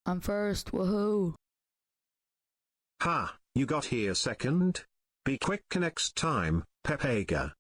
I'm first, woohoo! Ha, you got here second? Be quick next time, Pepega.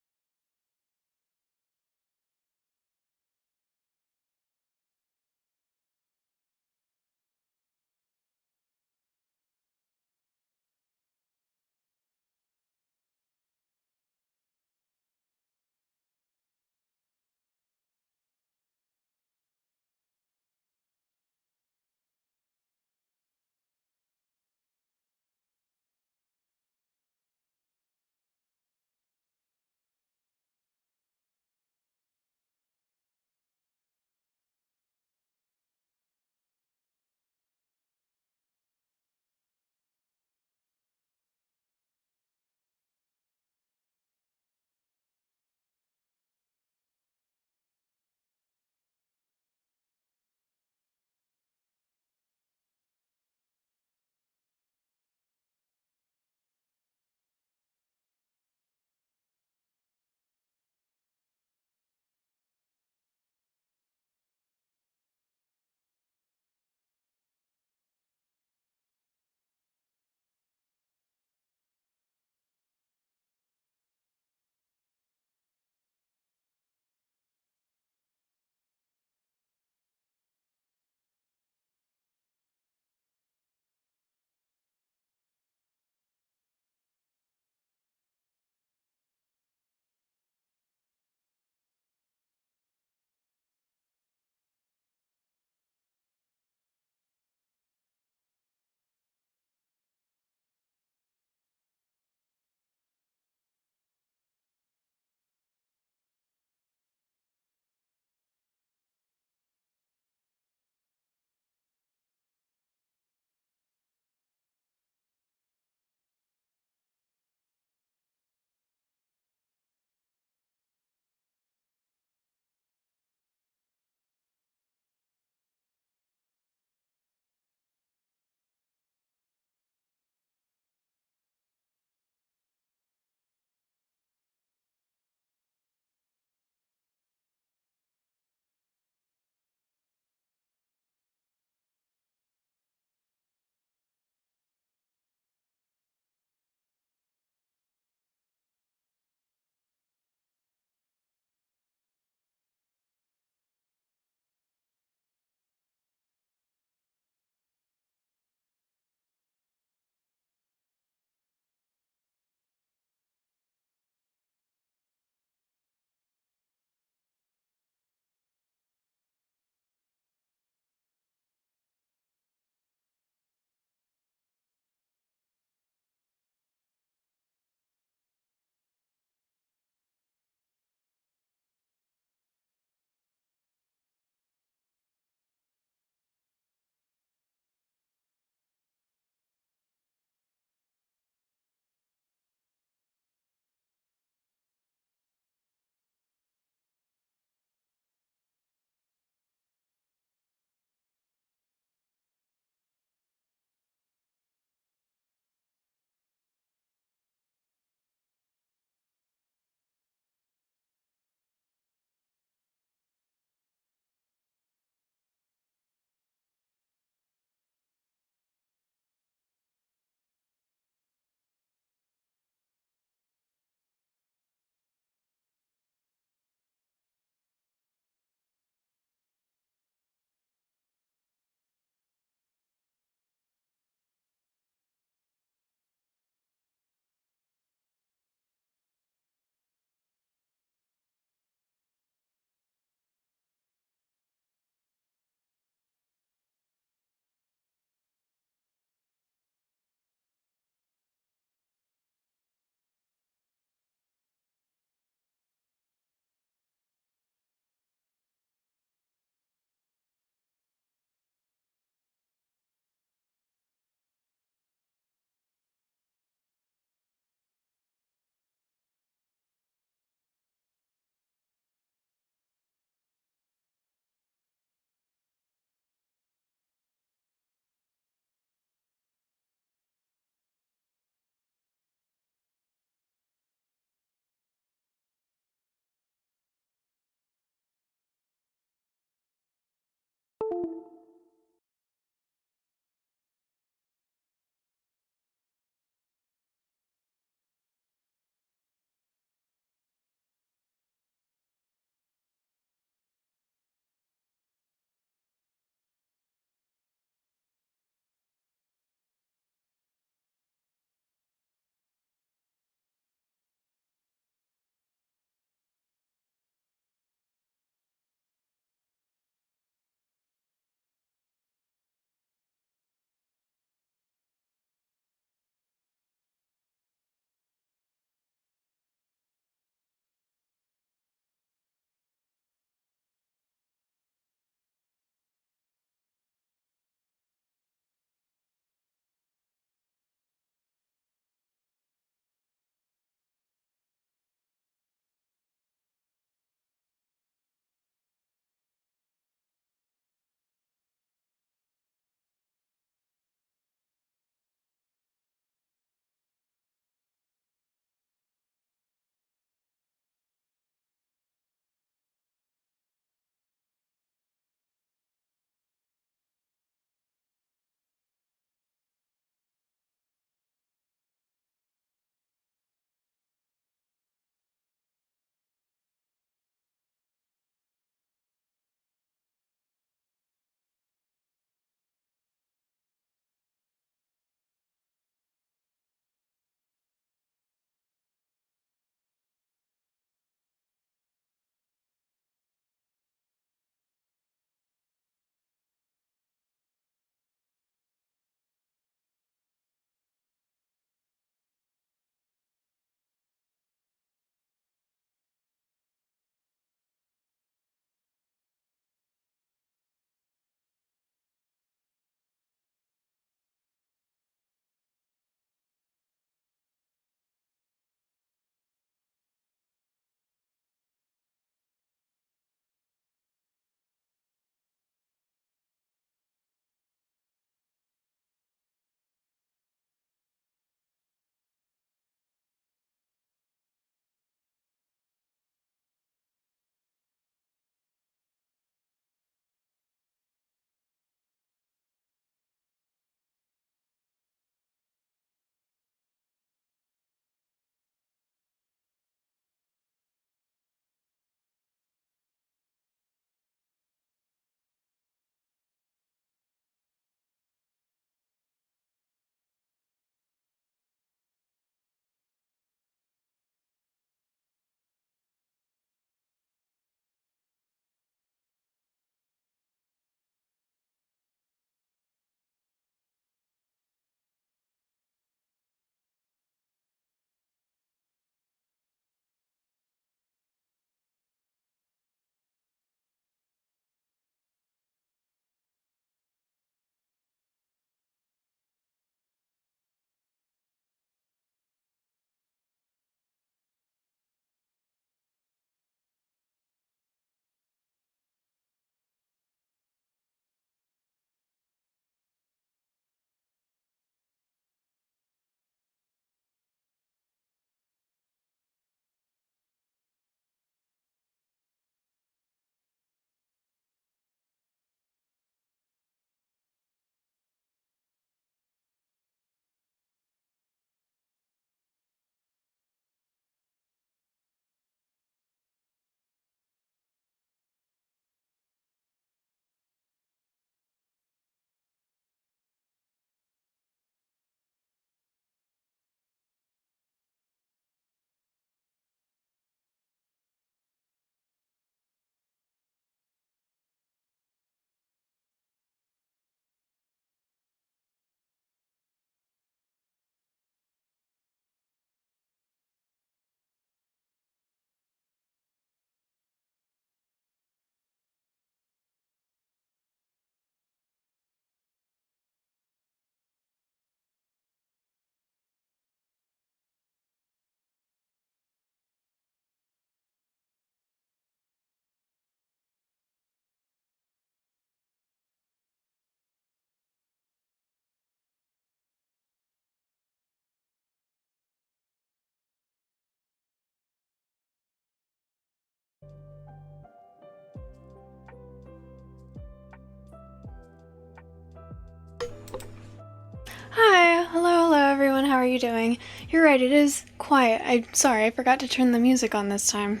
are you doing? You're right, it is quiet. I'm sorry, I forgot to turn the music on this time.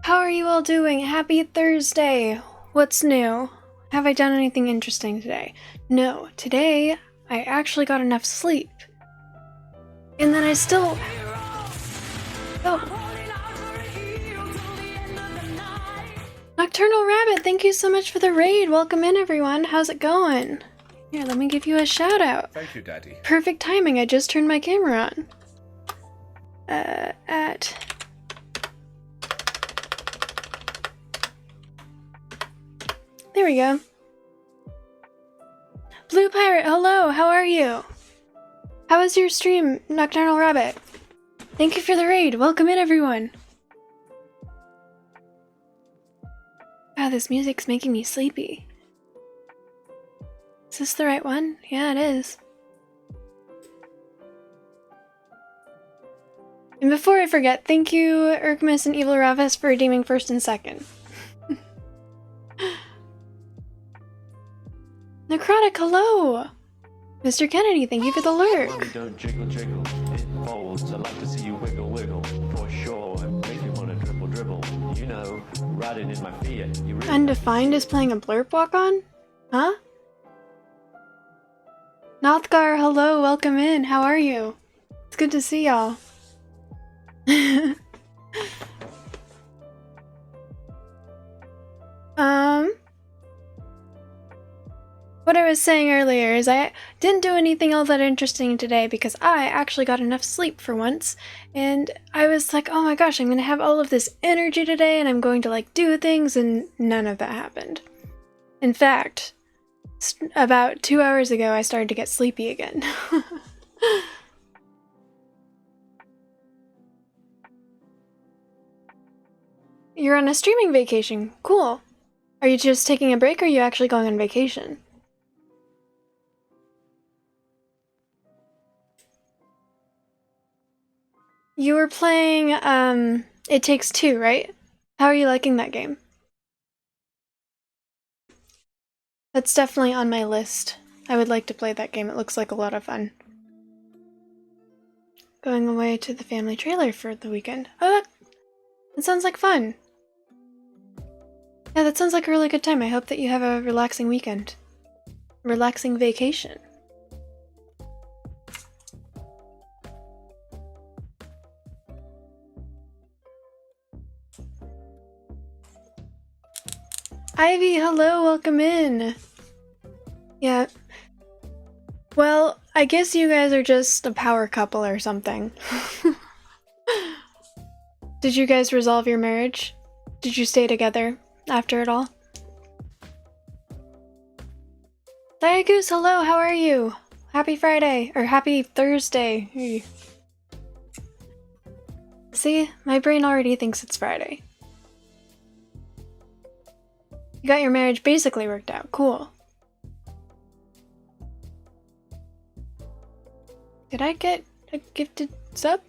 How are you all doing? Happy Thursday! What's new? Have I done anything interesting today? No, today I actually got enough sleep. And then I still... Oh. Nocturnal Rabbit, thank you so much for the raid. Welcome in, everyone. How's it going? Here, let me give you a shout out. Thank you, Daddy. Perfect timing. I just turned my camera on. There we go. Blue Pirate, hello. How are you? How was your stream, Nocturnal Rabbit? Thank you for the raid. Welcome in, everyone. Wow, this music's making me sleepy. Is this the right one? Yeah, it is. And before I forget, thank you, Urkmus and Evil Ravis, for redeeming first and second. Necrotic, hello! Mr. Kennedy, thank you for the lurk. Mommy, don't jiggle, jiggle. It folds. I like to see you wiggle, wiggle. For sure. Make you wanna dribble, dribble. You know, riding in my Fiat. You really Undefined is playing a blurp walk-on? Huh? Nothgar, hello, welcome in. How are you? It's good to see y'all. What I was saying earlier is I didn't do anything all that interesting today because I actually got enough sleep for once, and I was like, oh my gosh, I'm gonna have all of this energy today and I'm going to like do things, and none of that happened. In fact, about 2 hours ago I started to get sleepy again. You're on a streaming vacation. Cool. Are you just taking a break or are you actually going on vacation? You were playing, It Takes Two, right? How are you liking that game? That's definitely on my list. I would like to play that game. It looks like a lot of fun. Going away to the family trailer for the weekend. Oh, that sounds like fun. Yeah, that sounds like a really good time. I hope that you have a relaxing weekend. Relaxing vacation. Ivy, hello, welcome in. Yeah. Well, I guess you guys are just a power couple or something. Did you guys resolve your marriage? Did you stay together after it all? Diagoose, hello, how are you? Happy Friday, or happy Thursday. Hey. See, my brain already thinks it's Friday. You got your marriage basically worked out. Cool. Did I get a gifted sub?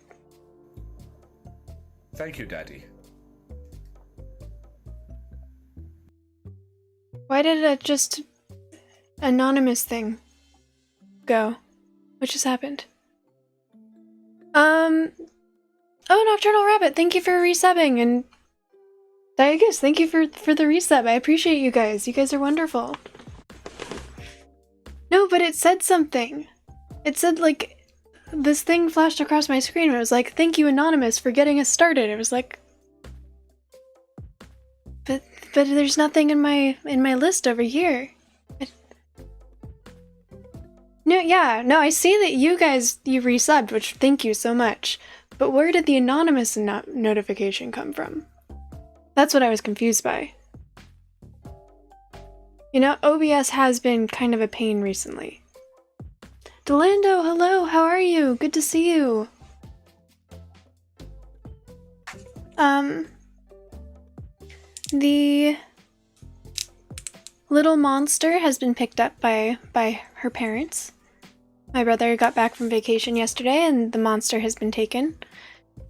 Thank you, Daddy. Why did a just anonymous thing go? What just happened? Oh, Nocturnal Rabbit, thank you for resubbing, and Diagus, thank you for the resub. I appreciate you guys. You guys are wonderful. No, but it said something. It said, like, this thing flashed across my screen. It was like, thank you, Anonymous, for getting us started. It was like... But there's nothing in my list over here. No, yeah, no, I see that you resubbed, which thank you so much. But where did the Anonymous notification come from? That's what I was confused by. You know, OBS has been kind of a pain recently. Delando, hello, how are you? Good to see you. The little monster has been picked up by her parents. My brother got back from vacation yesterday and the monster has been taken.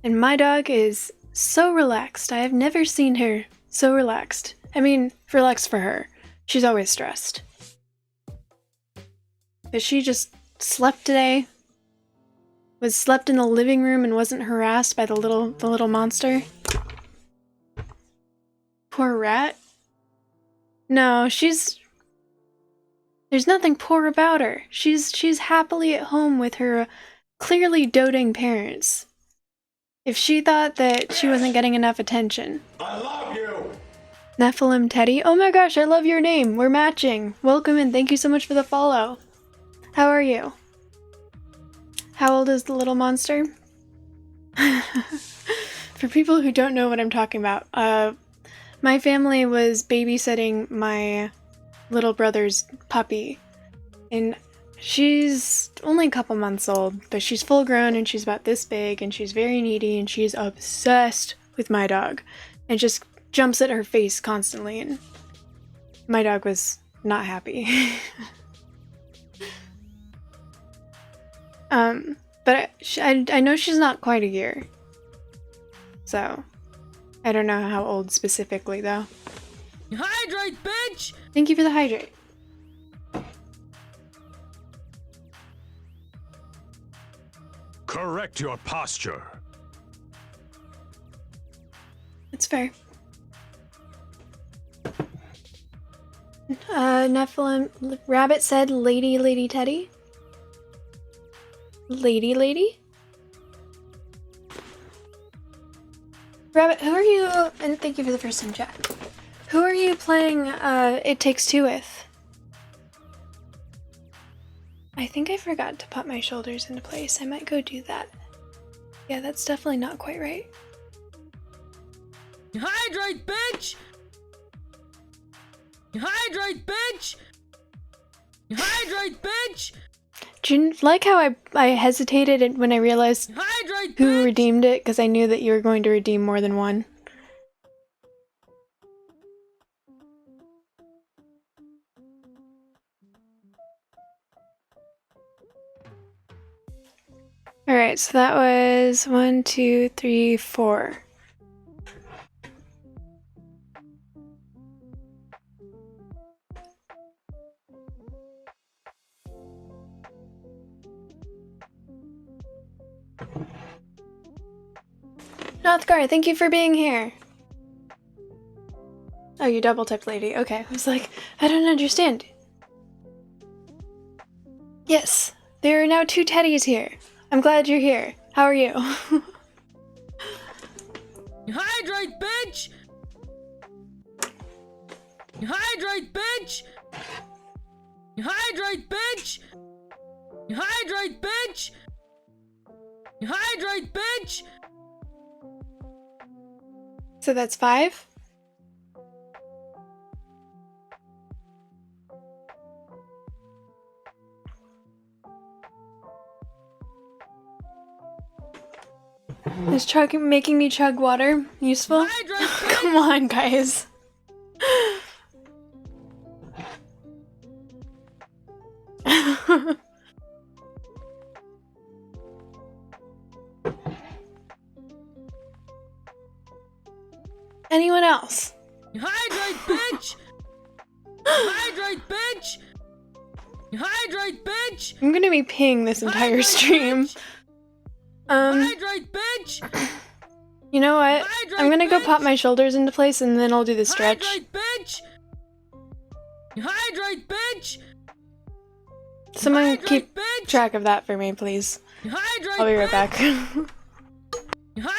And my dog is so relaxed. I have never seen her so relaxed. I mean, relaxed for her. She's always stressed. But she just slept today. was slept in the living room and wasn't harassed by the little monster. Poor rat. No, there's nothing poor about her. She's happily at home with her clearly doting parents. If she thought that she wasn't getting enough attention. I love you! Nephilim Teddy. Oh my gosh, I love your name. We're matching. Welcome and thank you so much for the follow. How are you? How old is the little monster? For people who don't know what I'm talking about, my family was babysitting my little brother's puppy, and she's only a couple months old, but she's full grown and she's about this big and she's very needy and she's obsessed with my dog and just jumps at her face constantly, and my dog was not happy. But I know she's not quite a year, so I don't know how old specifically though. Hydrate, bitch! Thank you for the hydrate. Correct your posture. It's fair. Nephilim Rabbit said Lady Teddy. Lady? Rabbit, who are you? And thank you for the first time chat. Who are you playing It Takes Two with? I think I forgot to put my shoulders into place. I might go do that. Yeah, that's definitely not quite right. Hydrate, bitch! Hydrate, bitch! Hydrate, bitch! Do you like how I hesitated when I realized Hydrate, who bitch! redeemed it? Because I knew that you were going to redeem more than one. Alright, so that was 1, 2, 3, 4. Nothgar, thank you for being here. Oh, you double typed lady. Okay, I was like, I don't understand. Yes, there are now 2 teddies here. I'm glad you're here. How are you? Hydrate, bitch! Hydrate, bitch! Hydrate, bitch! Hydrate, bitch! Hydrate, bitch! So that's 5? Is making me chug water useful? Hydrate, Come on, guys. Anyone else? Hydrate, bitch! Hydrate, bitch! Hydrate, bitch! I'm gonna be peeing this entire Hydrate, stream. bitch! Hydrate, bitch! You know what? Hydrate, I'm gonna go bitch! pop my shoulders into place and then I'll do the stretch. Hydrate, bitch! Hydrate, bitch! Someone Hydrate, keep bitch! track of that for me, please. Hydrate, I'll be right bitch! back.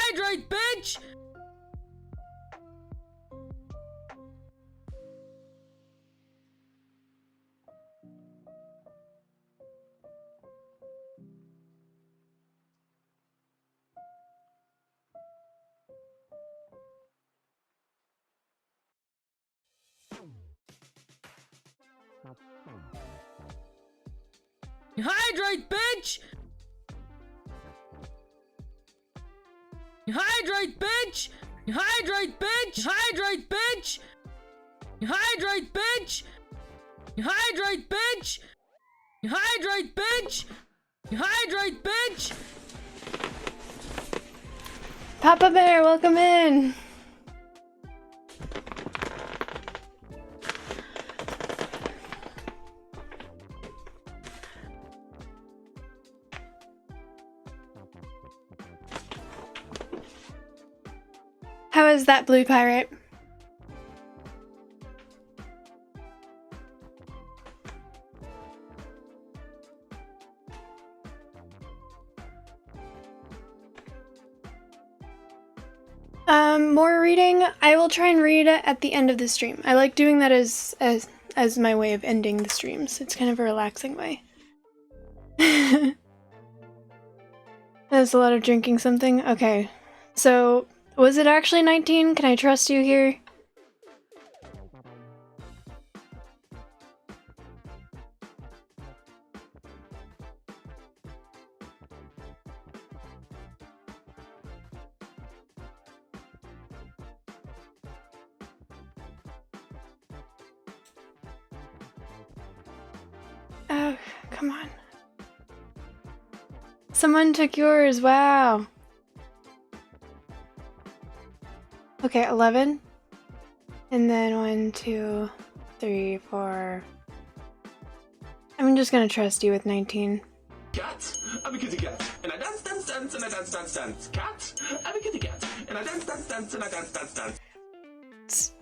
Hydrate, bitch! Hydrate, bitch! Hydrate, bitch! Hydrate, bitch! Hydrate, bitch! Hydrate, bitch! Hydrate, bitch! Hydrate, bitch! Hydrate, bitch! Papa Bear, welcome in! How is that, Blue Pirate? More reading. I will try and read at the end of the stream. I like doing that as my way of ending the streams. It's kind of a relaxing way. That's a lot of drinking something. Okay. So, was it actually 19? Can I trust you here? Oh, come on. Someone took yours, wow. Okay, 11. And then 1, 2, 3, 4. I'm just gonna trust you with 19. Cat, I'm a kitty cat, and I dance, dance, dance, and I dance, dance, dance. Cat, I'm a kitty cat, and I dance, dance, dance, and I dance, dance, dance. It's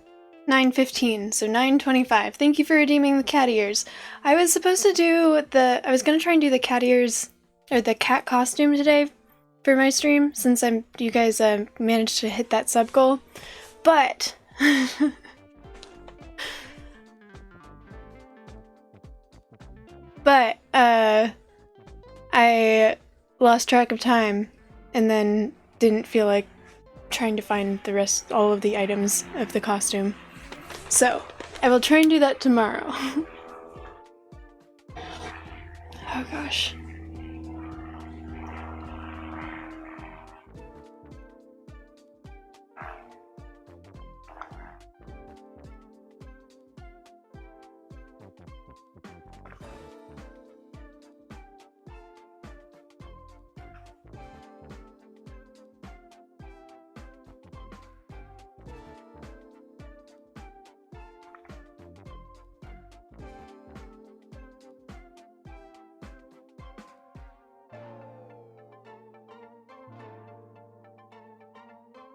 9:15, so 9:25. Thank you for redeeming the cat ears. I was supposed to do I was gonna try and do the cat ears, or the cat costume today for my stream, since you guys managed to hit that sub goal, but I lost track of time and then didn't feel like trying to find all of the items of the costume. So, I will try and do that tomorrow. Oh gosh.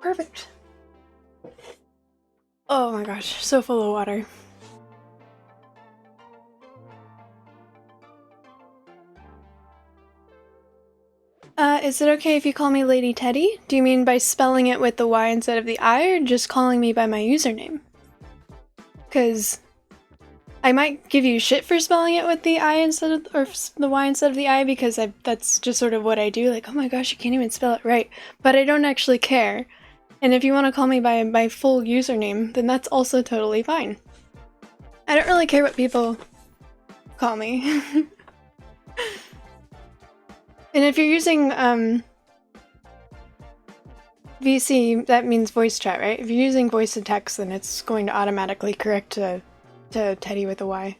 Perfect. Oh my gosh, so full of water. Is it okay if you call me Lady Teddy? Do you mean by spelling it with the Y instead of the I, or just calling me by my username? Because I might give you shit for spelling it with the I instead of, or the Y instead of the I, because that's just sort of what I do. Like, oh my gosh, you can't even spell it right. But I don't actually care. And if you want to call me by my full username, then that's also totally fine. I don't really care what people call me. And if you're using VC, that means voice chat, right? If you're using voice to text, then it's going to automatically correct to Teddy with a Y.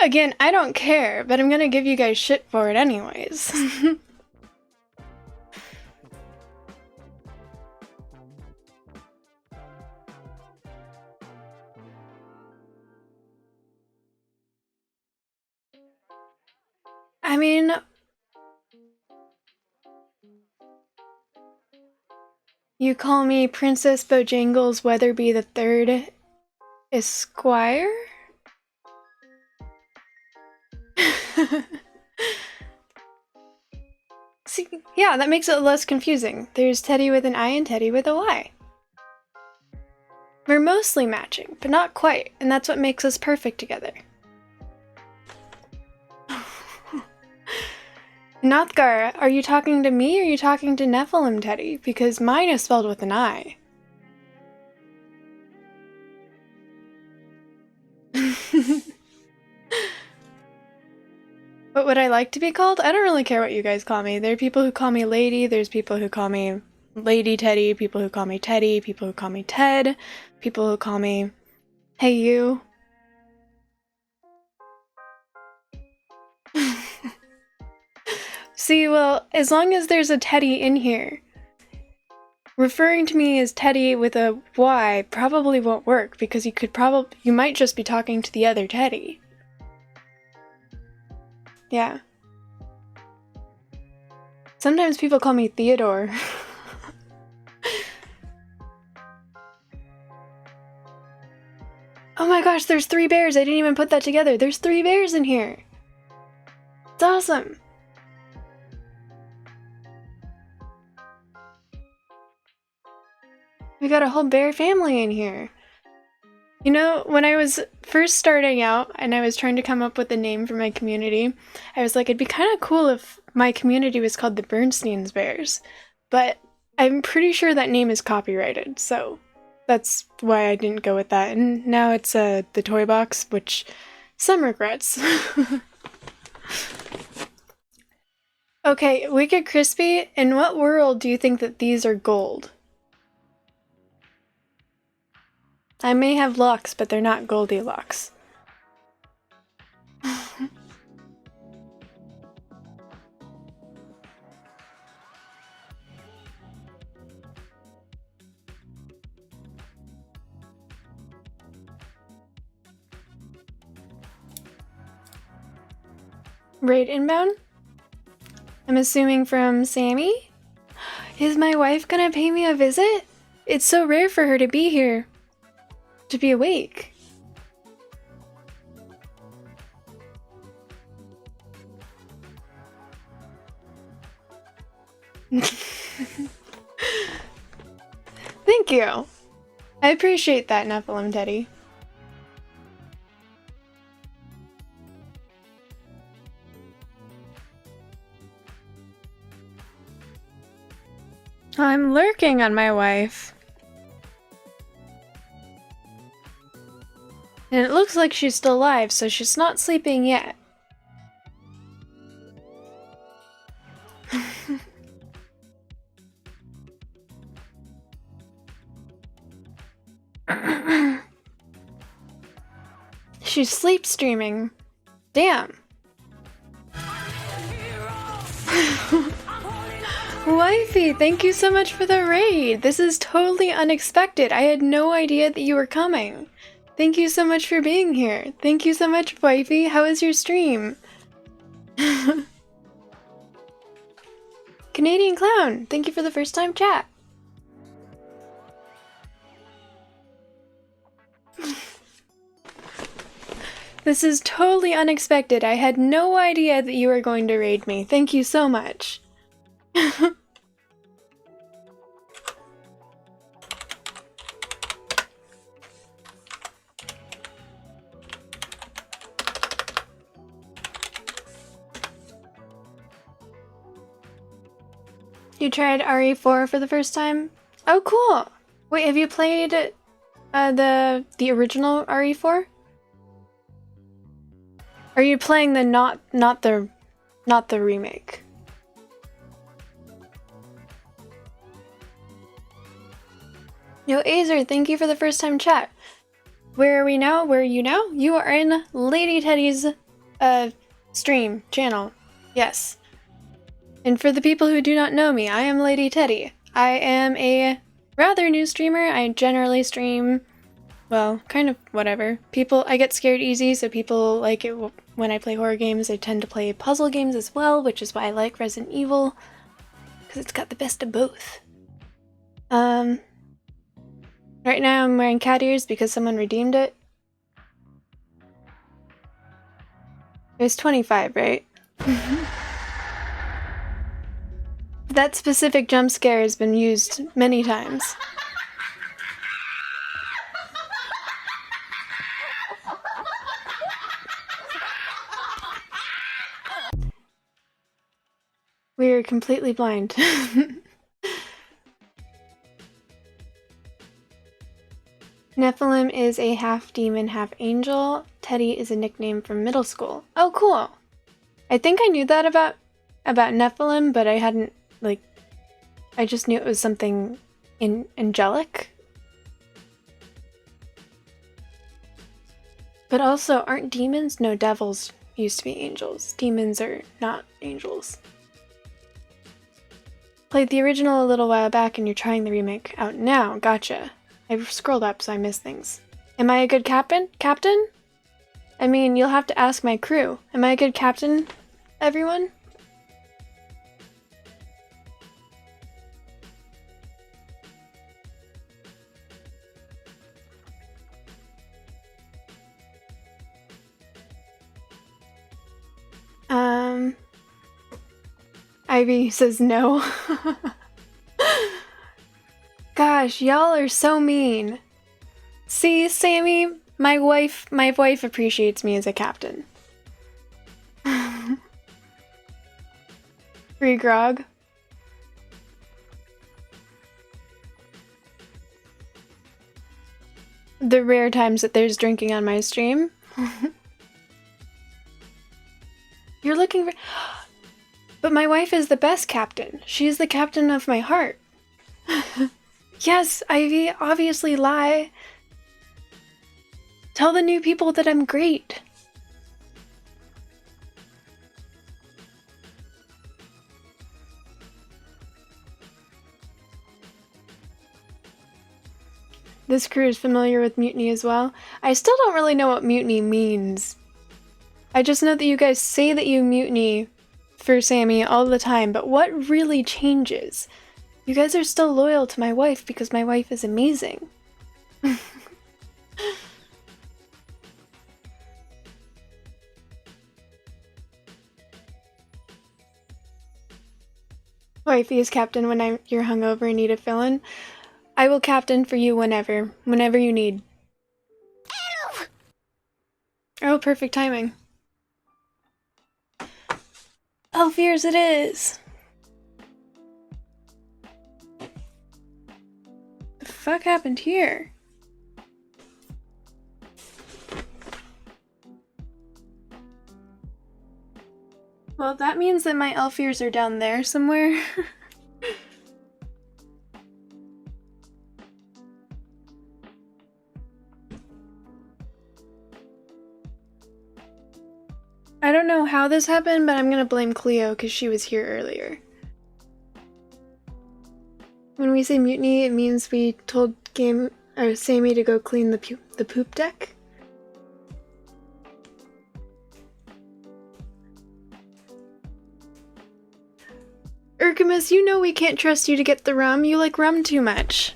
Again, I don't care, but I'm gonna give you guys shit for it anyways. I mean, you call me Princess Bojangles Weatherby the Third Esquire? See, yeah, that makes it less confusing. There's Teddy with an I and Teddy with a Y. We're mostly matching, but not quite, and that's what makes us perfect together. Nothgar, are you talking to me or are you talking to Nephilim Teddy? Because mine is spelled with an I. What would I like to be called? I don't really care what you guys call me. There are people who call me Lady, there's people who call me Lady Teddy, people who call me Teddy, people who call me Ted, people who call me Hey You. See, well, as long as there's a Teddy in here, referring to me as Teddy with a Y probably won't work, because you might just be talking to the other Teddy. Yeah. Sometimes people call me Theodore. Oh my gosh, there's 3 bears. I didn't even put that together. There's 3 bears in here. It's awesome. We got a whole bear family in here. You know, when I was first starting out and I was trying to come up with a name for my community, I was like, it'd be kind of cool if my community was called the Bernstein's Bears. But I'm pretty sure that name is copyrighted, so that's why I didn't go with that. And now it's the Toy Box, which some regrets. Okay, Wicked Crispy, in what world do you think that these are gold? I may have locks, but they're not Goldilocks. Raid inbound? I'm assuming from Sammy? Is my wife gonna pay me a visit? It's so rare for her to be here. To be awake. Thank you. I appreciate that, Nephilim Teddy. I'm lurking on my wife. And it looks like she's still alive, so she's not sleeping yet. She's sleep streaming. Damn. Wifey, thank you so much for the raid. This is totally unexpected. I had no idea that you were coming. Thank you so much for being here. Thank you so much, wifey. How was your stream? Canadian Clown, thank you for the first time chat. This is totally unexpected. I had no idea that you were going to raid me. Thank you so much. You tried RE4 for the first time? Oh, cool! Wait, have you played the original RE4? Are you playing the not the remake? Yo, Azer, thank you for the first time chat. Where are we now? Where are you now? You are in Lady Teddy's stream channel. Yes. And for the people who do not know me, I am Lady Teddy. I am a rather new streamer. I generally stream, well, kind of whatever. I get scared easy, so people like it when I play horror games. I tend to play puzzle games as well, which is why I like Resident Evil, because it's got the best of both. Right now I'm wearing cat ears because someone redeemed it. It was 25, right? That specific jump scare has been used many times. We are completely blind. Nephilim is a half demon, half angel. Teddy is a nickname from middle school. Oh, cool. I think I knew that about Nephilim, but I hadn't, like, I just knew it was something angelic. But also, aren't demons? No, devils used to be angels. Demons are not angels. Played the original a little while back and you're trying the remake out now. Gotcha. I scrolled up so I missed things. Am I a good captain? Captain? I mean, you'll have to ask my crew. Am I a good captain, everyone? Ivy says no. Gosh, y'all are so mean. See, Sammy, my wife appreciates me as a captain. Free grog. The rare times that there's drinking on my stream. You're looking for... But my wife is the best captain. She's the captain of my heart. Yes, Ivy, obviously lie. Tell the new people that I'm great. This crew is familiar with mutiny as well. I still don't really know what mutiny means. I just know that you guys say that you mutiny for Sammy all the time, but what really changes? You guys are still loyal to my wife because my wife is amazing. Wifey is captain when you're hungover and need a fill-in. I will captain for you whenever you need. Oh, perfect timing. Oh, fears it is. The fuck happened here? Well, that means that my elf ears are down there somewhere. I don't know how this happened, but I'm gonna blame Cleo because she was here earlier. When we say mutiny, it means we told Sammy to go clean the poop deck. Urkamus, you know we can't trust you to get the rum. You like rum too much.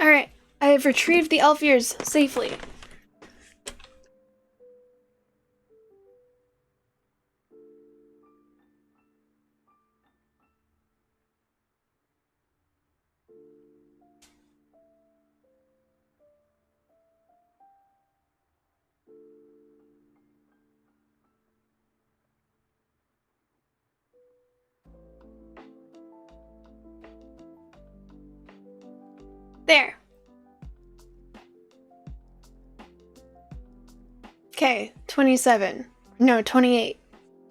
Alright, I have retrieved the elf ears safely. There. Okay, 27. No, 28.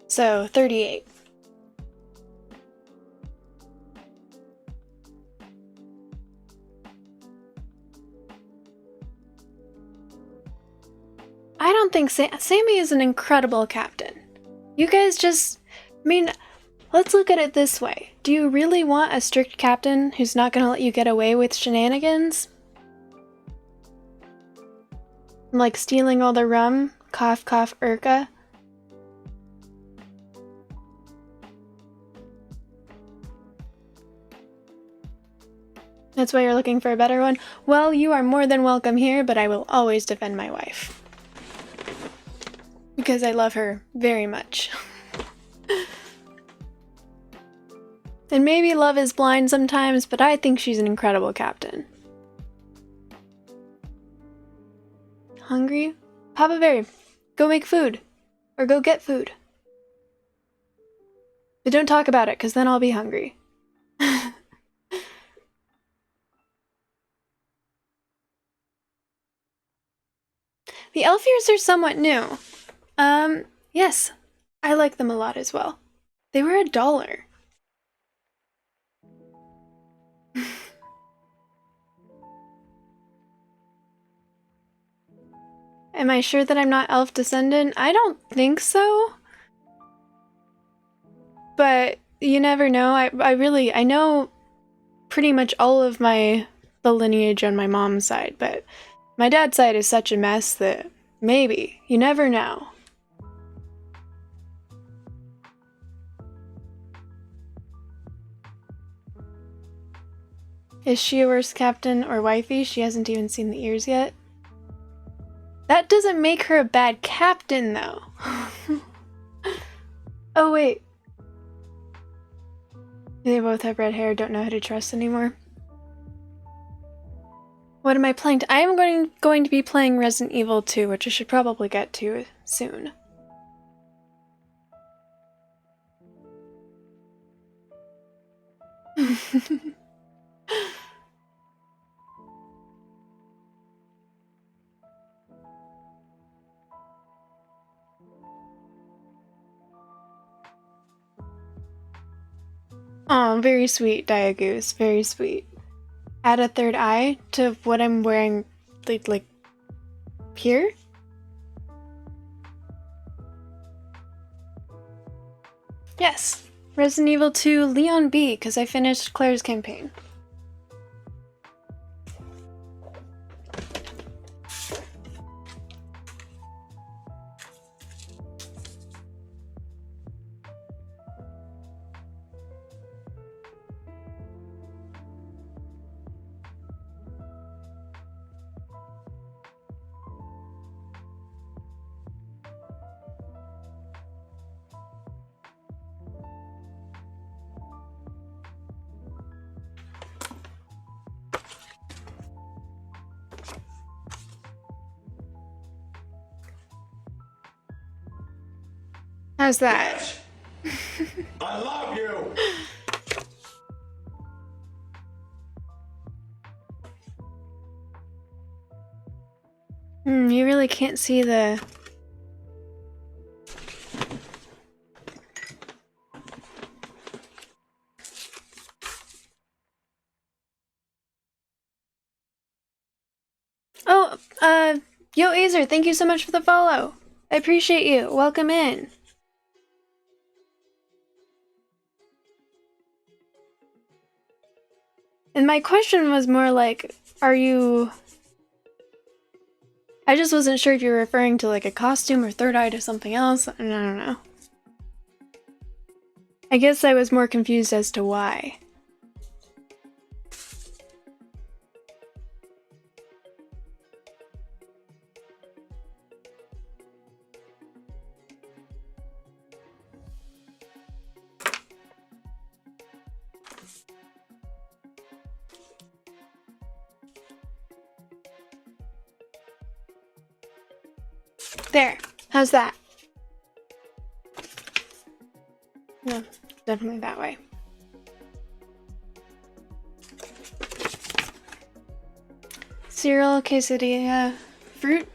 So, 38. I don't think Sammy is an incredible captain. You guys just... I mean, let's look at it this way. Do you really want a strict captain who's not gonna let you get away with shenanigans? Like stealing all the rum? Cough, cough, Urka. That's why you're looking for a better one? Well, you are more than welcome here, but I will always defend my wife. Because I love her very much. And maybe love is blind sometimes, but I think she's an incredible captain. Hungry? Papa Bear, go make food. Or go get food. But don't talk about it, because then I'll be hungry. The elf ears are somewhat new. Yes. I like them a lot as well. They were $1. Am I sure that I'm not elf descendant? I don't think so. But you never know. I know pretty much all of the lineage on my mom's side, but my dad's side is such a mess that maybe. You never know. Is she a worse captain or wifey? She hasn't even seen the ears yet. That doesn't make her a bad captain, though. Oh, wait. They both have red hair, don't know who to trust anymore. What am I playing? I am going to be playing Resident Evil 2, which I should probably get to soon. Oh, very sweet, Diagoose. Very sweet. Add a third eye to what I'm wearing, like here? Yes. Resident Evil 2 Leon B, because I finished Claire's campaign. How's that? I love you! You really can't see the... Oh, yo Azer, thank you so much for the follow. I appreciate you. Welcome in. And my question was more like, are you... I just wasn't sure if you were referring to like a costume or third eye to something else. I don't know. I guess I was more confused as to why. There. How's that? No, definitely that way. Cereal, quesadilla, fruit?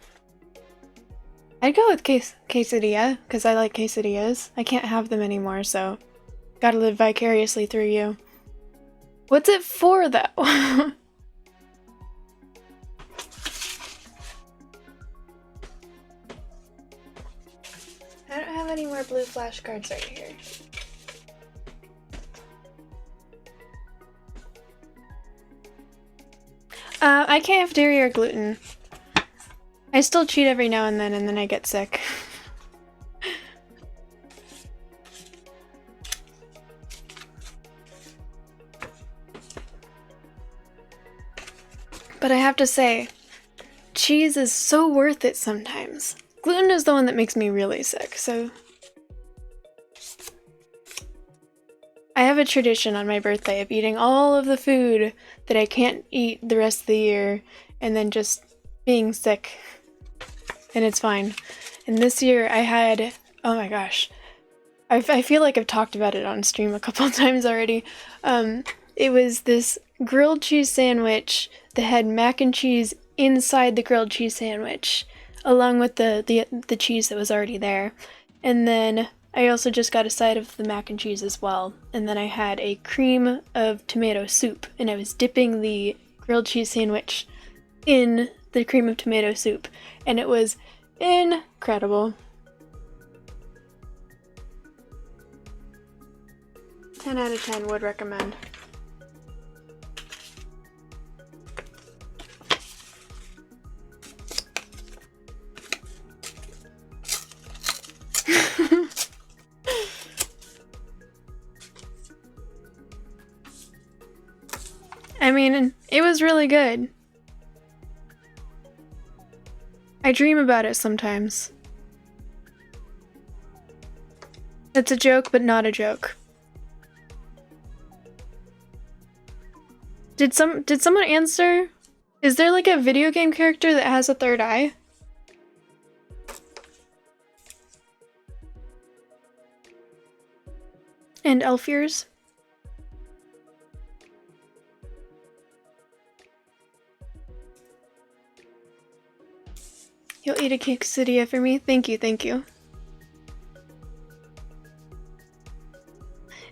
I'd go with quesadilla, because I like quesadillas. I can't have them anymore, so gotta live vicariously through you. What's it for, though? I don't have any more blue flashcards right here. I can't have dairy or gluten. I still cheat every now and then I get sick. But I have to say, cheese is so worth it sometimes. Gluten is the one that makes me really sick, so... I have a tradition on my birthday of eating all of the food that I can't eat the rest of the year, and then just being sick. And it's fine. And this year I had... oh my gosh. I feel like I've talked about it on stream a couple times already. It was this grilled cheese sandwich that had mac and cheese inside the grilled cheese sandwich, along with the cheese that was already there. And then I also just got a side of the mac and cheese as well. And then I had a cream of tomato soup, and I was dipping the grilled cheese sandwich in the cream of tomato soup, and it was incredible. 10 out of 10 would recommend. I mean, It was really good. I dream about it sometimes. It's a joke, but not a joke. Did someone answer? Is there like a video game character that has a third eye? And elf ears? You'll eat a quesadilla for me? Thank you, thank you.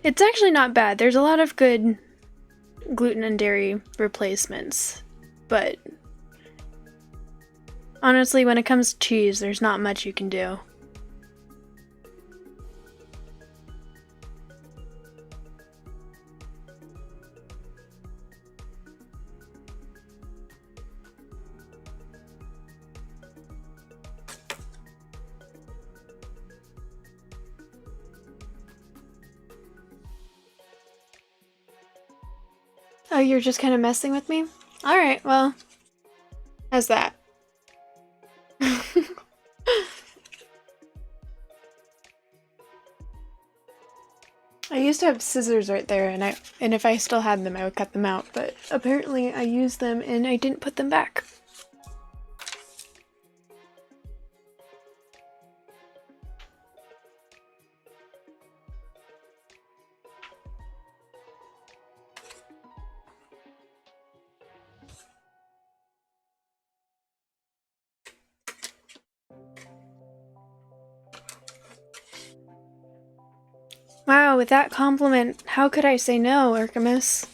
It's actually not bad. There's a lot of good gluten and dairy replacements, but honestly, when it comes to cheese, there's not much you can do. Oh, you're just kind of messing with me? Alright, well, how's that? I used to have scissors right there, and if I still had them, I would cut them out, but apparently I used them and I didn't put them back. Wow, with that compliment, how could I say no, Archimus?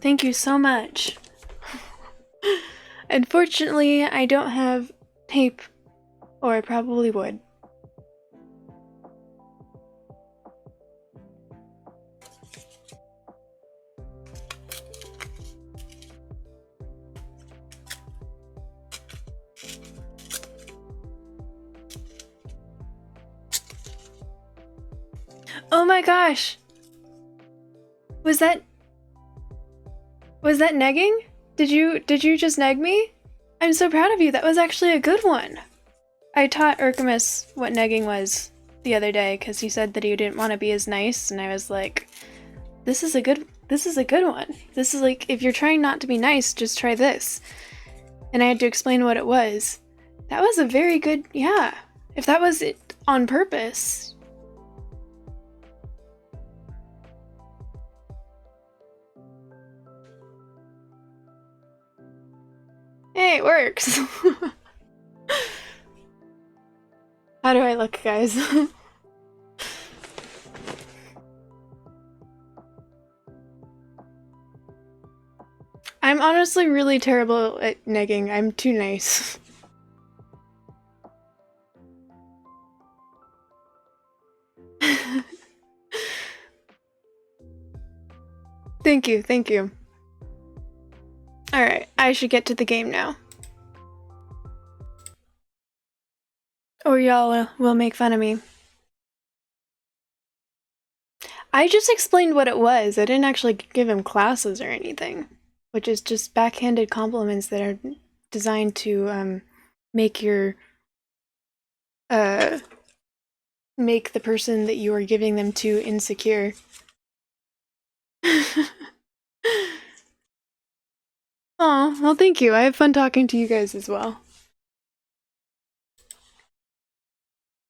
Thank you so much. Unfortunately, I don't have tape, or I probably would. Oh my gosh! Was that negging? Did you just neg me? I'm so proud of you. That was actually a good one. I taught Archimus what negging was the other day because he said that he didn't want to be as nice, and I was like, this is a good one. This is like, if you're trying not to be nice, just try this. And I had to explain what it was. That was a very good, yeah. If that was it on purpose. Hey, it works! How do I look, guys? I'm honestly really terrible at negging. I'm too nice. Thank you, thank you. Alright, I should get to the game now. Or y'all will make fun of me. I just explained what it was. I didn't actually give him classes or anything. Which is just backhanded compliments that are designed to make your make the person that you are giving them to insecure. Oh, well, thank you. I have fun talking to you guys as well.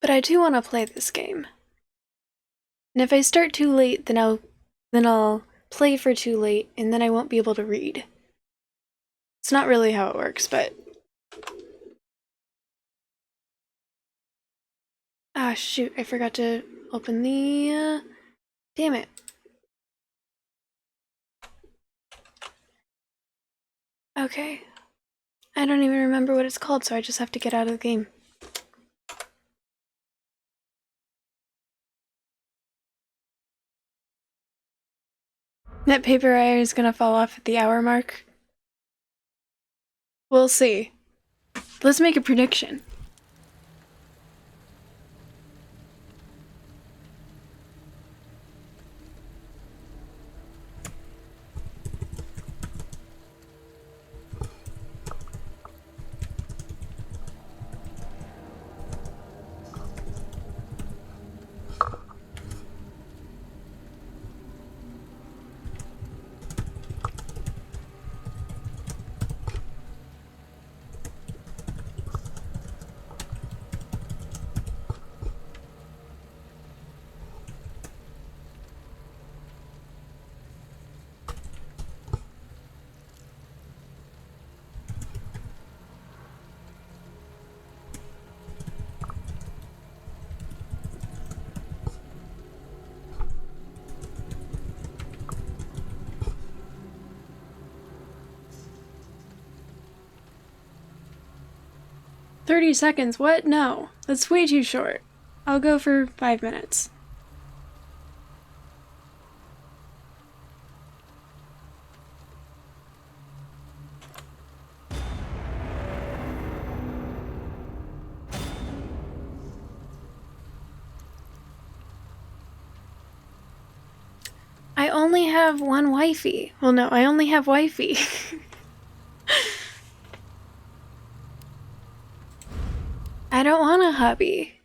But I do want to play this game. And if I start too late, then I'll play for too late, and then I won't be able to read. It's not really how it works, but... Ah, shoot, I forgot to open the... Damn it. Okay. I don't even remember what it's called, so I just have to get out of the game. That paper wire is gonna fall off at the hour mark. We'll see. Let's make a prediction. 30 seconds? What? No. That's way too short. I'll go for 5 minutes. I only have one wifey. Well, no, I only have wifey. I don't want a hubby.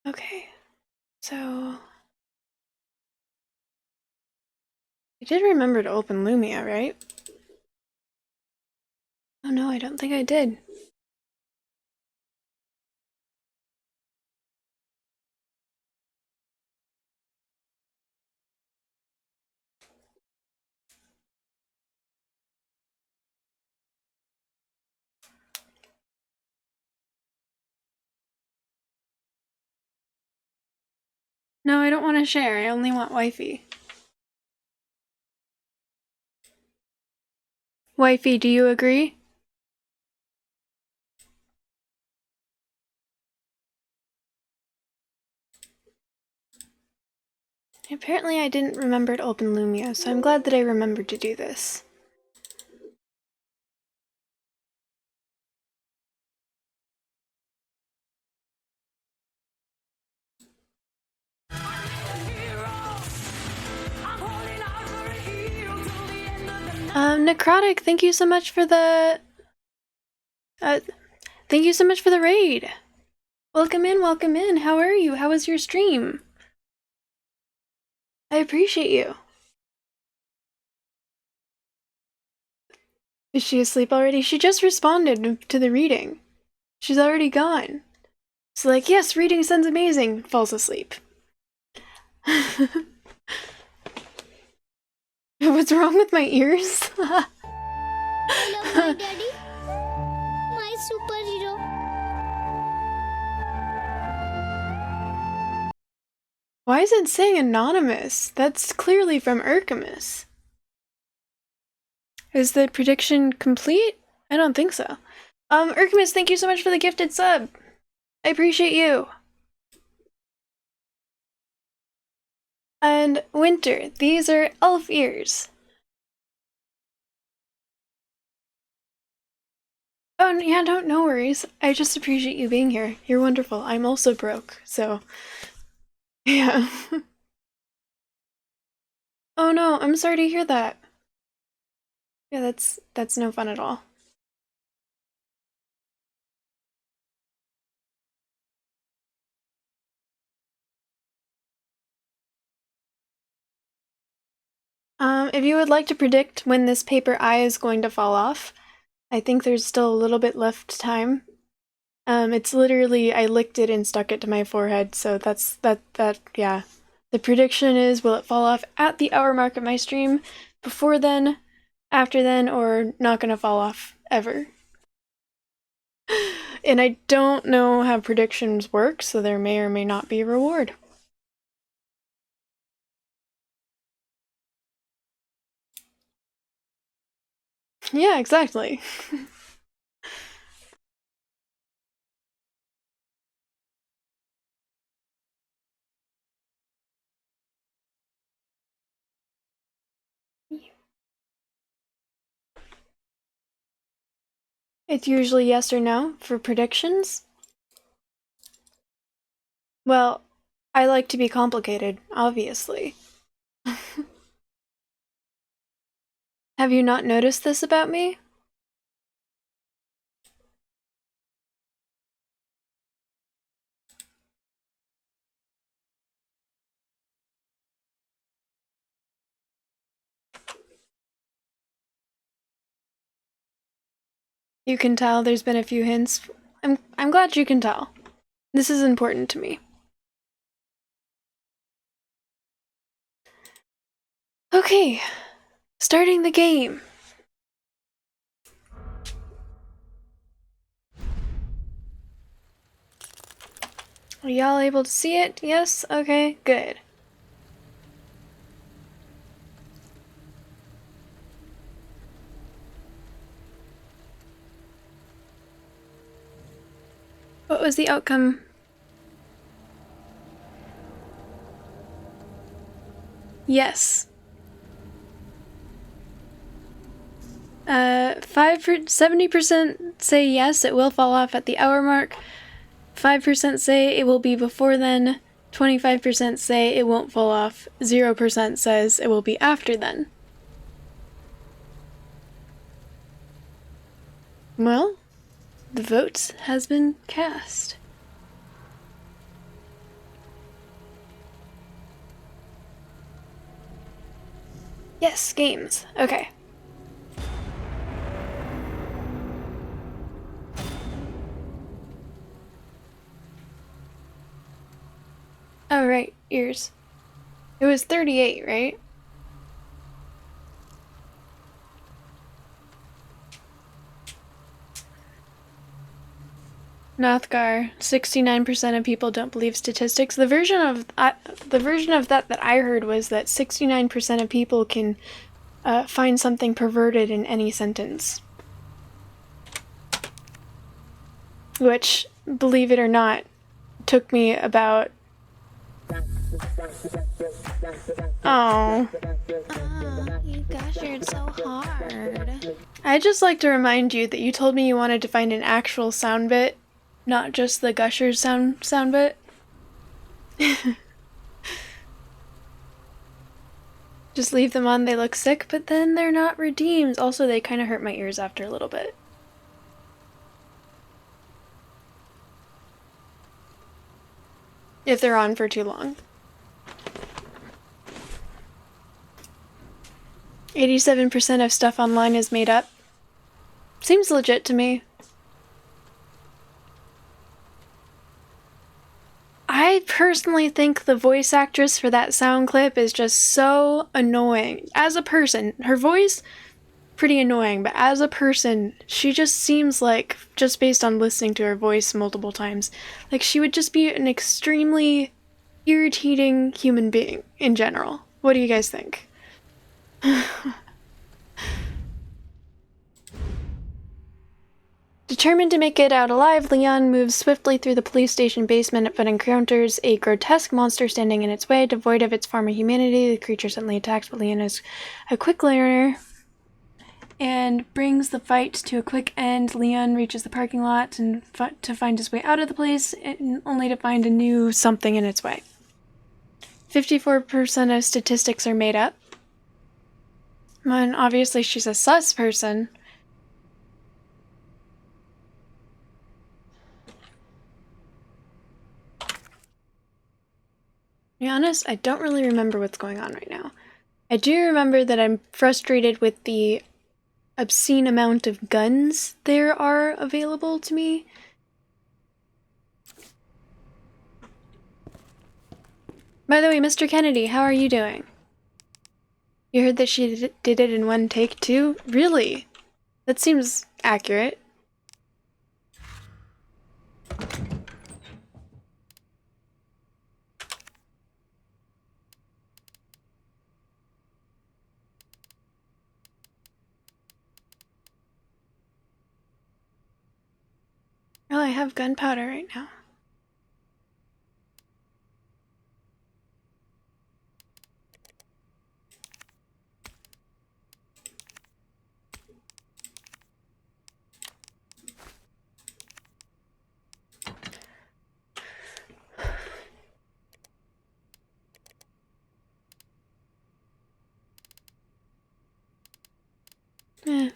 Okay, so I did remember to open Lumia, right? Oh no, I don't think I did. No, I don't want to share. I only want wifey. Wifey, do you agree? Apparently I didn't remember to open Lumia, so I'm glad that I remembered to do this. Necrotic, thank you so much for the... thank you so much for the raid! Welcome in, welcome in. How are you? How was your stream? I appreciate you. Is she asleep already? She just responded to the reading. She's already gone. So like, yes, reading sounds amazing. Falls asleep. What's wrong with my ears? I love my daddy, my superhero. Why is it saying anonymous? That's clearly from Urkamus. Is the prediction complete? I don't think so. Urkamus, thank you so much for the gifted sub. I appreciate you. And Winter, these are elf ears. Oh, yeah, no worries. I just appreciate you being here. You're wonderful. I'm also broke, so... yeah. Oh no, I'm sorry to hear that. Yeah, that's no fun at all. If you would like to predict when this paper eye is going to fall off, I think there's still a little bit left time. It's literally, I licked it and stuck it to my forehead, so yeah. The prediction is, will it fall off at the hour mark of my stream, before then, after then, or not gonna fall off ever? And I don't know how predictions work, so there may or may not be a reward. Yeah, exactly. It's usually yes or no for predictions. Well, I like to be complicated, obviously. Have you not noticed this about me? You can tell there's been a few hints. I'm glad you can tell. This is important to me. Okay, starting the game. Are y'all able to see it? Yes? Okay, good. What was the outcome? Yes. 70% say yes, it will fall off at the hour mark. 5% say it will be before then. 25% say it won't fall off. 0% says it will be after then. Well, the vote has been cast. Yes, games. Okay. Oh, right, ears. It was 38, right? Nothgar, 69% of people don't believe statistics. The version of that I heard was that 69% of people can find something perverted in any sentence. Which, believe it or not, took me about... Oh. You gushered so hard. I'd just like to remind you that you told me you wanted to find an actual sound bit, not just the gushers sound bit. Just leave them on, they look sick, but then they're not redeemed. Also, they kind of hurt my ears after a little bit. If they're on for too long. 87% of stuff online is made up. Seems legit to me. I personally think the voice actress for that sound clip is just so annoying. As a person, her voice, pretty annoying, but as a person, she just seems like, just based on listening to her voice multiple times, like she would just be an extremely irritating human being in general. What do you guys think? Determined to make it out alive, Leon moves swiftly through the police station basement but encounters a grotesque monster standing in its way. Devoid of its former humanity, the creature suddenly attacks, but Leon is a quick learner and brings the fight to a quick end. Leon reaches the parking lot and to find his way out of the place, only to find a new something in its way. 54% of statistics are made up. And obviously she's a sus person. To be honest, I don't really remember what's going on right now. I do remember that I'm frustrated with the obscene amount of guns there are available to me. By the way, Mr. Kennedy, how are you doing? You heard that she did it in one take too? Really? That seems accurate. Oh, I have gunpowder right now. Eh.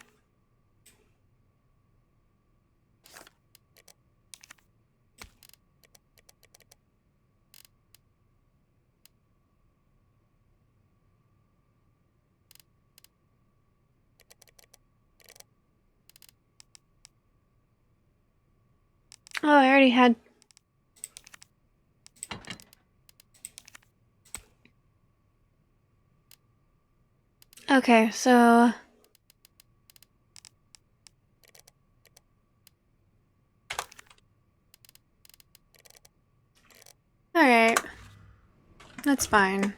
Oh, I already had... Okay, so... Alright. That's fine.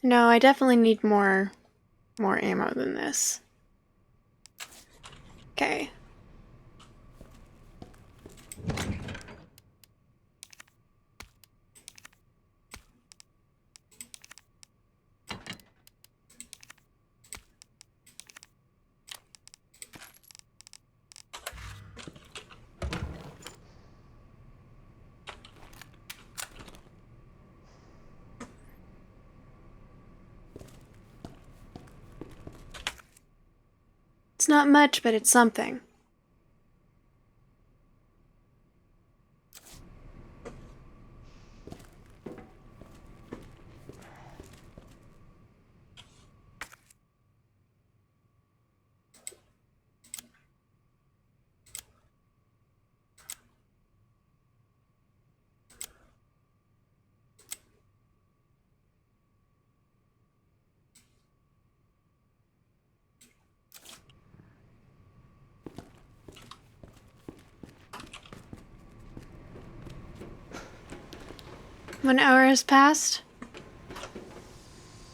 No, I definitely need more ammo than this. Okay. It's not much, but it's something. One hour has passed?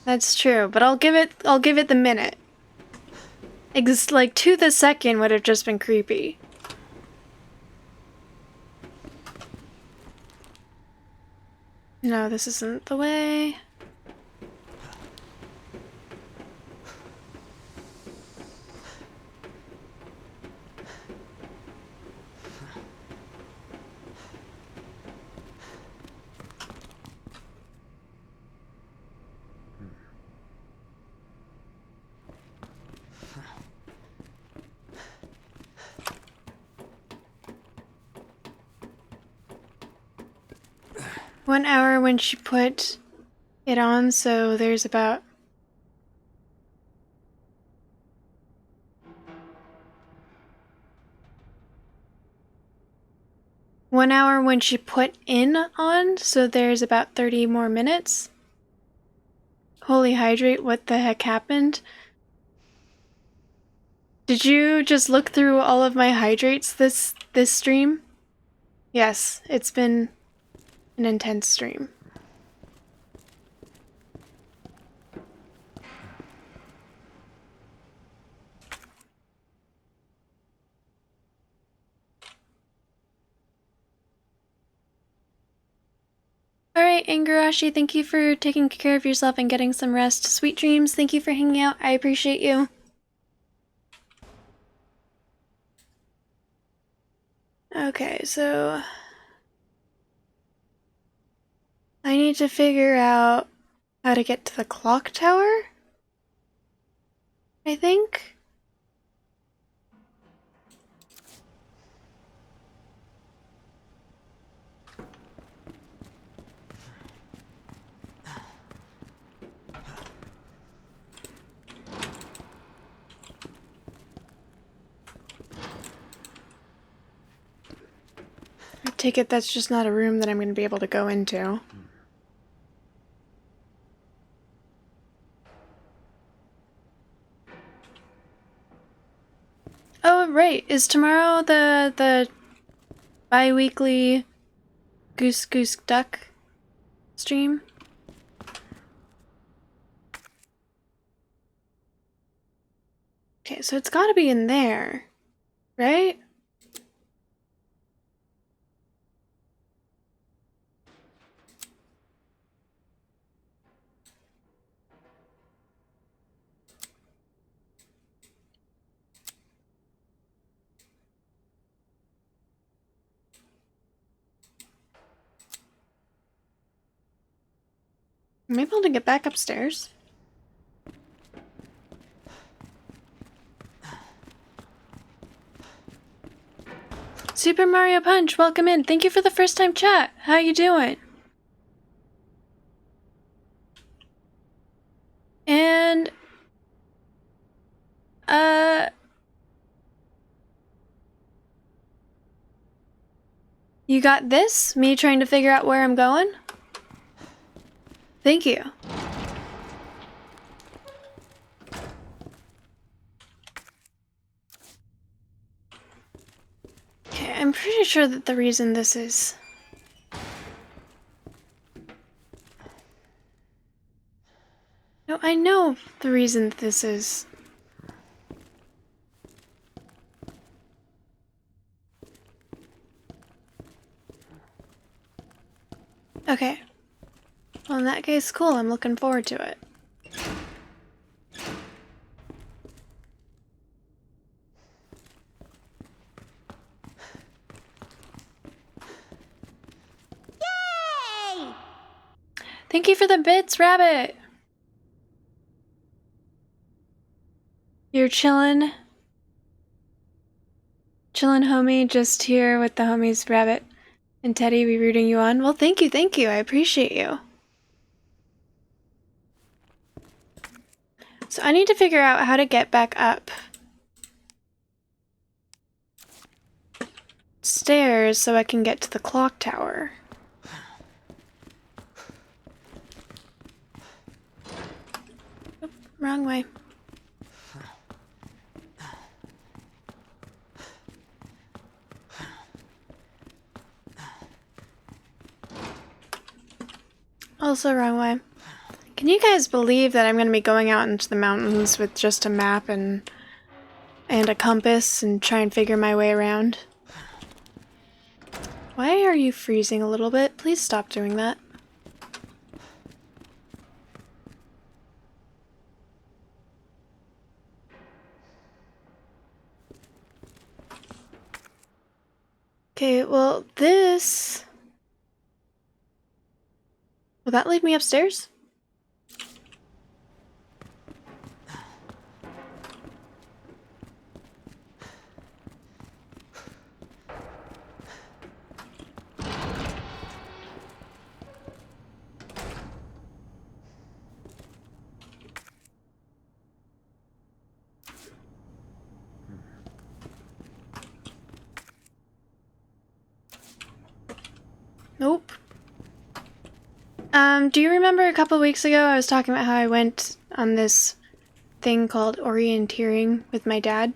That's true, but I'll give it the minute. Like to the second would have just been creepy. No, this isn't the way. One hour when she put it on, so there's about... One hour when she put in on, so there's about 30 more minutes. Holy hydrate, what the heck happened? Did you just look through all of my hydrates this stream? Yes, it's been an intense stream. Alright, Angarashi, thank you for taking care of yourself and getting some rest. Sweet dreams, thank you for hanging out. I appreciate you. Okay, so... I need to figure out how to get to the clock tower? I think? I take it that's just not a room that I'm going to be able to go into. Oh, right. Is tomorrow the bi-weekly Goose Goose Duck stream? Okay, so it's gotta be in there, right? Am I able to get back upstairs? Super Mario Punch, welcome in. Thank you for the first time chat. How you doing? And you got this? Me trying to figure out where I'm going? Thank you. Okay, I'm pretty sure that the reason this is... No, I know the reason this is... Okay. Well, in that case, cool. I'm looking forward to it. Yay! Thank you for the bits, Rabbit! You're chillin'? Chillin', homie, just here with the homies Rabbit and Teddy be rooting you on. Well, thank you, I appreciate you. So I need to figure out how to get back up stairs so I can get to the clock tower. Oop, wrong way. Also wrong way. Can you guys believe that I'm going to be going out into the mountains with just a map and a compass and try and figure my way around? Why are you freezing a little bit? Please stop doing that. Okay, well, this... Will that lead me upstairs? Nope. Do you remember a couple weeks ago I was talking about how I went on this thing called orienteering with my dad?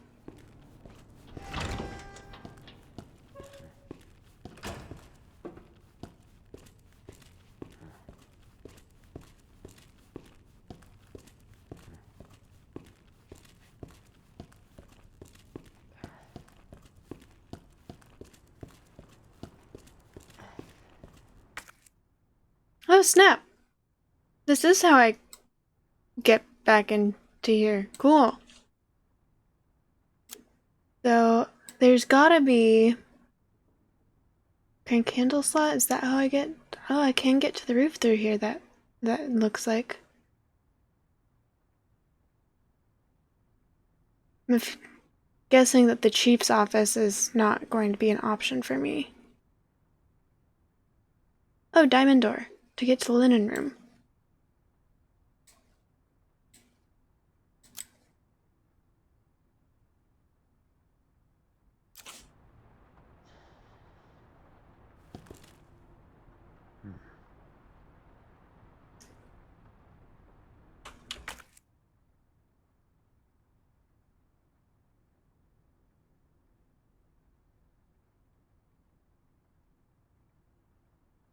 Oh snap! This is how I get back into here. Cool. So, there's gotta be... Crank candle slot? Is that how I get... Oh, I can get to the roof through here, that looks like. I'm guessing that the chief's office is not going to be an option for me. Oh, diamond door. To get to the linen room.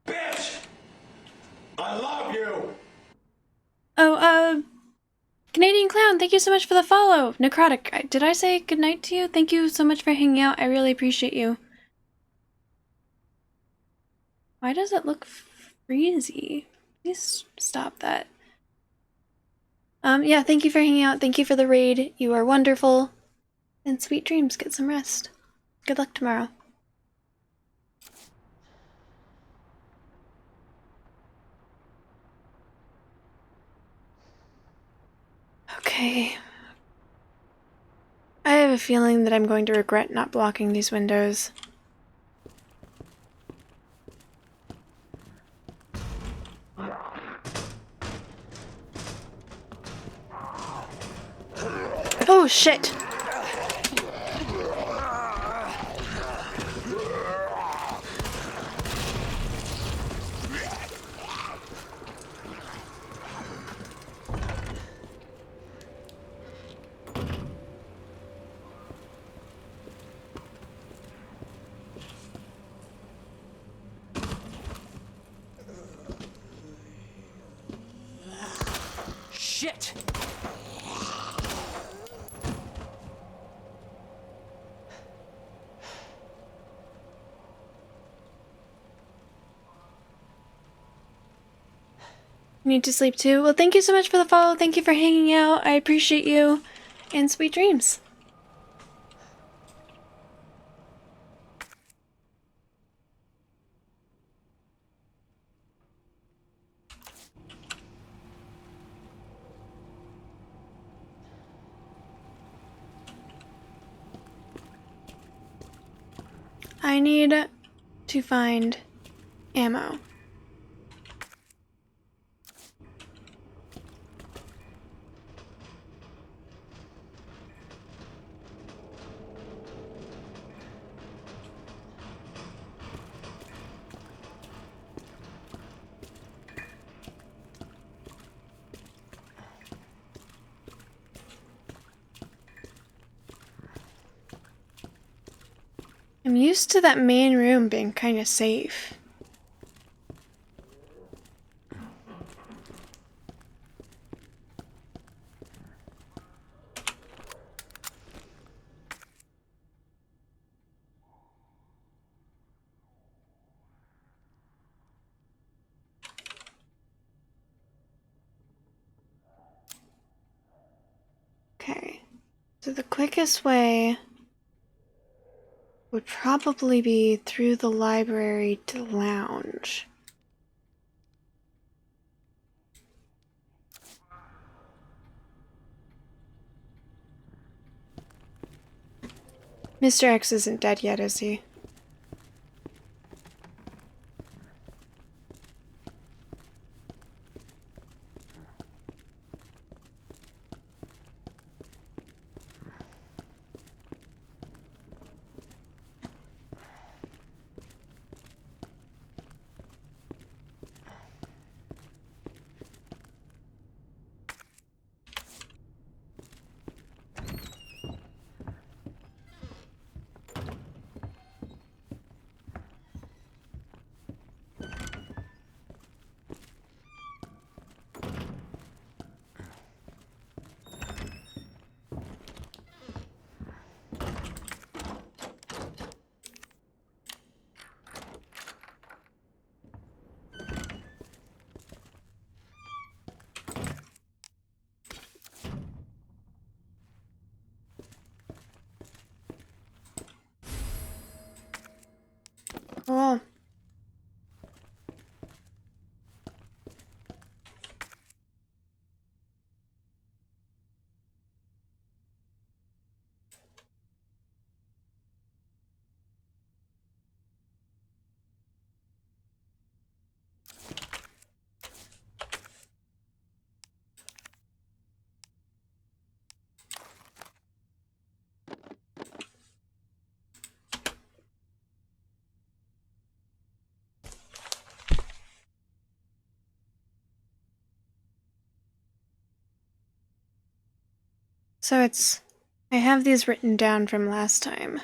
Bitch! I love you! Oh, Canadian Clown, thank you so much for the follow. Necrotic, did I say goodnight to you? Thank you so much for hanging out. I really appreciate you. Why does it look freezy? Please stop that. Yeah, thank you for hanging out. Thank you for the raid. You are wonderful. And sweet dreams. Get some rest. Good luck tomorrow. Okay. I have a feeling that I'm going to regret not blocking these windows. Oh shit! get. You need to sleep too? Well, thank you so much for the follow. Thank you for hanging out. I appreciate you. And sweet dreams. I need to find ammo. I'm used to that main room being kind of safe. Okay, so the quickest way would probably be through the library to the lounge. Mr. X isn't dead yet, is he? Cool. So I have these written down from last time.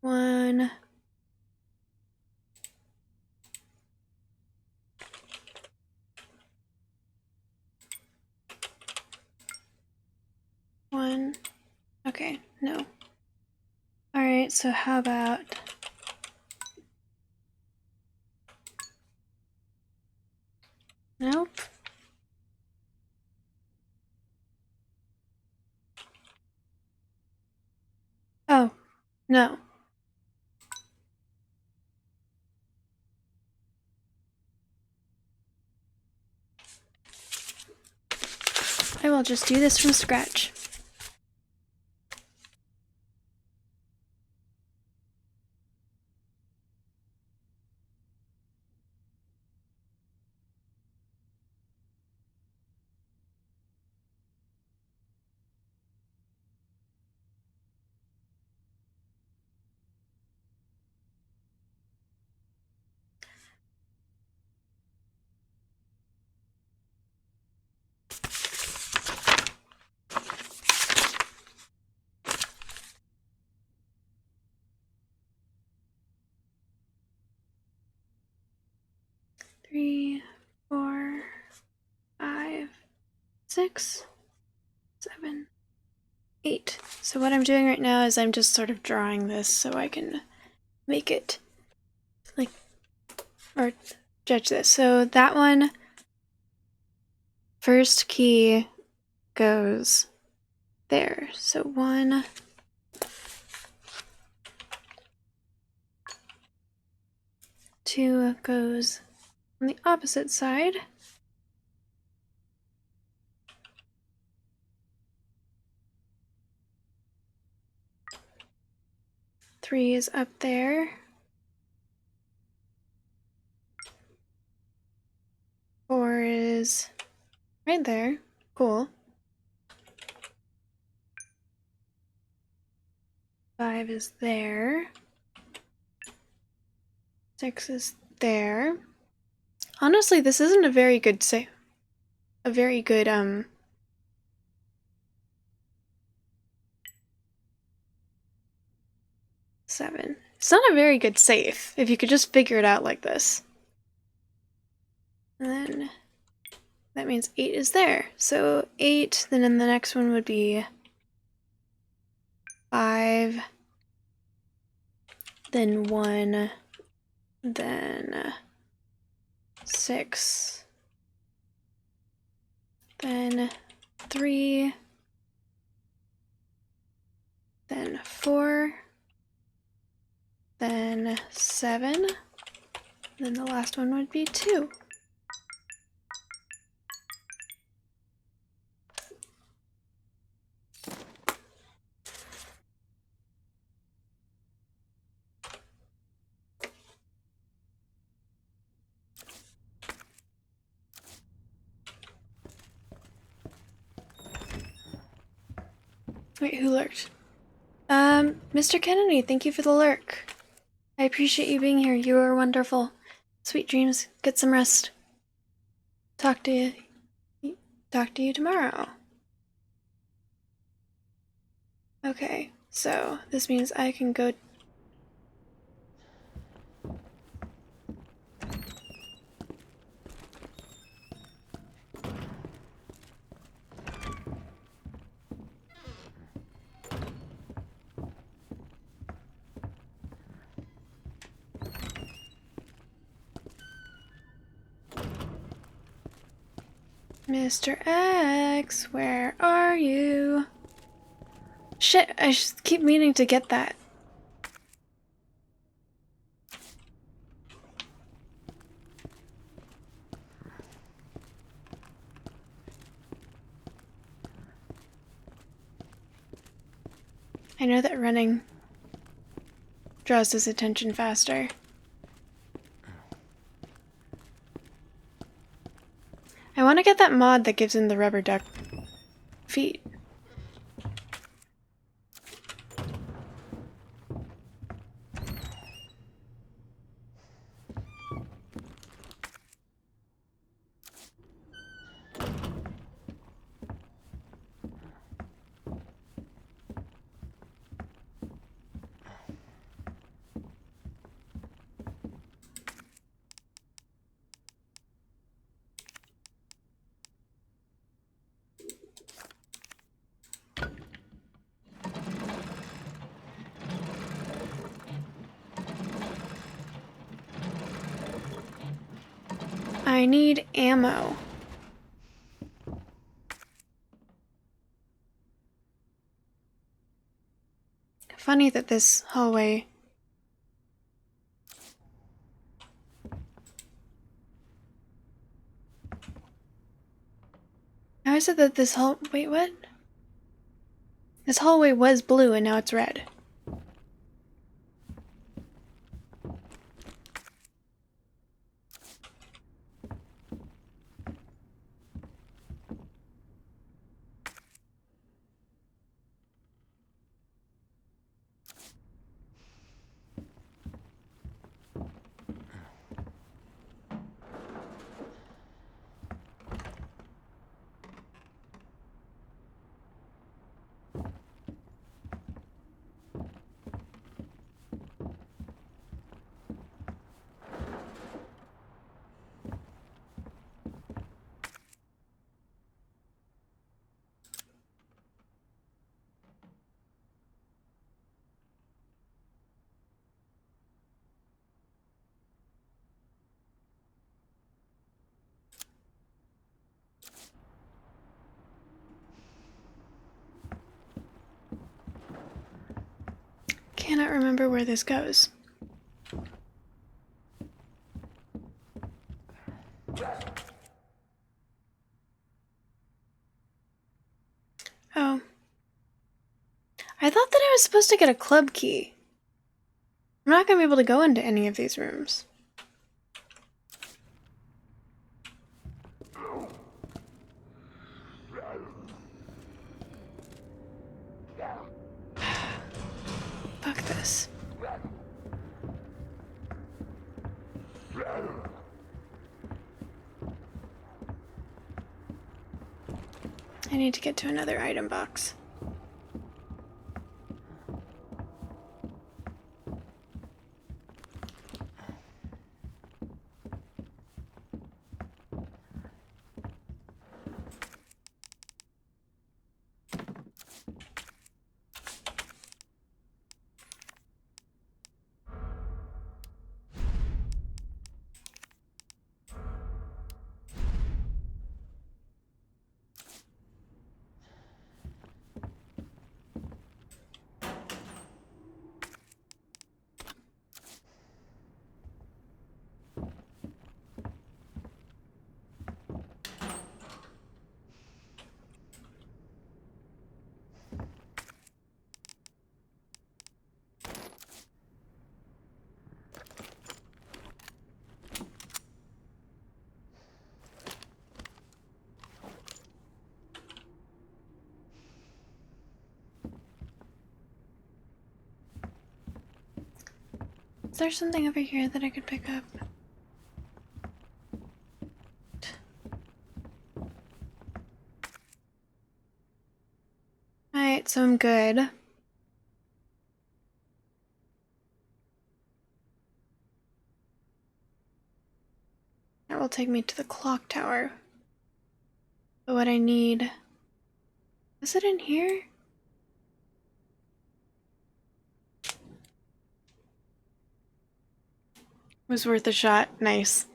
1, 1. Okay, no. Alright, so how about... Nope. Oh, no. I will just do this from scratch. Three, 4, 5, 6, 7, 8. So what I'm doing right now is I'm just sort of drawing this so I can make it like, or judge this. So that one, first key goes there. So 1, 2 goes on the opposite side. Three is up there. 4 is right there. Cool. 5 is there. 6 is there. Honestly, this isn't a very good seven. It's not a very good safe, if you could just figure it out like this. And then that means 8 is there. So 8, then in the next one would be 5, then 1, then 6, then 3, then 4, then 7, then the last one would be 2. Wait, who lurked? Mr. Kennedy, thank you for the lurk. I appreciate you being here. You are wonderful. Sweet dreams. Get some rest. Talk to you tomorrow. Okay, so this means I can go. Mr. X, where are you? Shit, I just keep meaning to get that. I know that running draws his attention faster. I want to get that mod that gives him the rubber duck feet. I need ammo. Funny that this hallway... Now I said that this wait, what? This hallway was blue and now it's red. cannot remember where this goes. Oh. I thought that I was supposed to get a club key. I'm not gonna be able to go into any of these rooms. Fuck this. I need to get to another item box. Is there something over here that I could pick up? Alright, so I'm good. That will take me to the clock tower. But what I need... Is it in here? Was worth a shot. Nice.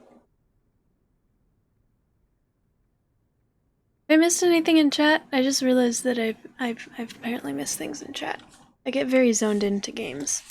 Have I missed anything in chat? I just realized that I've apparently missed things in chat. I get very zoned into games.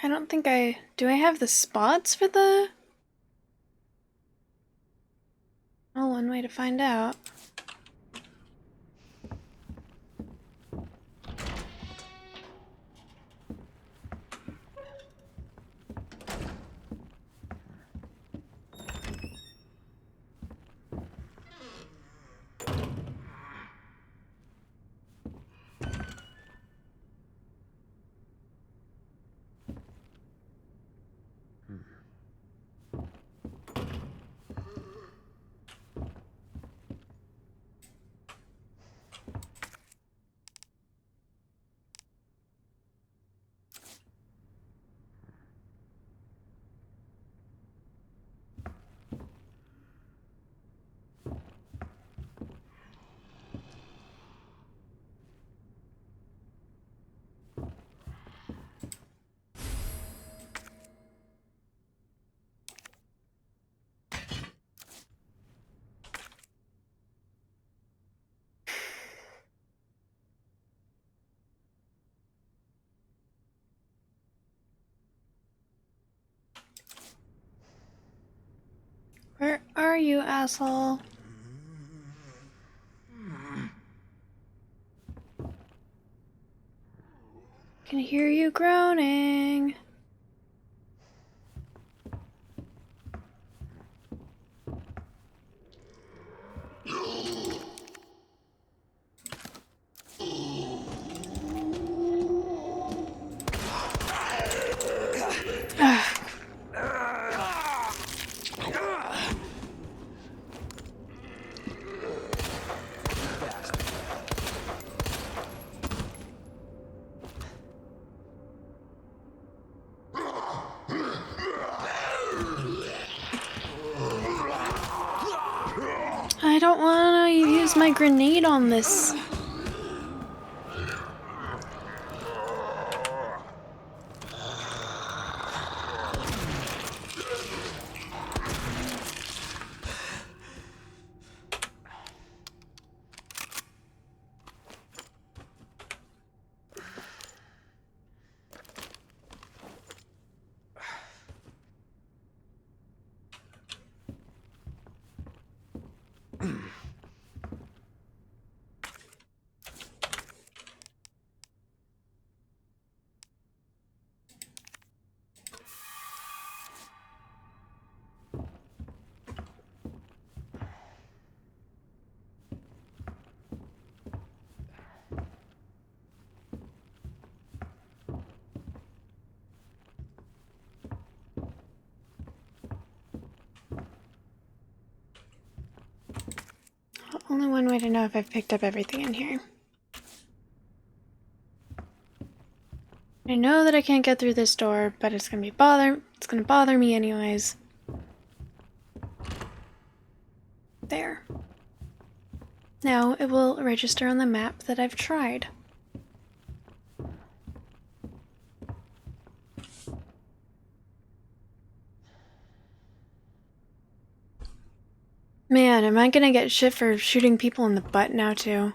I don't think I... Do I have the spots for the... Oh, one way to find out. Where are you, asshole? Can hear you groaning. don't want to use my grenade on this. Only one way to know if I've picked up everything in here. I know that I can't get through this door, but it's gonna bother me anyways. There. Now it will register on the map that I've tried. Man, am I gonna get shit for shooting people in the butt now too?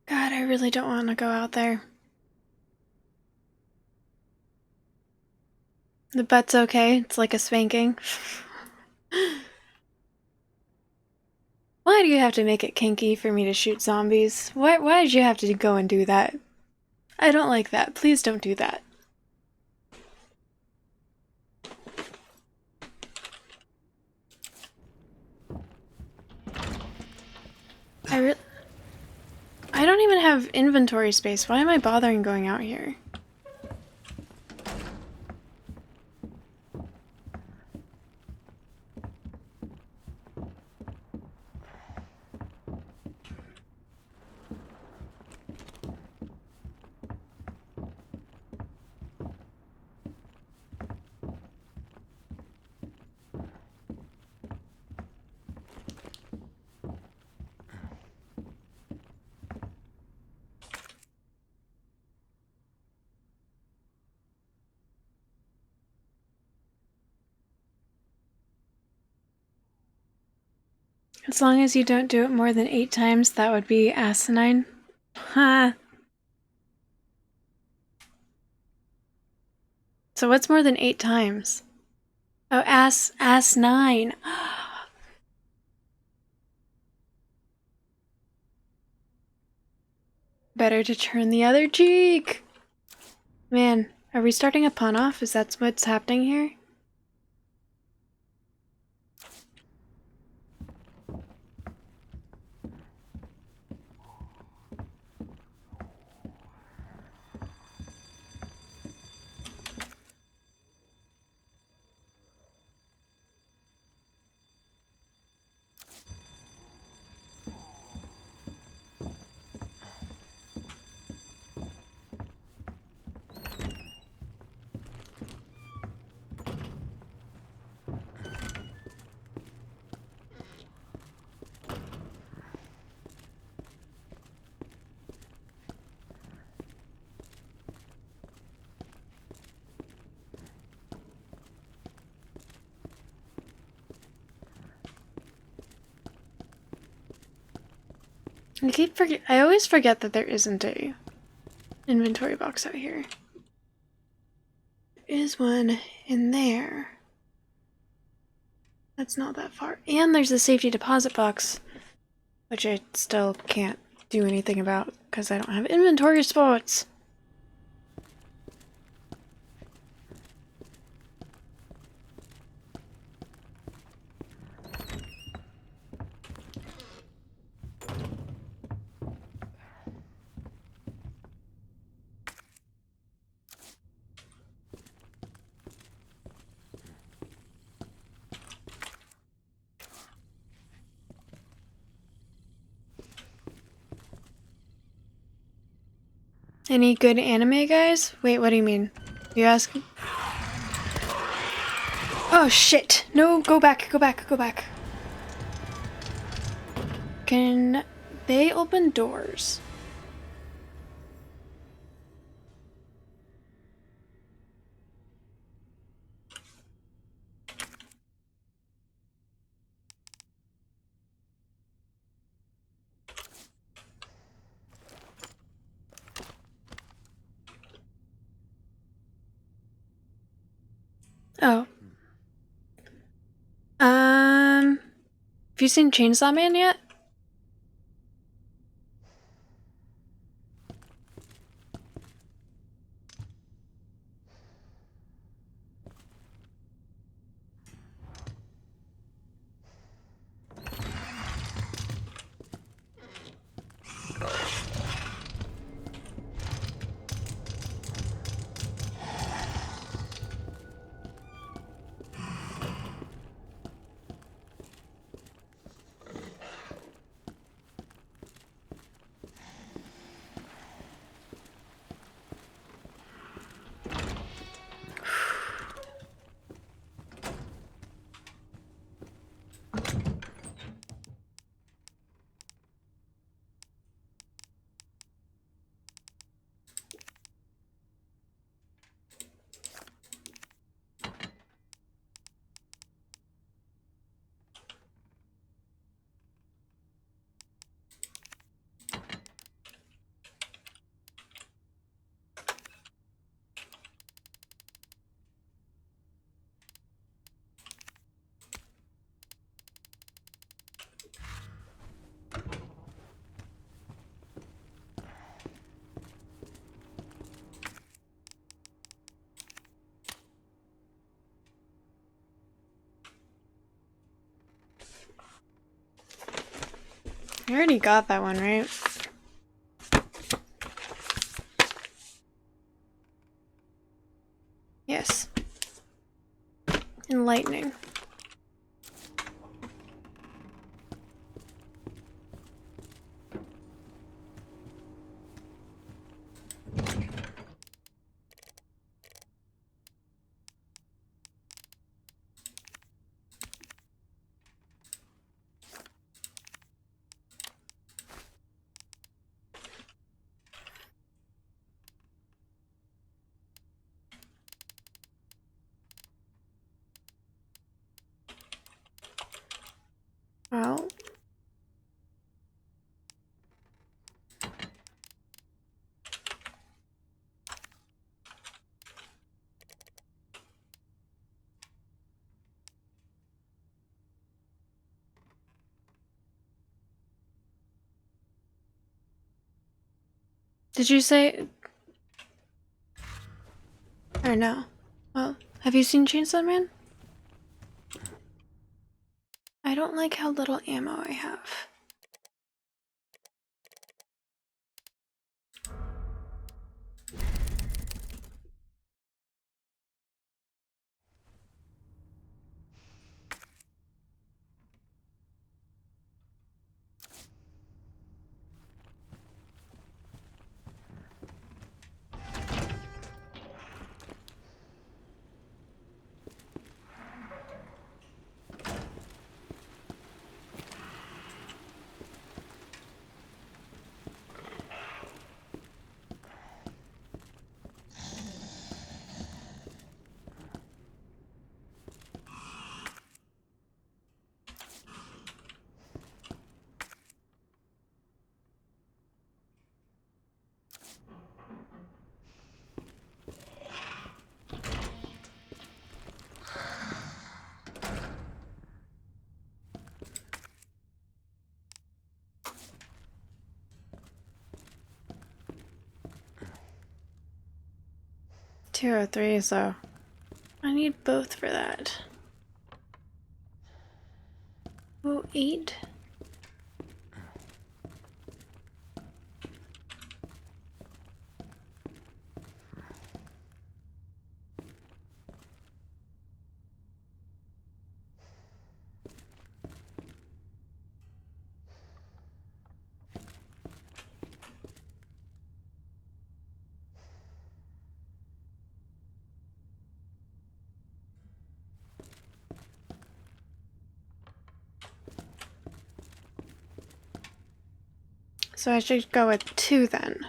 God, I really don't want to go out there. The butt's okay. It's like a spanking. Why do you have to make it kinky for me to shoot zombies? Why did you have to go and do that? I don't like that. Please don't do that. I don't even have inventory space. Why am I bothering going out here? As long as you don't do it more than 8 times, that would be asinine. Ha! So what's more than 8 times? Oh, ass9. Better to turn the other cheek. Man, are we starting a pun off? Is that what's happening here? I always forget that there isn't a inventory box out here. There is one in there. That's not that far. And there's a safety deposit box, which I still can't do anything about because I don't have inventory spots. Any good anime guys? Wait, what do you mean? You asking? Oh shit! No, go back, go back, go back. Can they open doors? Oh. Have you seen Chainsaw Man yet? I already got that one, right? Yes. Enlightening. Well. Did you say... Or no? Well, have you seen Chainsaw Man? I don't like how little ammo I have. $203, so I need both for that. Oh, 8. So I should go with 2 then.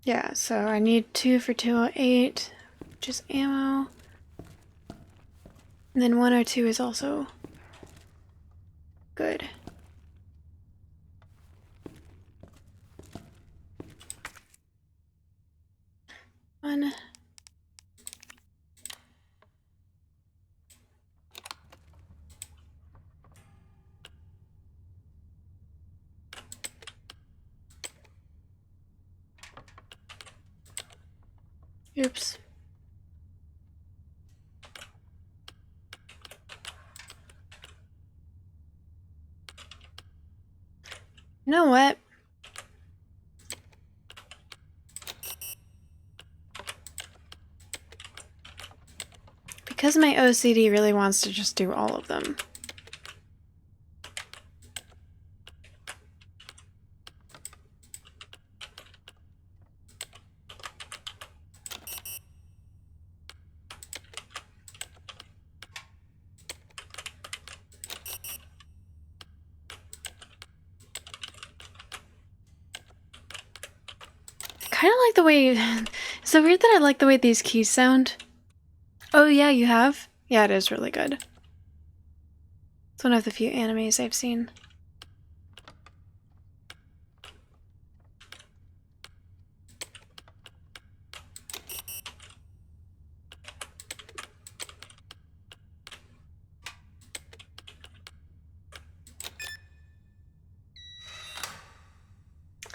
Yeah, so I need 2 for 208, which is ammo. And then 102 is also good. One. Oops. You know what? Because my OCD really wants to just do all of them. Kind of like the way... It's so weird that I like the way these keys sound. Oh yeah, you have? Yeah, it is really good. It's one of the few animes I've seen.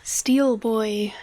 Steel Boy.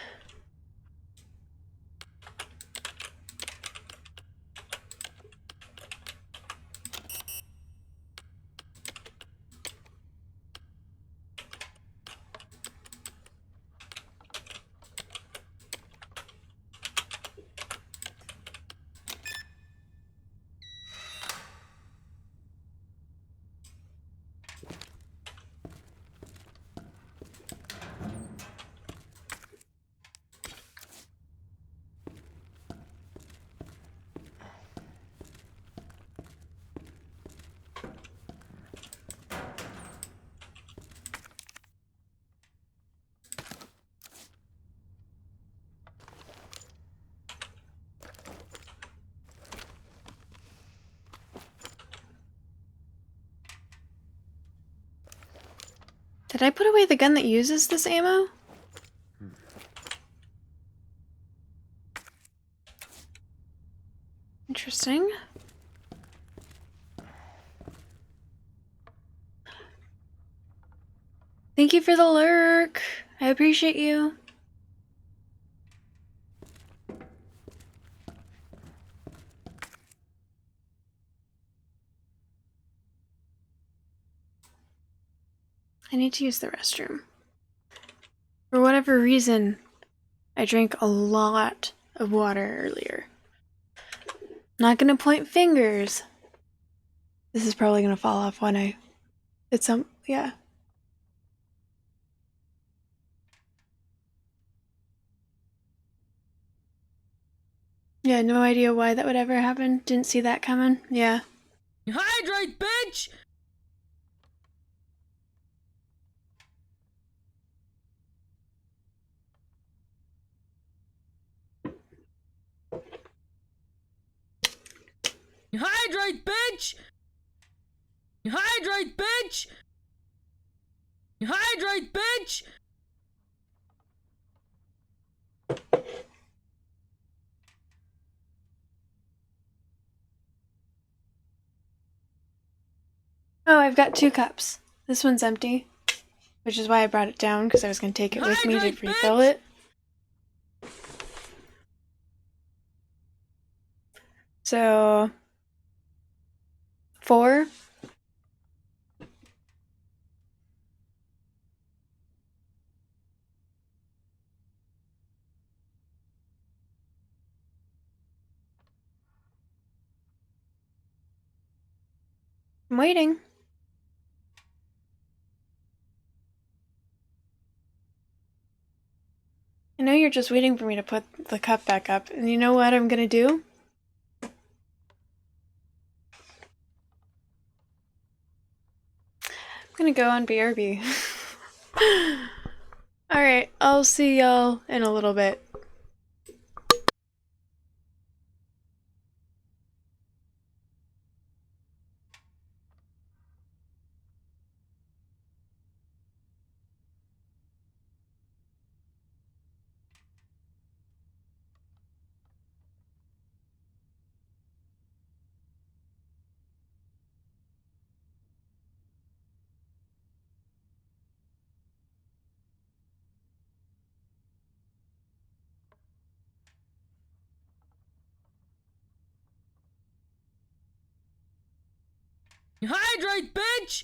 Did I put away the gun that uses this ammo? Interesting. Thank you for the lurk. I appreciate you. I need to use the restroom. For whatever reason, I drank a lot of water earlier. Not gonna point fingers. This is probably gonna fall off when I... It's some... yeah. Yeah, no idea why that would ever happen. Didn't see that coming. Yeah. Hydrate, bitch! Hydrate, bitch! Hydrate, bitch! Hydrate, bitch! Oh, I've got 2 cups. This one's empty, which is why I brought it down, because I was going to take it with me to Hydrate, refill bitch! it. So... 4. I'm waiting. I know you're just waiting for me to put the cup back up, and you know what I'm gonna do? gonna go on BRB. Alright, I'll see y'all in a little bit. Hydrate, bitch!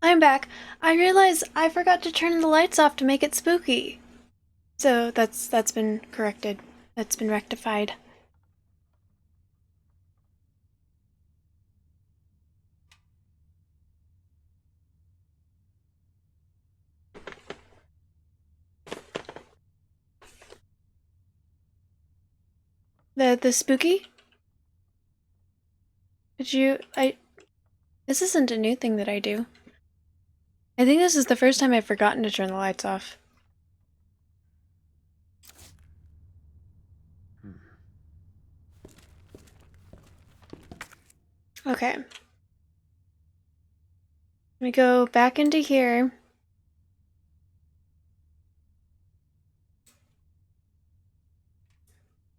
I'm back. I realized I forgot to turn the lights off to make it spooky. So that's been corrected. That's been rectified. The spooky? Did you this isn't a new thing that I do. I think this is the first time I've forgotten to turn the lights off. Okay. Let me go back into here.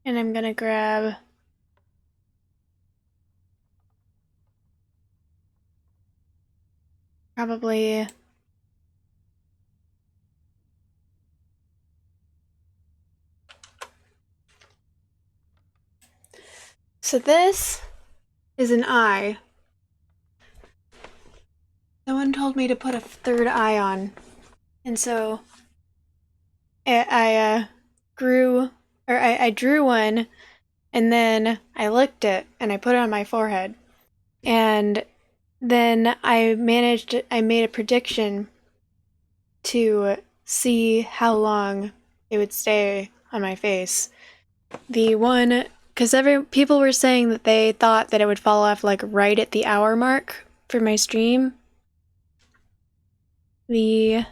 And I'm gonna grab Probably... So this is an eye. Someone told me to put a third eye on. And so I drew one, and then I licked it and I put it on my forehead. And then I made a prediction to see how long it would stay on my face. The one, because people were saying that they thought that it would fall off like right at the hour mark for my stream. The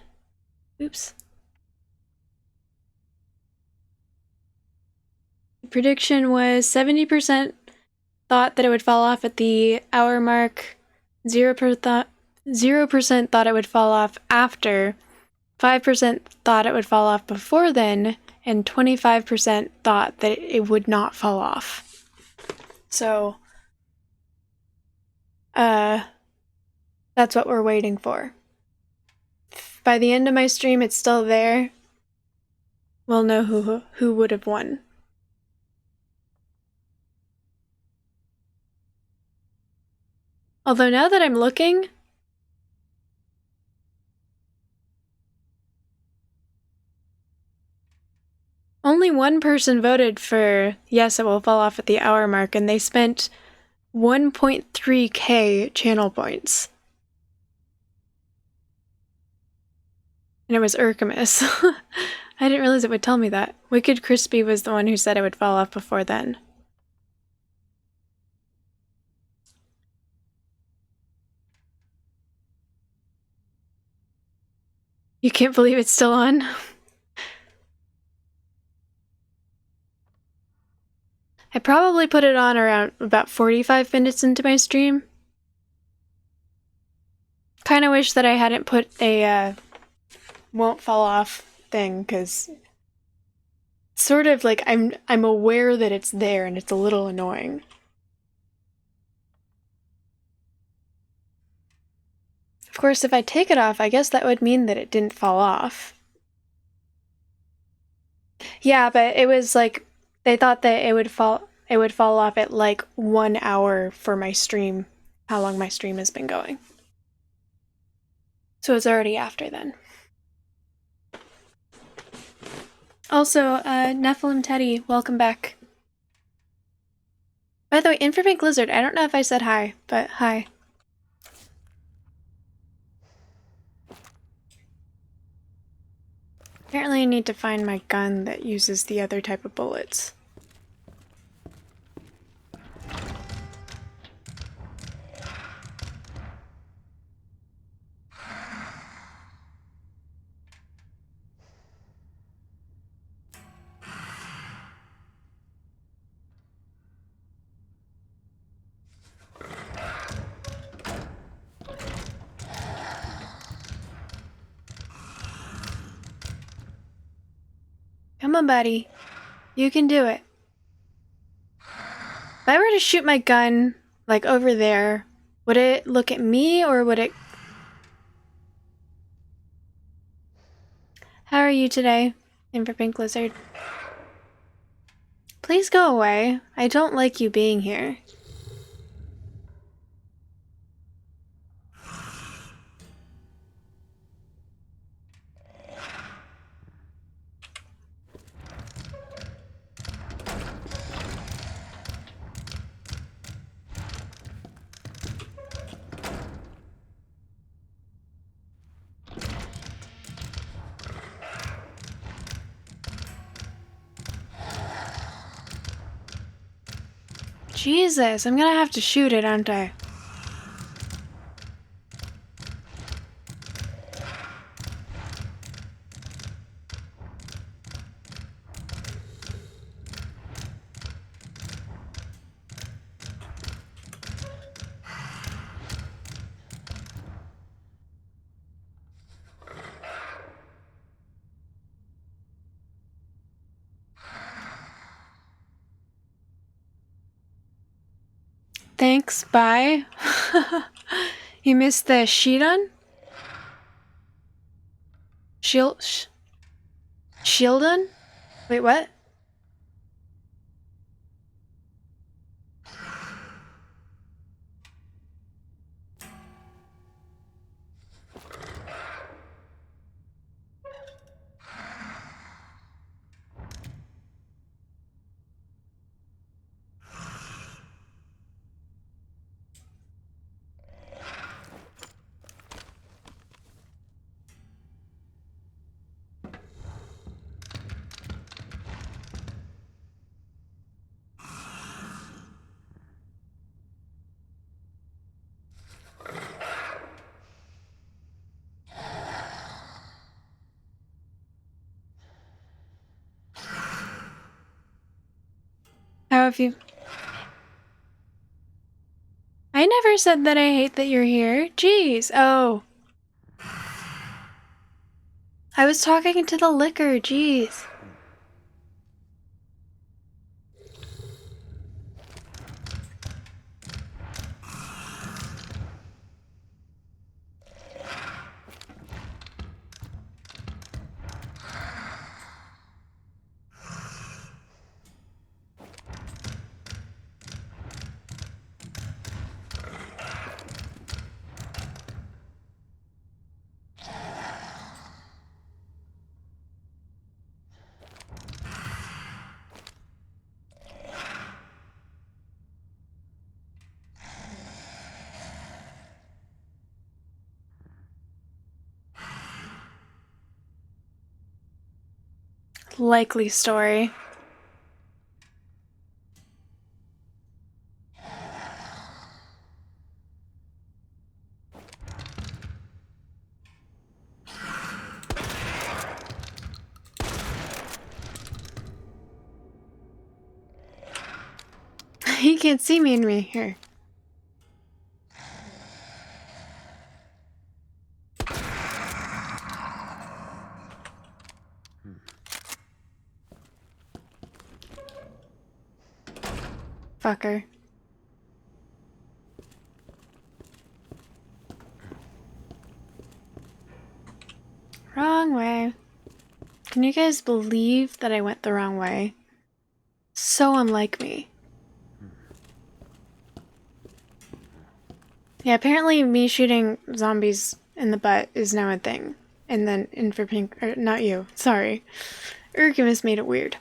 prediction was 70% thought that it would fall off at the hour mark, 0% thought it would fall off after, 5% thought it would fall off before then, and 25% thought that it would not fall off. So, that's what we're waiting for. If by the end of my stream it's still there, we'll know who would have won. Although now that I'm looking, only one person voted for yes, it will fall off at the hour mark, and they spent 1.3k channel points. And it was Urkamus. I didn't realize it would tell me that. Wicked Crispy was the one who said it would fall off before then. You can't believe it's still on? I probably put it on around about 45 minutes into my stream. Kind of wish that I hadn't put a won't fall off thing, because sort of like I'm aware that it's there and it's a little annoying. Of course, if I take it off, I guess that would mean that it didn't fall off. Yeah, but it was like they thought that it would fall off at like 1 hour for my stream, how long my stream has been going. So it's already after then. Also, Nephilim Teddy, welcome back. By the way, Infrabank Lizard, I don't know if I said hi, but hi. Apparently I need to find my gun that uses the other type of bullets. Come on, buddy. You can do it. If I were to shoot my gun, like over there, would it look at me or would it... How are you today, Infrapink Lizard? Please go away. I don't like you being here. Jesus, I'm gonna have to shoot it, aren't I? Thanks, bye. You missed the sheet on? Shieldon? Wait, what? How have you? I never said that I hate that you're here. Jeez. Oh. I was talking to the liquor. Jeez. Likely story. He can't see me and me here. Fucker. Wrong way. Can you guys believe that I went the wrong way? So unlike me. Yeah, apparently me shooting zombies in the butt is now a thing. And then in for pink, or not you, sorry. Urgumus made it weird.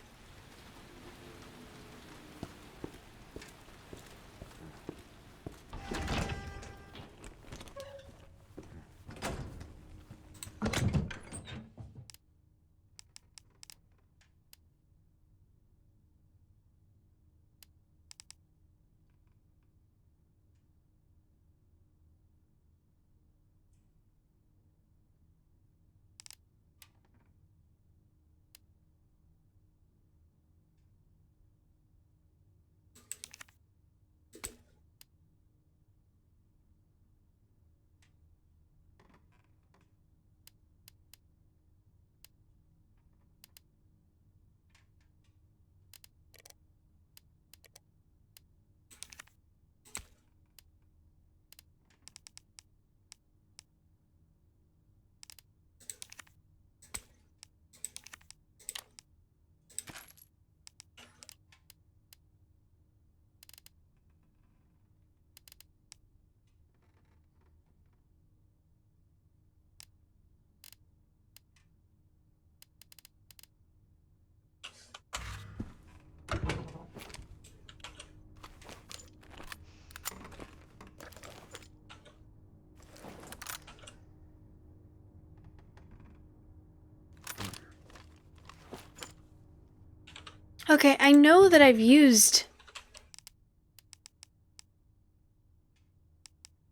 Okay, I know that I've used...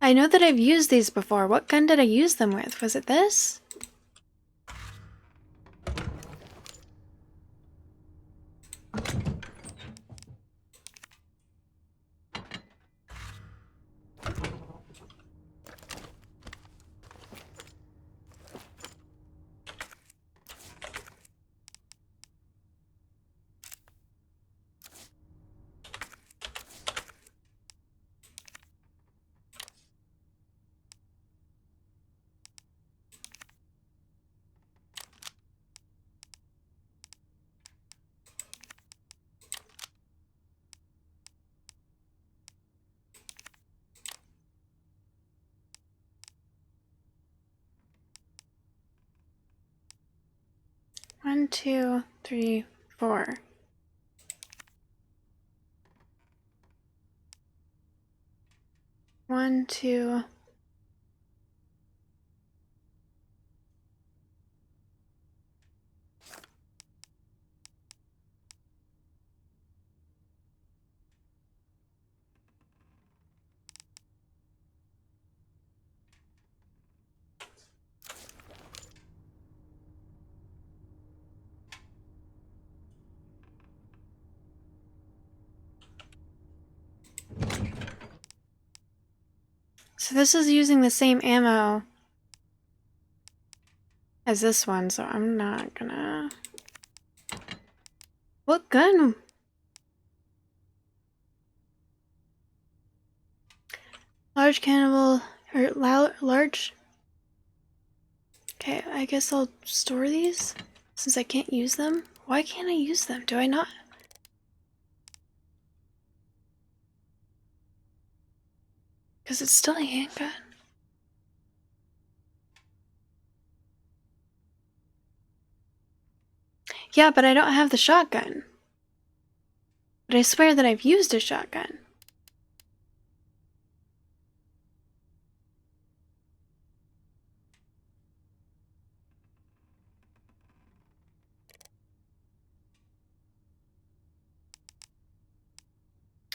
I know that I've used these before. What gun did I use them with? Was it this? 1, 2, 3, 4. One, two. So this is using the same ammo as this one, so I'm not gonna... What gun? Large cannibal, or large... Okay, I guess I'll store these, since I can't use them. Why can't I use them? Do I not? Because it's still a handgun. Yeah, but I don't have the shotgun. But I swear that I've used a shotgun.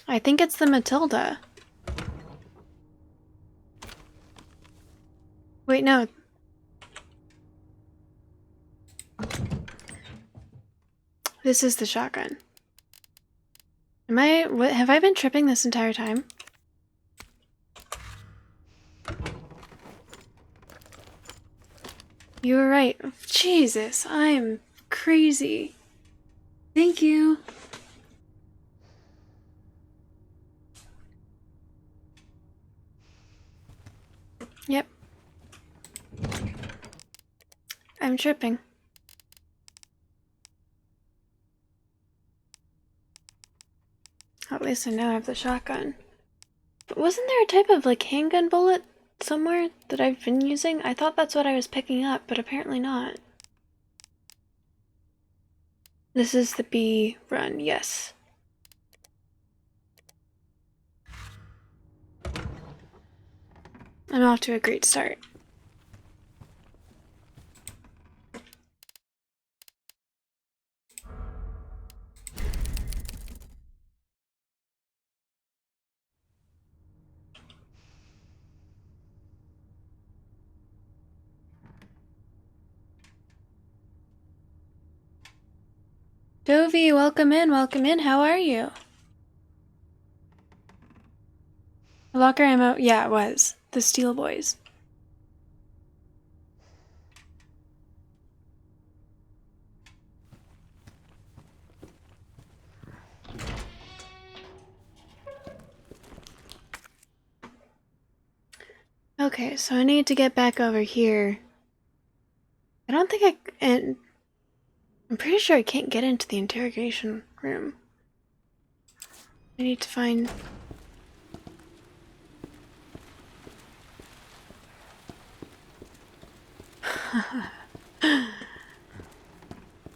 I think it's the Matilda. Wait, no. This is the shotgun. What, have I been tripping this entire time? You were right. Jesus, I'm crazy. Thank you. Yep. I'm tripping. At least I now have the shotgun. But wasn't there a type of like handgun bullet somewhere that I've been using? I thought that's what I was picking up, but apparently not. This is the B run, yes. I'm off to a great start. Dovey, welcome in, welcome in. How are you? Locker ammo? Yeah, it was. The Steel Boys. Okay, so I need to get back over here. I don't think and I'm pretty sure I can't get into the interrogation room. I need to find...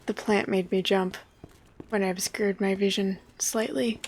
The plant made me jump when I obscured my vision slightly.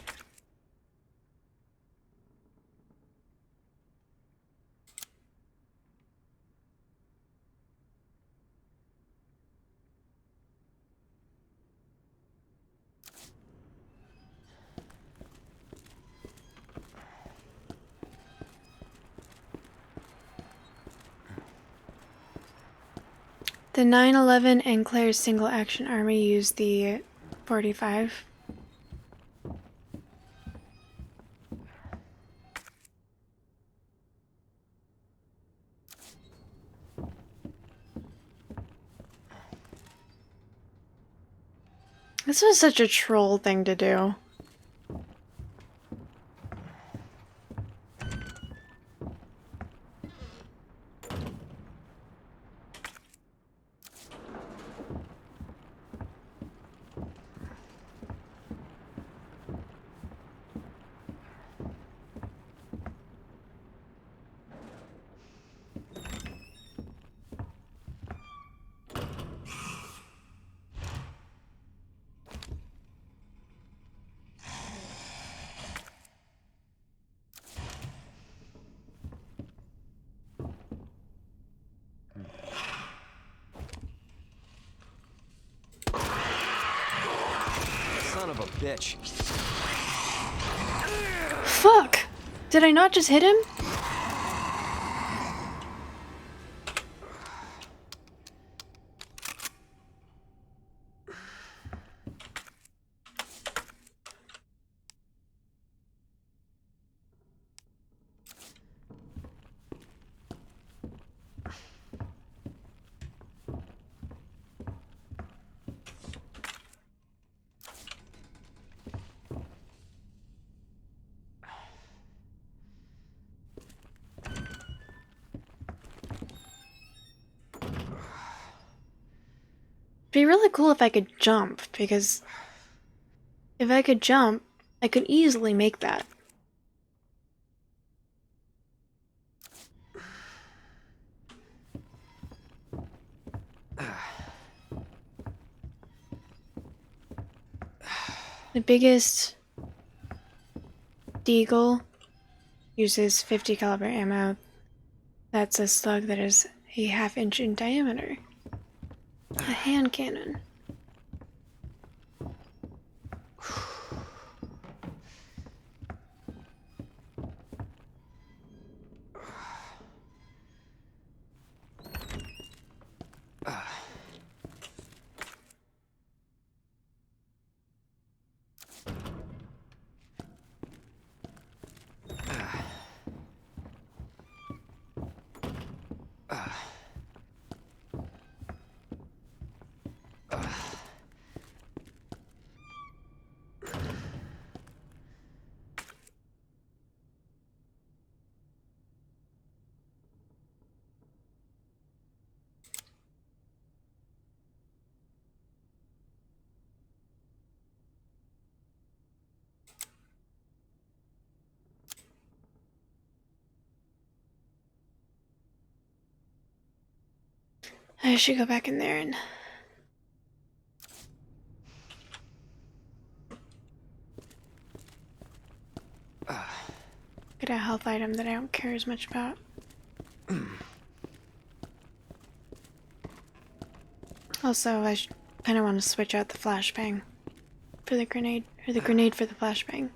The 911 and Claire's single action army used the 45. This was such a troll thing to do. bitch. Fuck! Did I not just hit him? It'd be really cool if I could jump, because if I could jump, I could easily make that. The biggest deagle uses 50 caliber ammo. That's a slug that is a half-inch in diameter. A hand cannon. I should go back in there and get a health item that I don't care as much about. Also, I kind of want to switch out the flashbang for the grenade, or the grenade for the flashbang.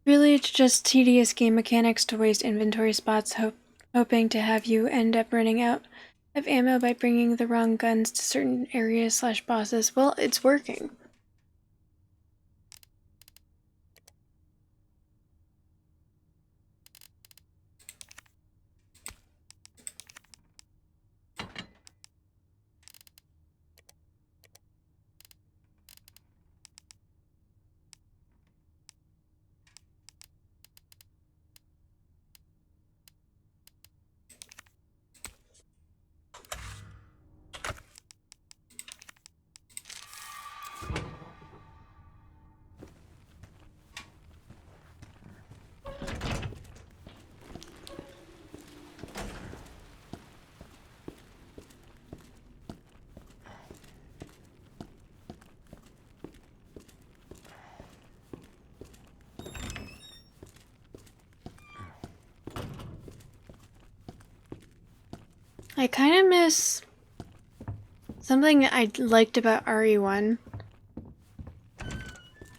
Really, it's just tedious game mechanics to waste inventory spots hoping to have you end up running out of ammo by bringing the wrong guns to certain areas / bosses. Well, it's working. I kind of miss something I liked about RE1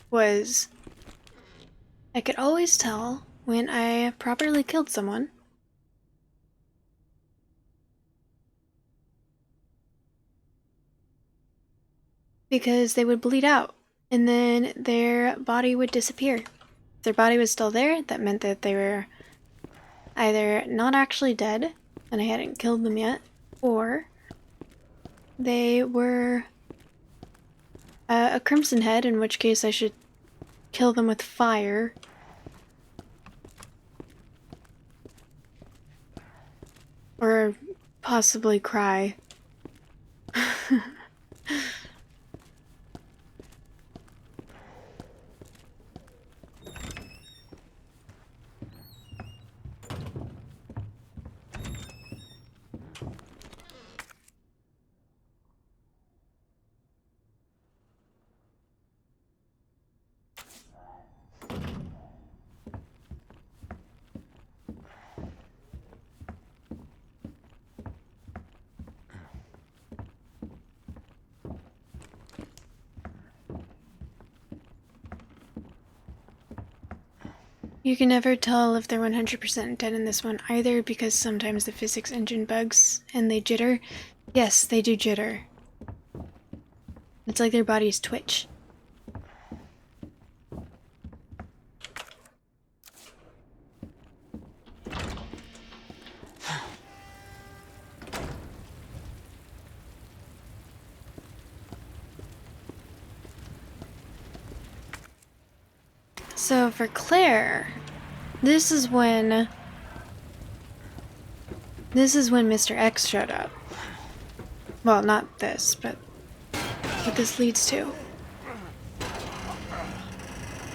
was I could always tell when I properly killed someone. Because they would bleed out and then their body would disappear. If their body was still there, that meant that they were either not actually dead and I hadn't killed them yet, or they were a crimson head, in which case I should kill them with fire. Or possibly cry. You can never tell if they're 100% dead in this one either because sometimes the physics engine bugs and they jitter. Yes, they do jitter. It's like their bodies twitch. So for Claire, this is when Mr. X showed up. Well, not this, but what this leads to.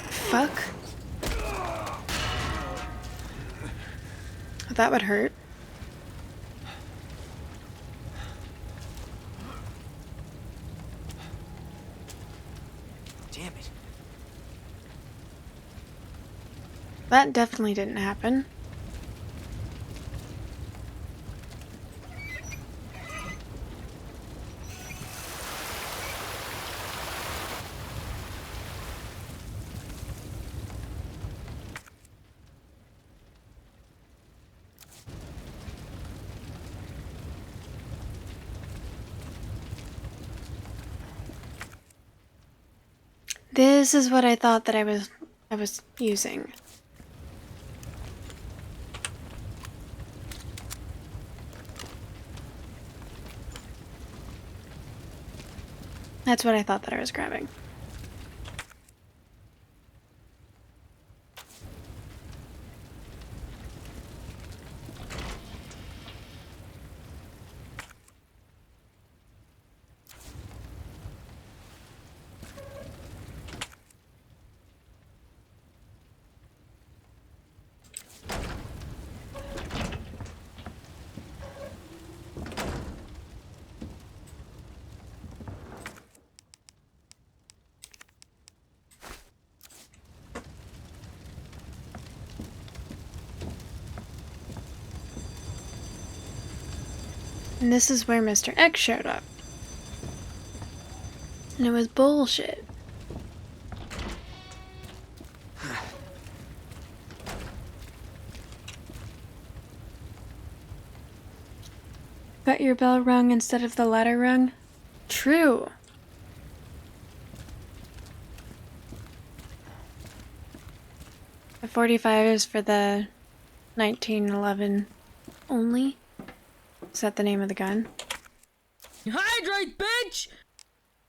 Fuck. That would hurt. Damn it. That definitely didn't happen. This is what I thought that I was using. That's what I thought that I was grabbing. And this is where Mr. X showed up. And it was bullshit. Got your bell rung instead of the ladder rung? True. The 45 is for the 1911 only. Is that the name of the gun? Hydrate, bitch!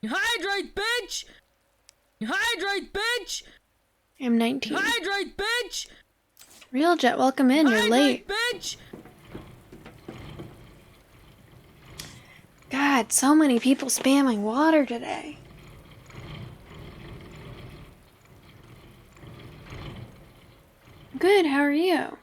Hydrate, bitch! Hydrate, bitch! M19. Hydrate, bitch! Real Jet, welcome in. You're late. Bitch! God, so many people spamming water today. Good, how are you?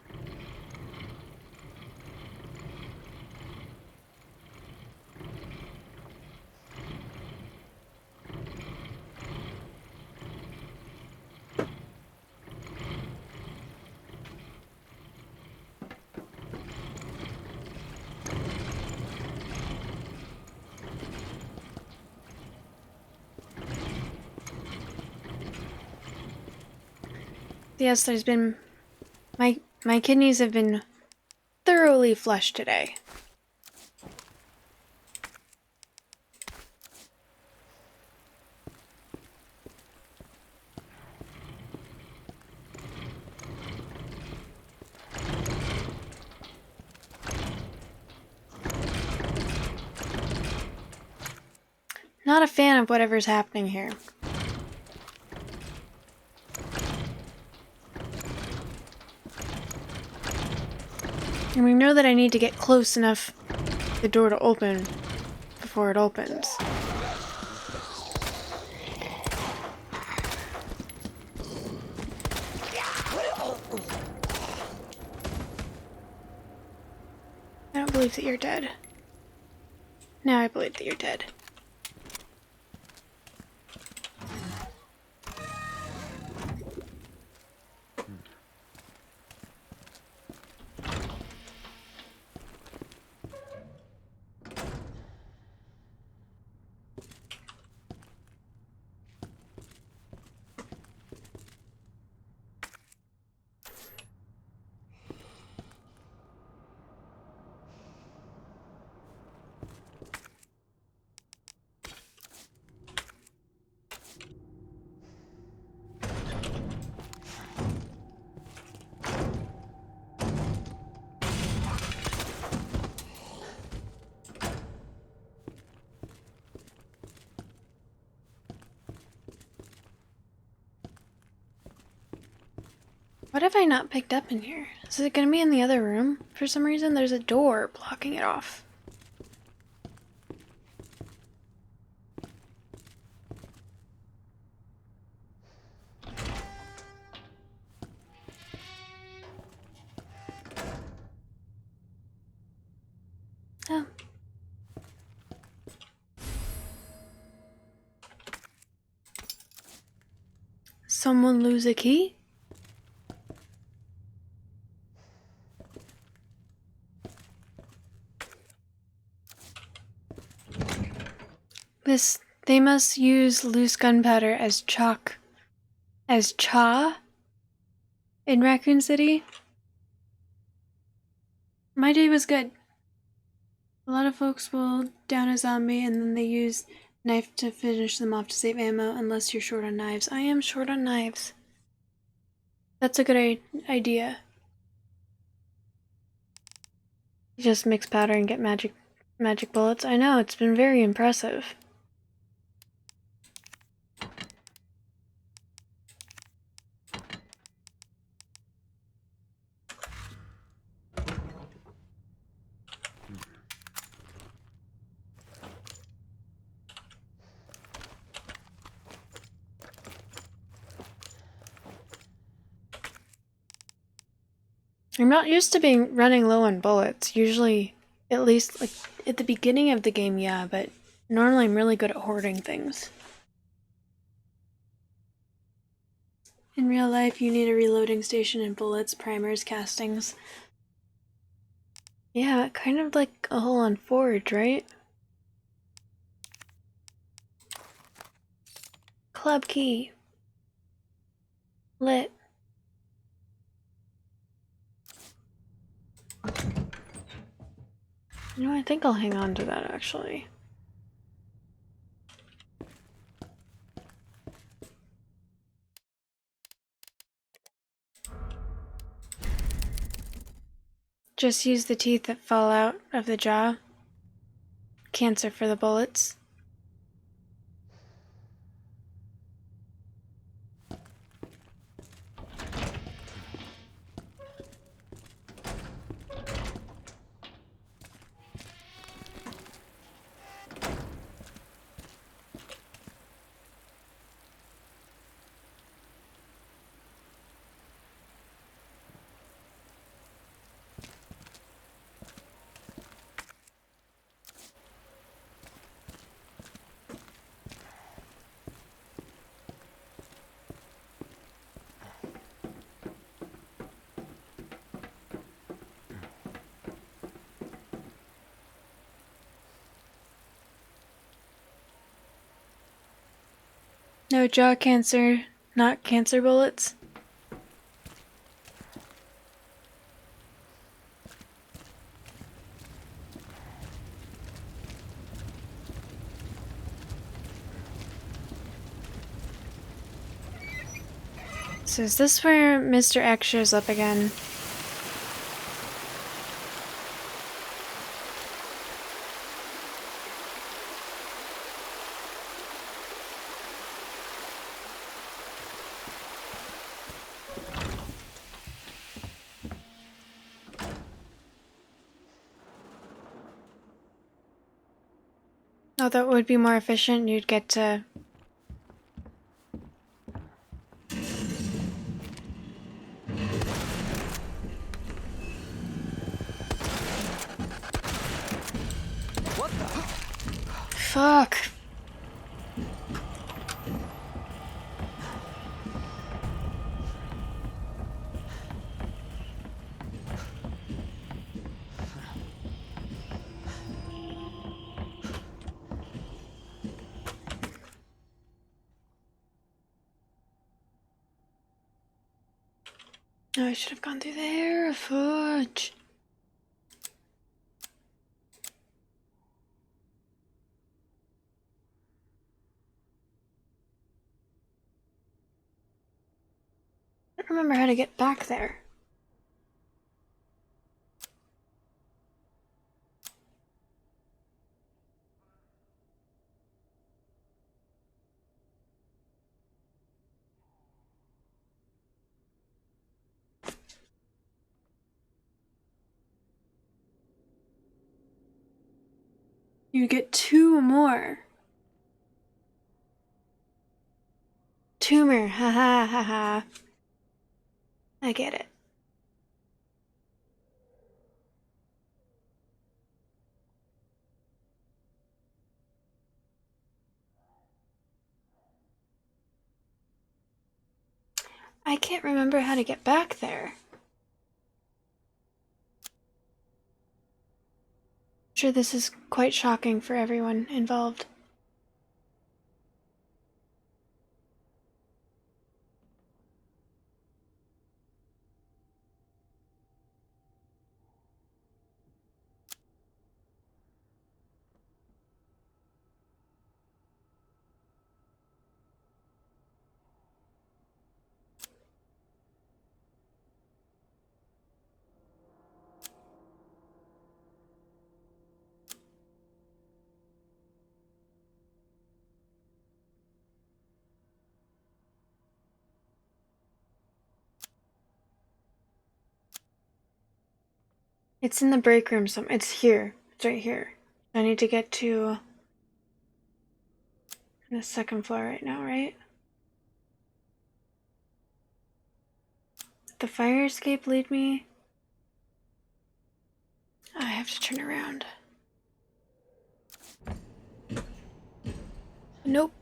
Yes, there's been... My kidneys have been thoroughly flushed today. Not a fan of whatever's happening here. And we know that I need to get close enough for the door to open before it opens. I don't believe that you're dead. Now I believe that you're dead. What have I not picked up in here? Is it gonna be in the other room? For some reason, there's a door blocking it off. Oh. Someone lose a key? They must use loose gunpowder as cha in Raccoon City. My day was good. A lot of folks will down a zombie and then they use knife to finish them off to save ammo unless you're short on knives. I am short on knives. That's a good idea. You just mix powder and get magic bullets. I know, it's been very impressive. I'm not used to running low on bullets. Usually, at least like at the beginning of the game, yeah, but normally I'm really good at hoarding things. In real life, you need a reloading station and bullets, primers, castings. Yeah, kind of like a hole on Forge, right? Club key. Lit. You know, I think I'll hang on to that actually. Just use the teeth that fall out of the jaw. Cancer for the bullets. No jaw cancer, not cancer bullets. So is this where Mr. X shows up again? Although it would be more efficient, you'd get to... What the? Fuck. Oh, I should have gone through there. Fudge. I don't remember how to get back there. You get 2 more. Tumor, ha ha ha ha. I get it. I can't remember how to get back there. I'm sure this is quite shocking for everyone involved. It's in the break room it's here. It's right here. I need to get to the 2nd floor right now, right? The fire escape lead me? I have to turn around. Nope.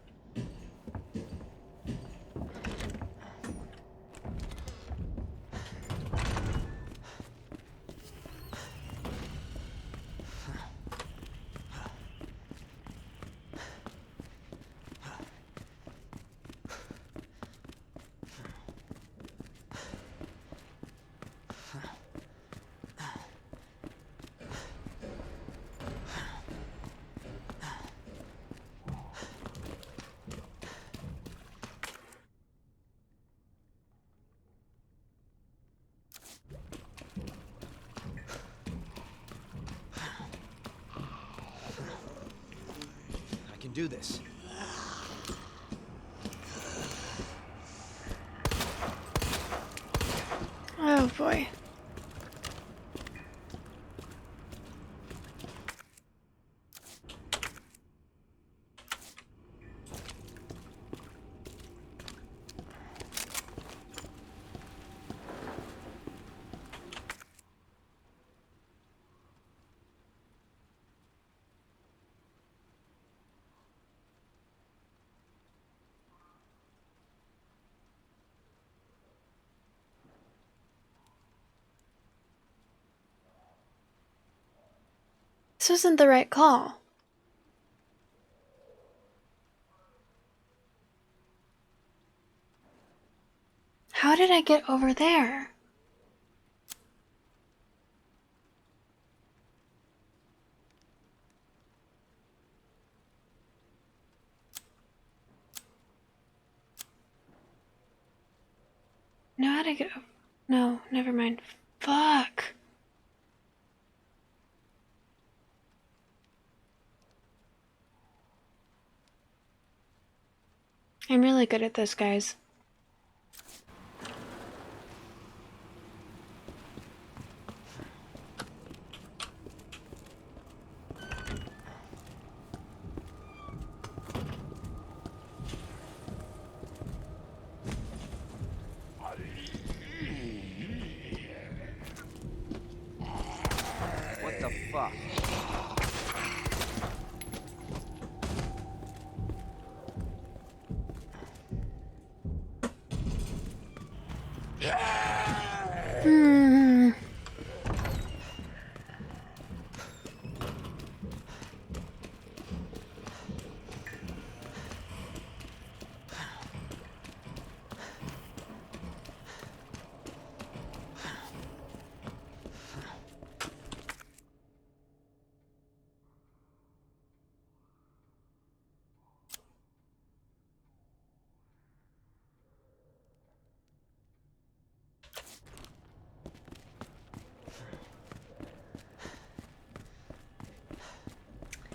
I can do this. Oh boy. This wasn't the right call. How did I get over there? Know how to get over? No, never mind. Fuck. I'm really good at this, guys. Hmm.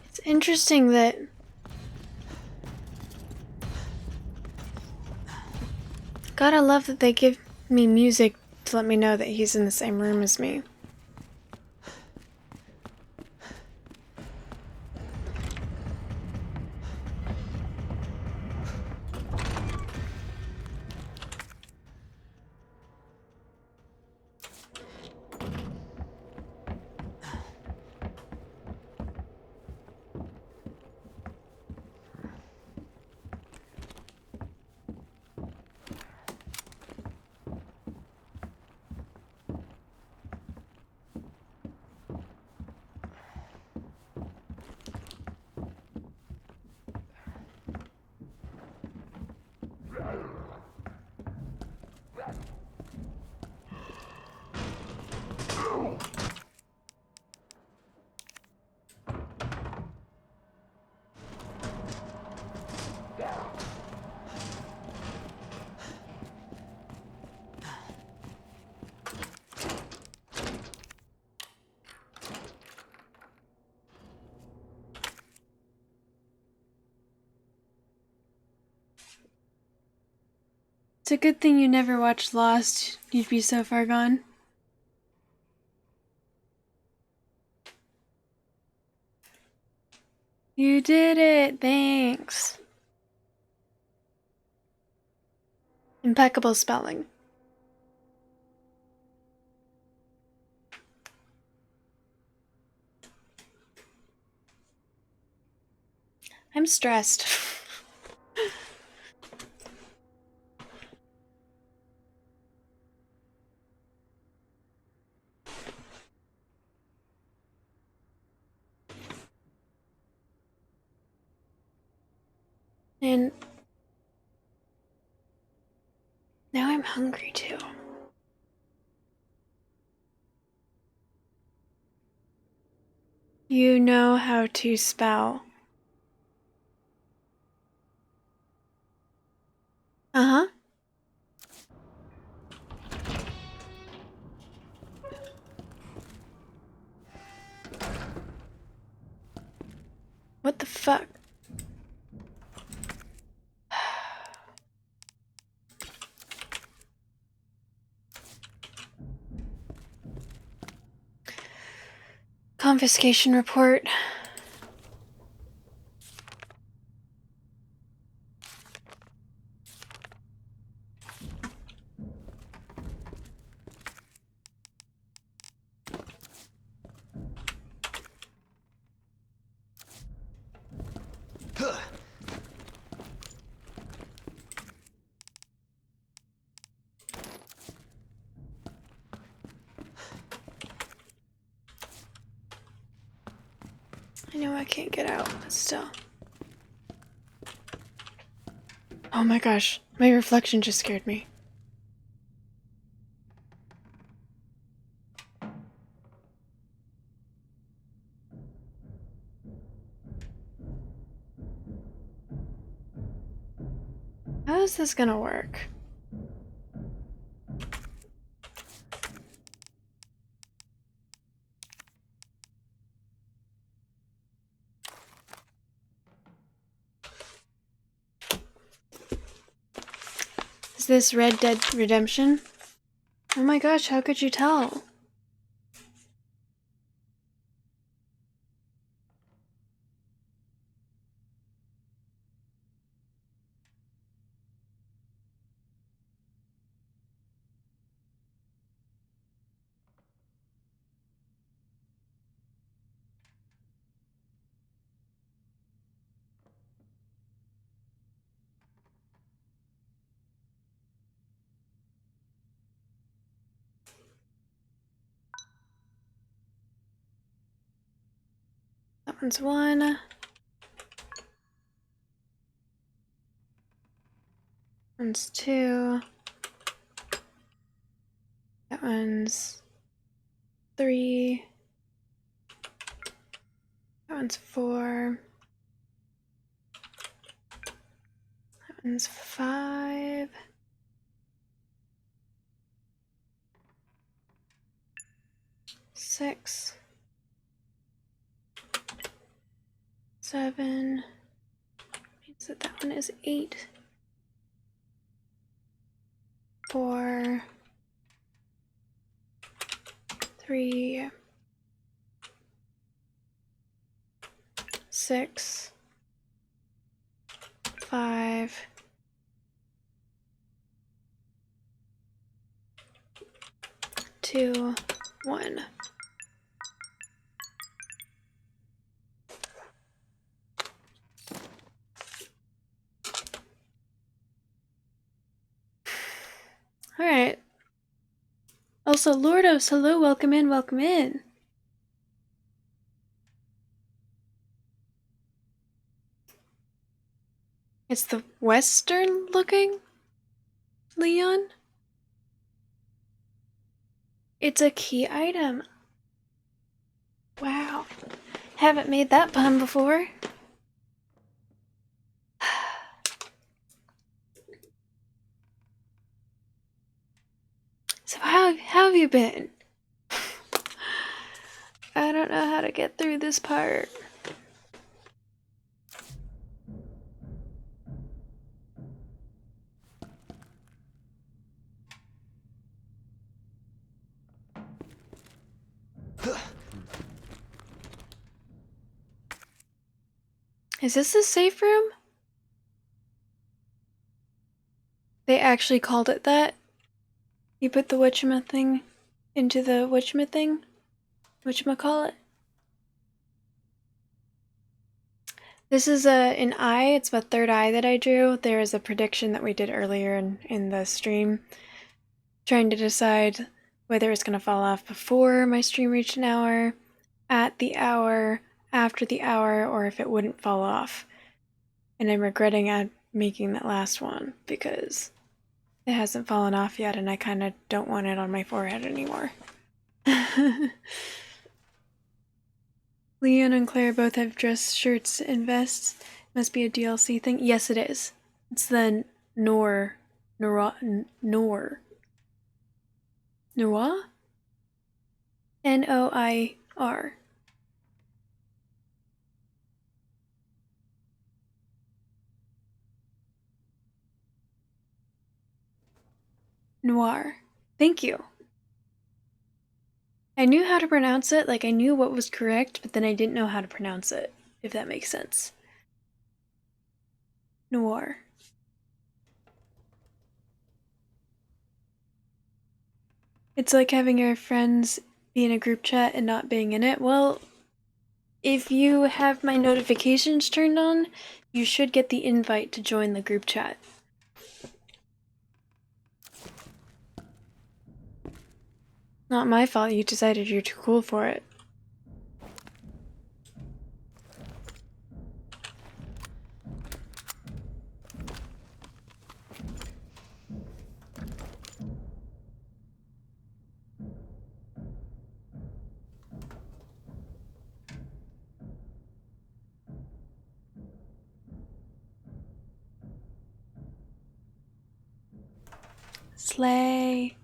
It's interesting that gotta love that they give me music to let me know that he's in the same room as me. It's a good thing you never watched Lost. You'd be so far gone. You did it! Thanks. Impeccable spelling. I'm stressed. And now I'm hungry too. You know how to spell. Uh-huh. What the fuck? Confiscation report. I know I can't get out, but still. Oh my gosh, my reflection just scared me. How is this gonna work? Is this Red Dead Redemption? Oh my gosh, how could you tell? That one's 1. One's 2. That one's 3. That one's 4. That one's 5. 6. 7. Means that that one is 8. 4. 3. 6. 5. 2. 1. Alright. Also, Lordos, hello, welcome in, welcome in. It's the Western looking Leon? It's a key item. Wow. Haven't made that pun before. So how have you been? I don't know how to get through this part. Is this the safe room? They actually called it that? You put the whatchama thing into the whatchama thing? Whatchamacallit? This is an eye, it's the third eye that I drew. There is a prediction that we did earlier in the stream, trying to decide whether it's going to fall off before my stream reached an hour, at the hour, after the hour, or if it wouldn't fall off. And I'm regretting making that last one because it hasn't fallen off yet and I kind of don't want it on my forehead anymore. Leon and Claire both have dress shirts and vests. Must be a DLC thing. Yes, it is. It's the Noir. Noir. Noir? Noir. Thank you. I knew how to pronounce it, like I knew what was correct, but then I didn't know how to pronounce it, if that makes sense. Noir. It's like having your friends be in a group chat and not being in it. Well, if you have my notifications turned on, you should get the invite to join the group chat. Not my fault you decided you're too cool for it. Slay.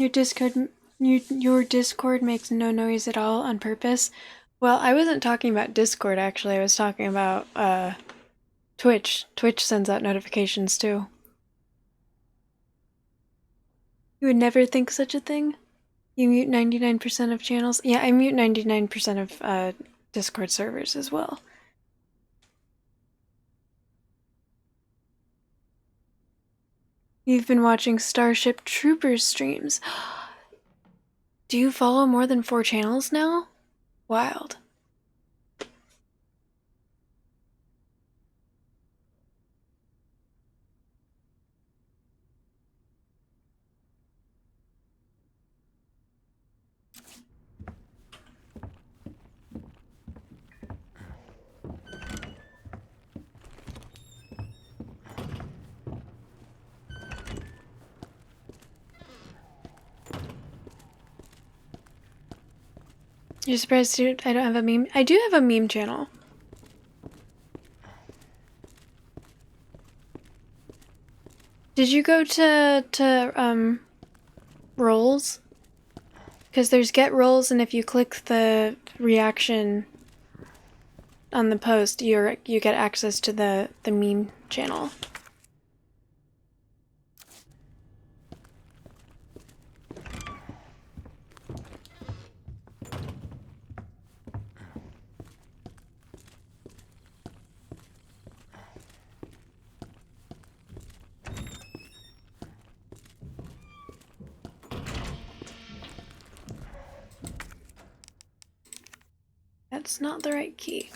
Your Discord makes no noise at all on purpose. Well, I wasn't talking about Discord actually. I was talking about Twitch. Twitch sends out notifications too. You would never think such a thing? You mute 99% of channels? Yeah, I mute 99% of Discord servers as well. You've been watching Starship Troopers streams. Do you follow more than 4 channels now? Wild. You're surprised I don't have a meme? I do have a meme channel. Did you go to roles? Because there's get roles, and if you click the reaction on the post, you get access to the meme channel. That's not the right key.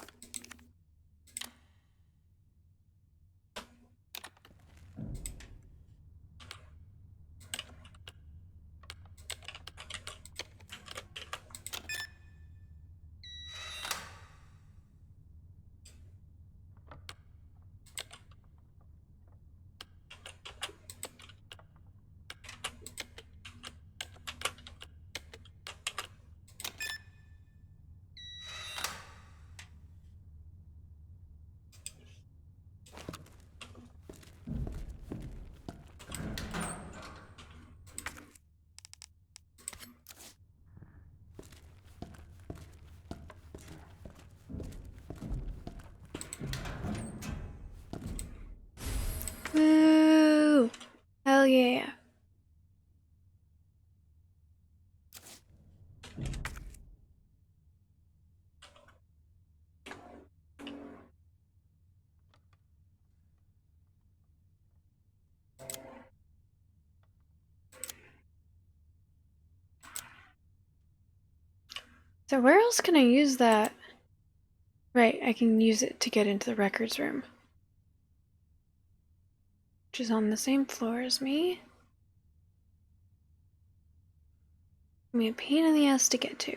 Woo! Hell yeah. So where else can I use that? Right, I can use it to get into the records room. Which is on the same floor as me. Give me a pain in the ass to get to.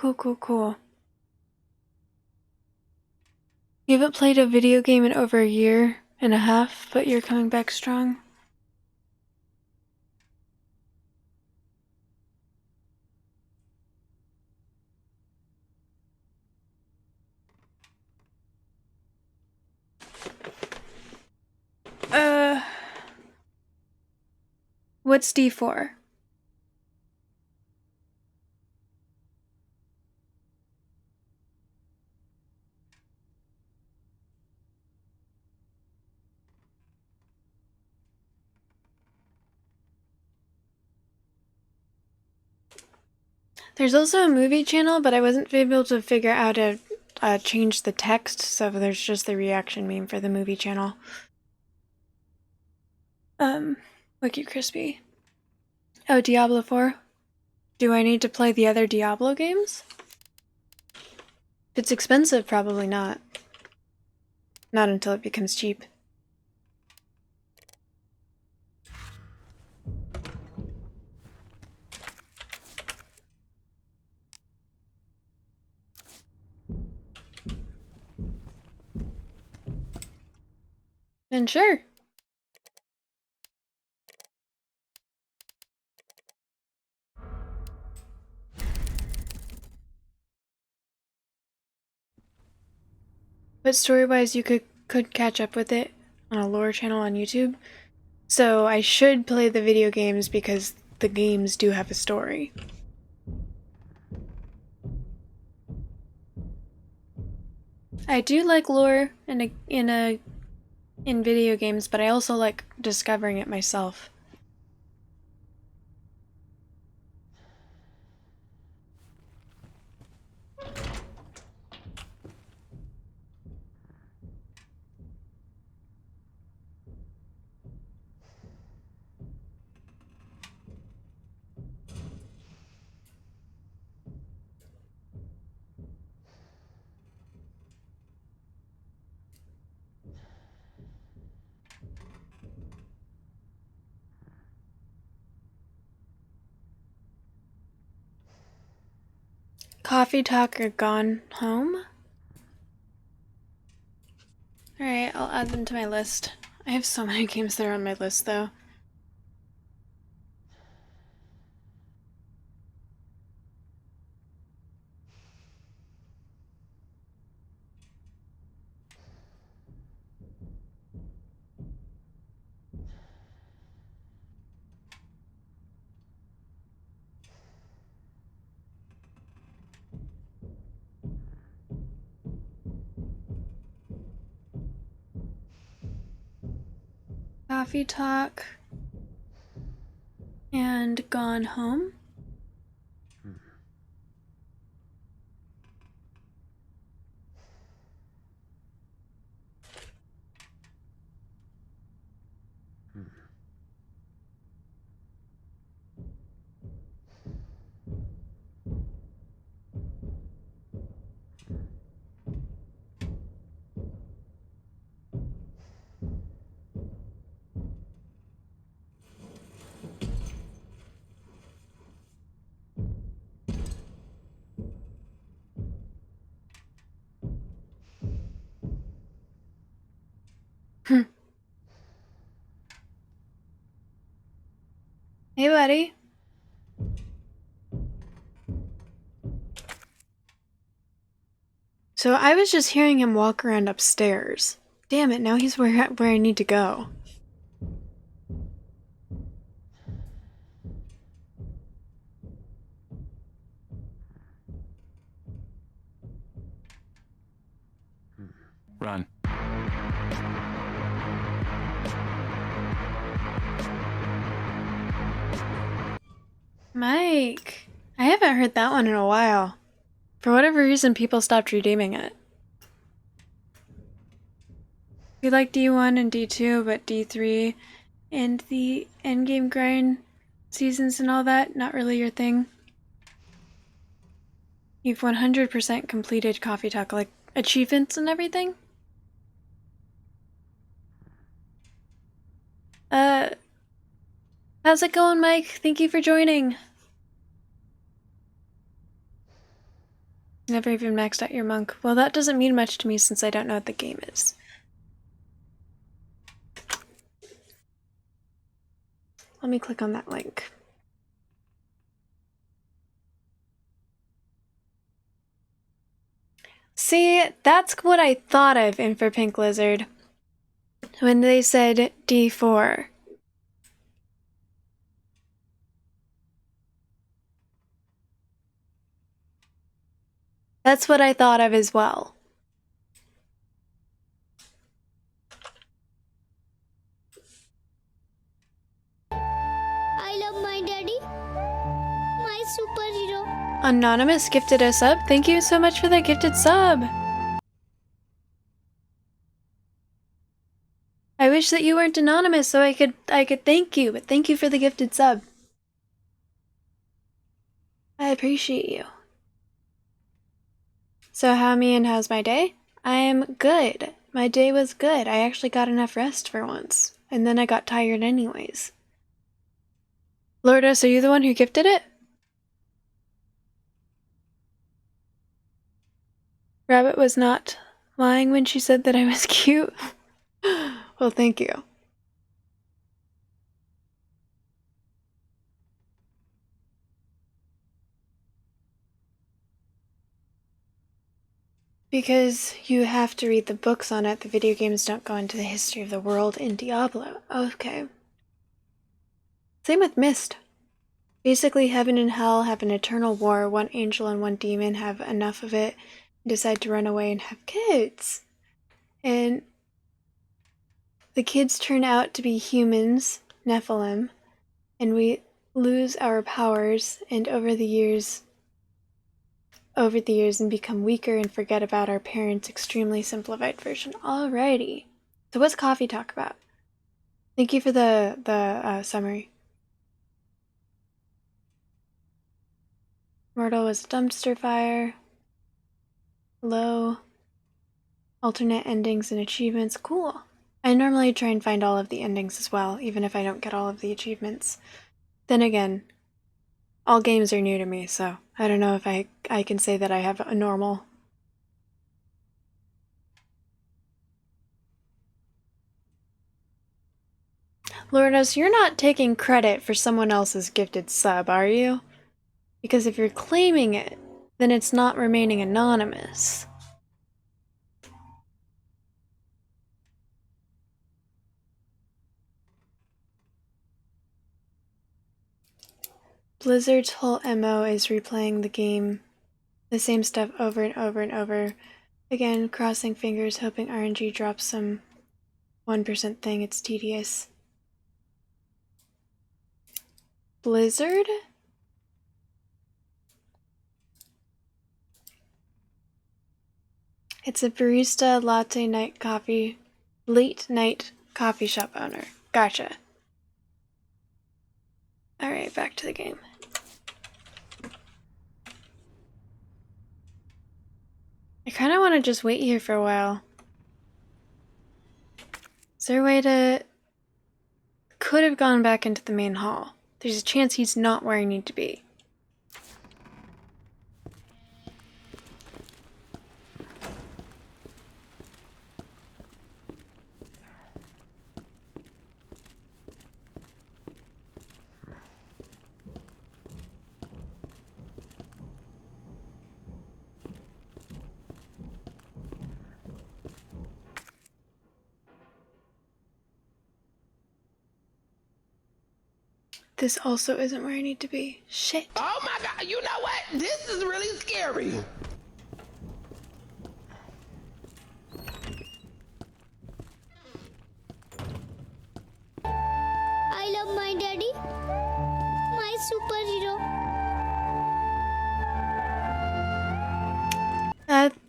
Cool. You haven't played a video game in over a year and a half, but you're coming back strong? What's D4? There's also a movie channel, but I wasn't able to figure out how to changed the text, so there's just the reaction meme for the movie channel. Wiki Crispy. Oh, Diablo 4. Do I need to play the other Diablo games? If it's expensive, probably not. Not until it becomes cheap. Then sure. But story-wise, you could catch up with it on a lore channel on YouTube. So I should play the video games because the games do have a story. I do like lore in video games, but I also like discovering it myself. Coffee Talk or Gone Home? Alright, I'll add them to my list. I have so many games that are on my list, though. Coffee Talk and Gone Home. Hey, buddy. So I was just hearing him walk around upstairs. Damn it, now he's where I need to go. Run. Mike, I haven't heard that one in a while. For whatever reason, people stopped redeeming it. We like D1 and D2, but D3 and the endgame grind seasons and all that, not really your thing. You've 100% completed Coffee Talk, like achievements and everything? How's it going, Mike? Thank you for joining. Never even maxed out your monk. Well, that doesn't mean much to me since I don't know what the game is. Let me click on that link. See, that's what I thought of in For Pink Lizard when they said D4. That's what I thought of as well. I love my daddy, my superhero. Anonymous gifted a sub. Thank you so much for that gifted sub. wish that you weren't anonymous so I could thank you, but thank you for the gifted sub. I appreciate you. So how's my day? I am good. My day was good. I actually got enough rest for once. And then I got tired anyways. Lourdes, are you the one who gifted it? Rabbit was not lying when she said that I was cute. Well, thank you. Because you have to read the books on it. The video games don't go into the history of the world in Diablo. Okay. Same with Myst. Basically, heaven and hell have an eternal war. One angel and one demon have enough of it, decide to run away and have kids. And the kids turn out to be humans, Nephilim, and we lose our powers and over the years and become weaker and forget about our parents' extremely simplified version. Alrighty. So what's coffee talk about? Thank you for the summary. Myrtle was a dumpster fire. Low. Alternate endings and achievements. Cool. I normally try and find all of the endings as well, even if I don't get all of the achievements. Then again, all games are new to me, so I don't know if I can say that I have a normal. Lourdes, you're not taking credit for someone else's gifted sub, are you? Because if you're claiming it, then it's not remaining anonymous. Blizzard's whole MO is replaying the game, the same stuff over and over and over. Again, crossing fingers, hoping RNG drops some 1% thing. It's tedious. Blizzard? It's a barista late night coffee shop owner. Gotcha. Alright, back to the game. I kind of want to just wait here for a while. Is there a way to... Could have gone back into the main hall. There's a chance he's not where I need to be. This also isn't where I need to be. Shit. Oh my god, you know what? This is really scary. I love my daddy, my superhero.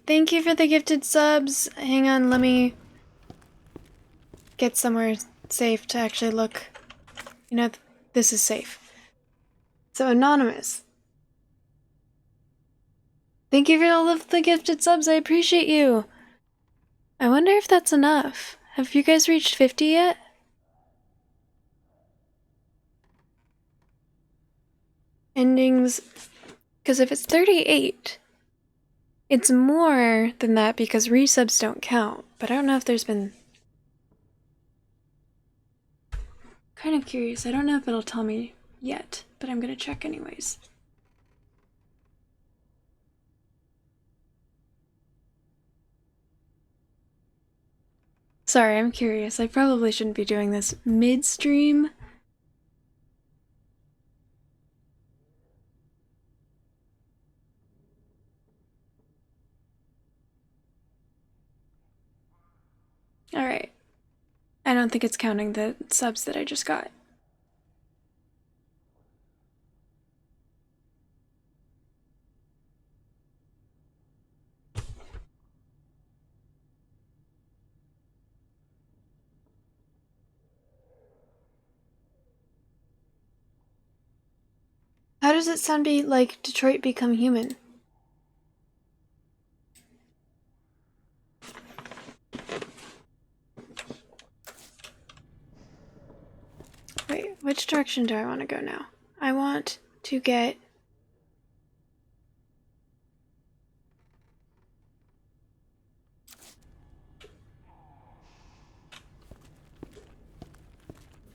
Thank you for the gifted subs. Hang on, let me get somewhere safe to actually look. You know, this is safe. So, anonymous. Thank you for all of the gifted subs. I appreciate you. I wonder if that's enough. Have you guys reached 50 yet? Endings. Because if it's 38, it's more than that because resubs don't count. But I don't know if there's been... Kind of curious. I don't know if it'll tell me yet, but I'm gonna check anyways. Sorry, I'm curious. I probably shouldn't be doing this mid-stream. Alright. I don't think it's counting the subs that I just got. How does it sound be like Detroit Become Human? Wait, which direction do I want to go now? I want to get...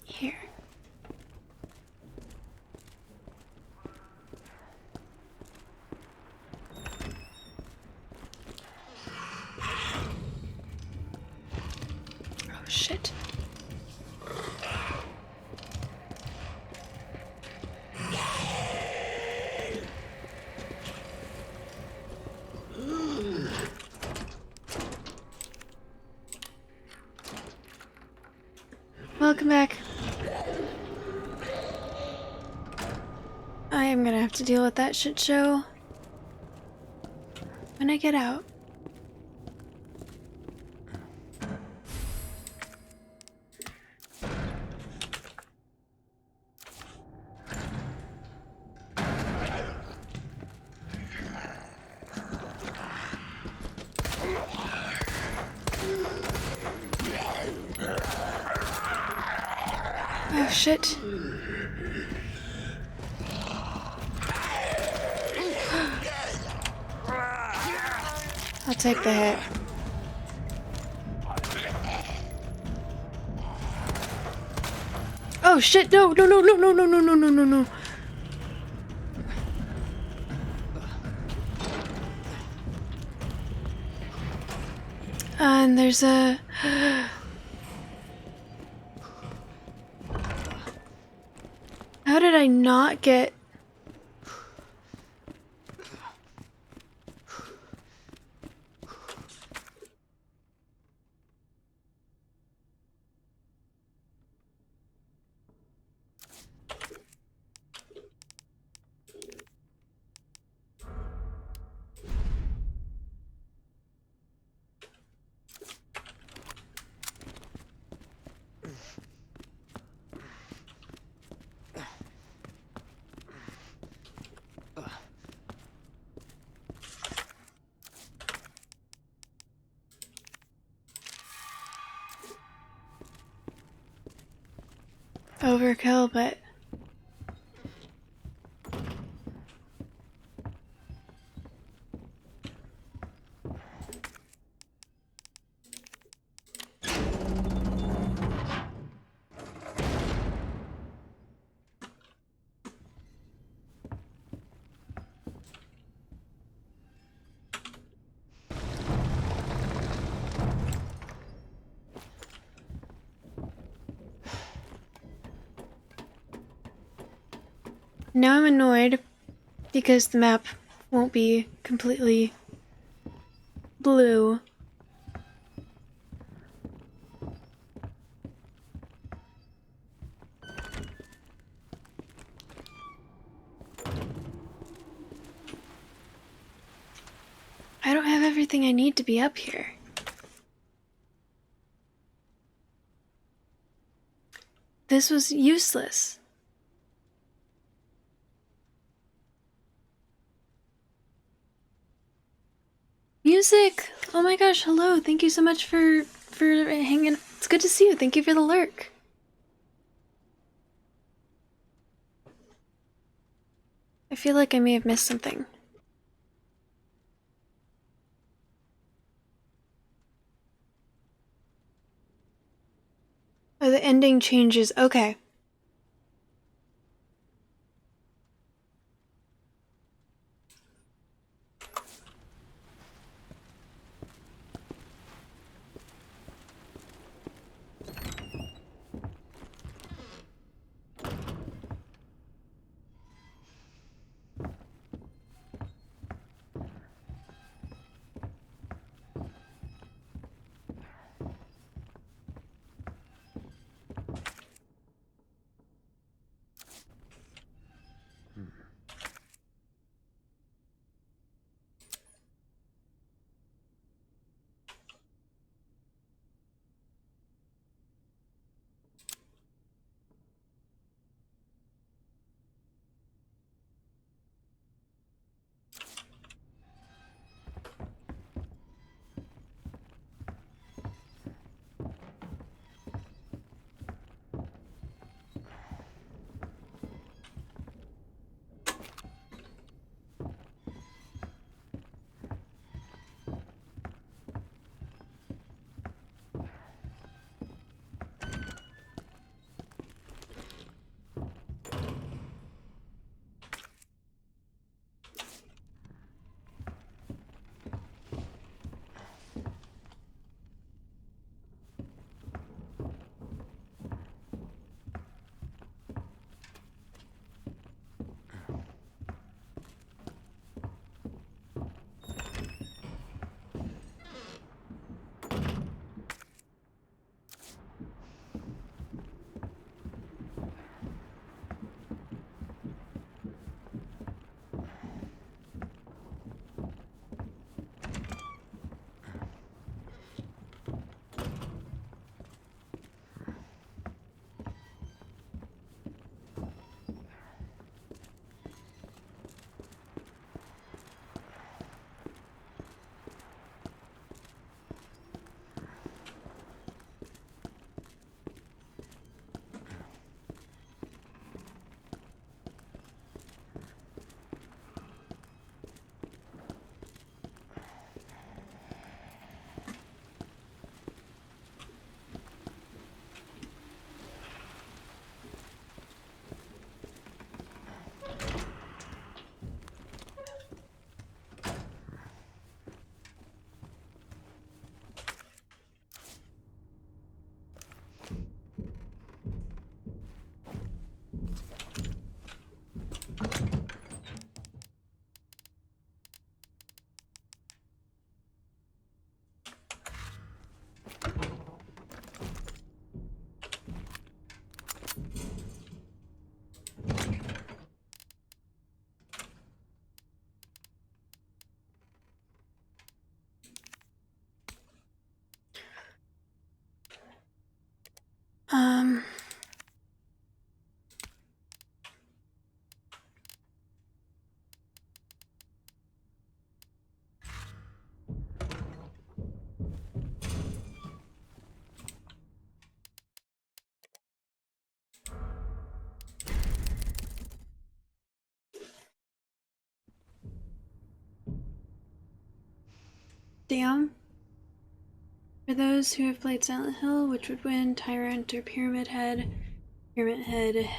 here. Oh shit. Welcome back. I am gonna have to deal with that shit show when I get out. Oh shit. I'll take the hit. Oh shit, no, no, no, no, no, no, no, no, no, no, no. And there's a... How did I not get... overkill, but... Now I'm annoyed because the map won't be completely blue. I don't have everything I need to be up here. This was useless. Music! Oh my gosh, hello. Thank you so much for hanging. It's good to see you. Thank you for the lurk. I feel like I may have missed something. Oh, the ending changes. Okay. Damn. For those who have played Silent Hill, which would win, Tyrant or Pyramid Head? Pyramid Head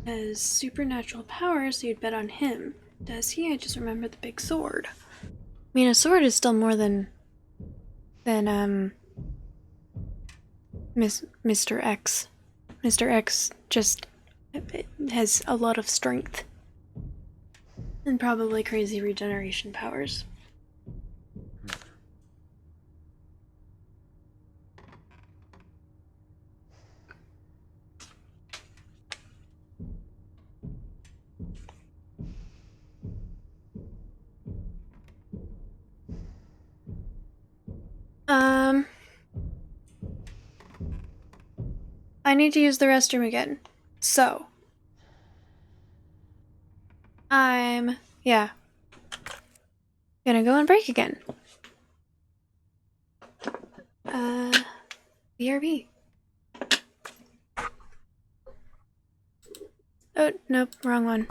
has supernatural powers, so you'd bet on him. Does he? I just remember the big sword. I mean, a sword is still more than Mr. X. Mr. X just has a lot of strength. And probably crazy regeneration powers. I need to use the restroom again. So. Yeah. Gonna go on break again. BRB. Oh, nope, wrong one.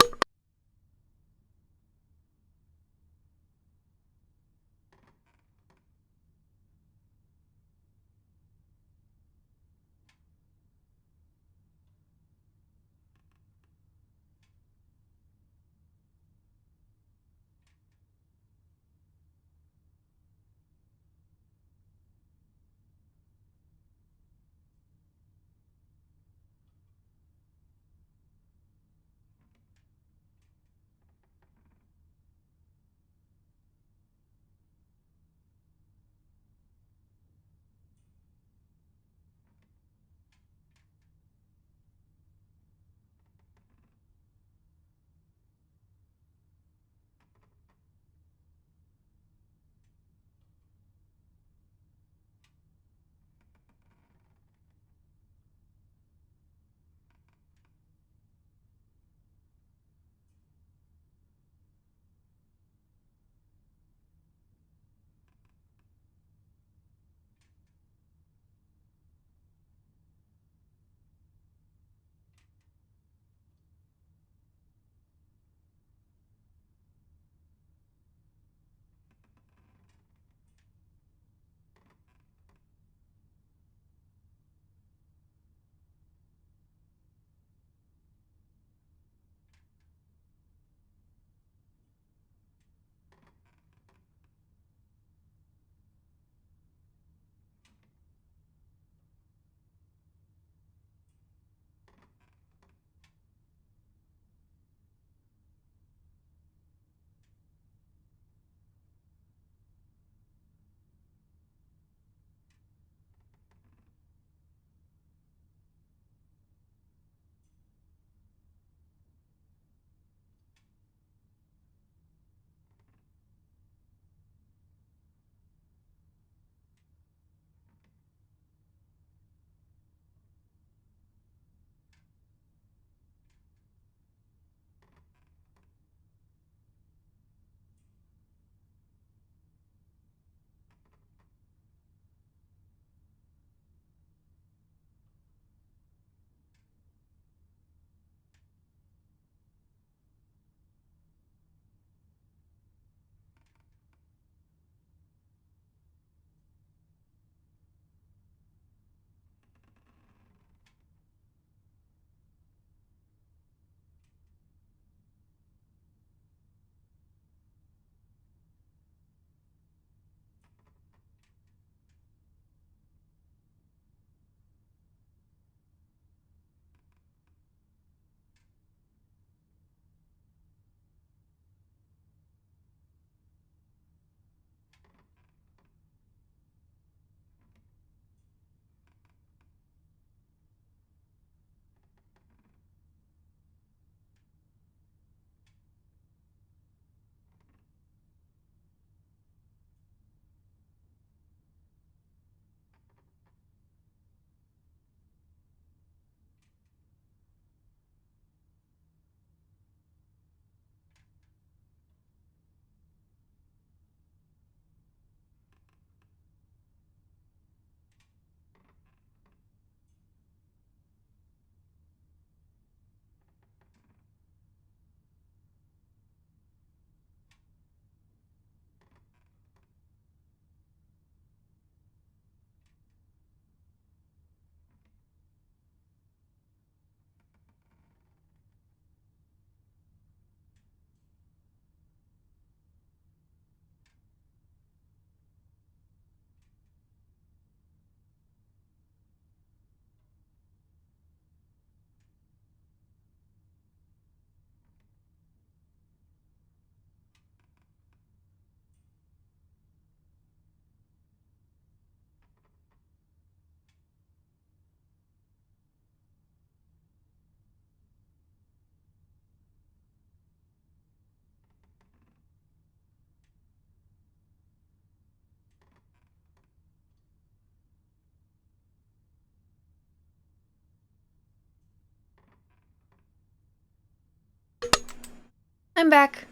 I'm back.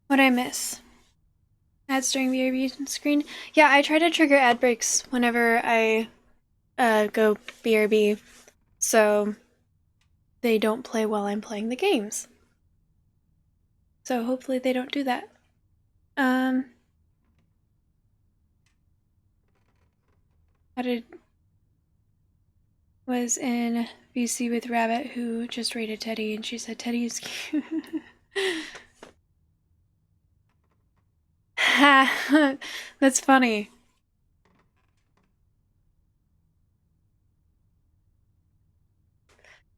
What'd I miss? Ads during BRB screen? Yeah, I try to trigger ad breaks whenever I go BRB, so they don't play while I'm playing the games. So hopefully they don't do that. Was in VC with Rabbit who just rated Teddy, and she said Teddy is cute. Ha! That's funny.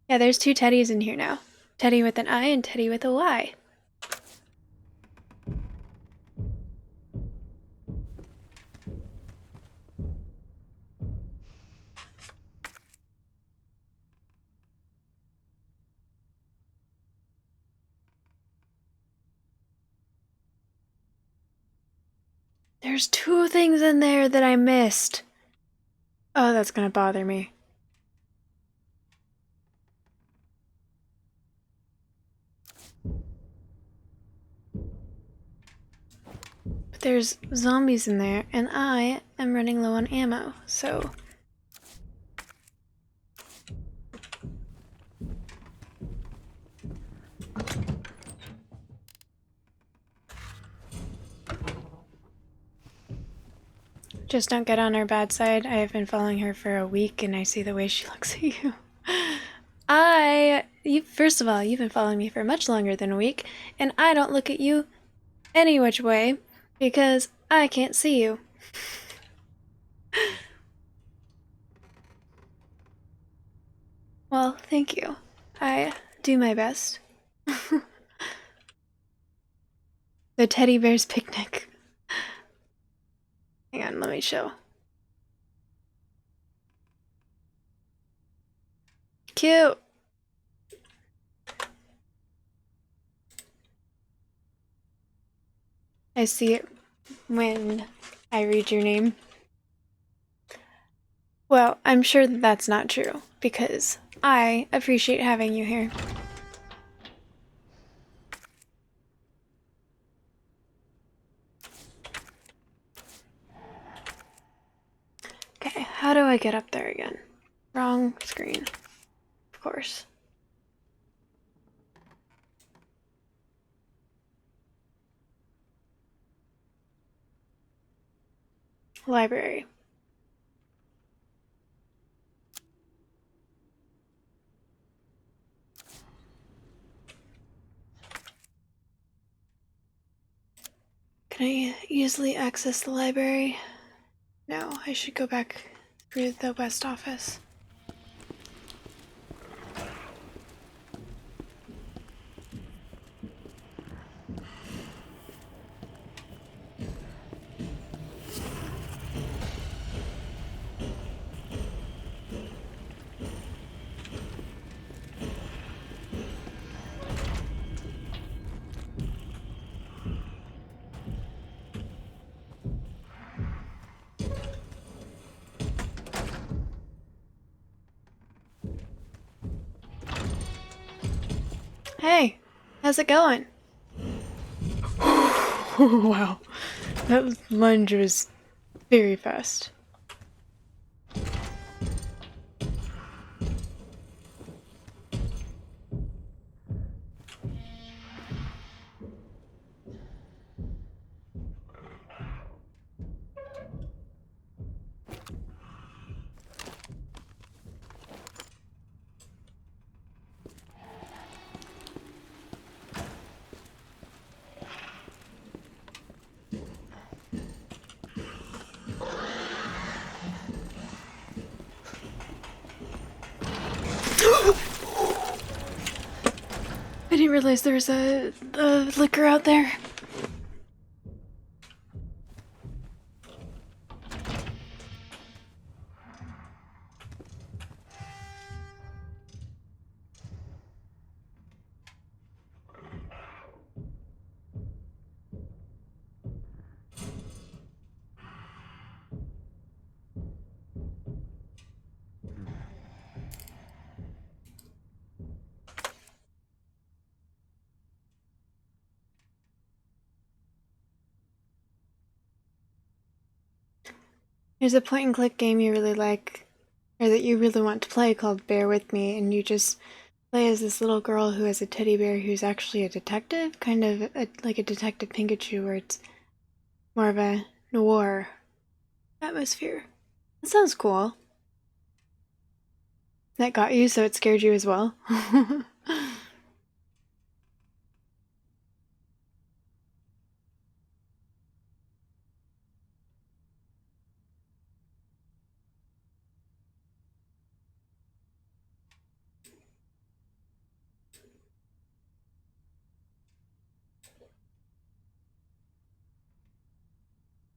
Yeah, there's two Teddys in here now. Teddy with an I and Teddy with a Y. There's two things in there that I missed. Oh, that's gonna bother me. But there's zombies in there, and I am running low on ammo, so... Just don't get on her bad side. I have been following her for a week, and I see the way she looks at you. First of all, you've been following me for much longer than a week, and I don't look at you any which way because I can't see you. Well, thank you. I do my best. The teddy bear's picnic. Hang on, let me show. Cute! I see it when I read your name. Well, I'm sure that that's not true, because I appreciate having you here. Okay, how do I get up there again? Wrong screen. Of course. Library. Can I easily access the library? No, I should go back through the west office. Hey, how's it going? Wow, that lunge was very fast. I didn't realize there was a liquor out there. There's a point and click game you really like, or that you really want to play, called Bear With Me, and you just play as this little girl who has a teddy bear who's actually a detective, kind of like a Detective Pikachu, where it's more of a noir atmosphere. That sounds cool. That got you, so it scared you as well?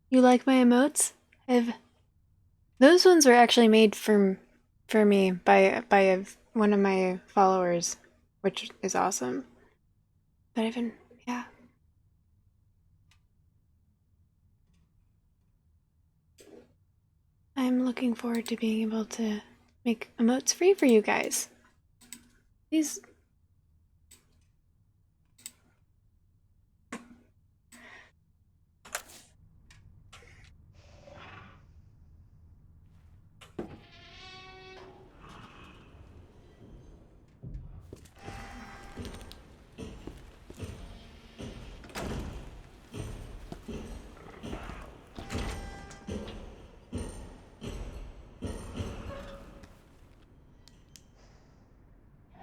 You like my emotes? Those ones were actually made for me by one of my followers, which is awesome. But yeah. I'm looking forward to being able to make emotes free for you guys. These.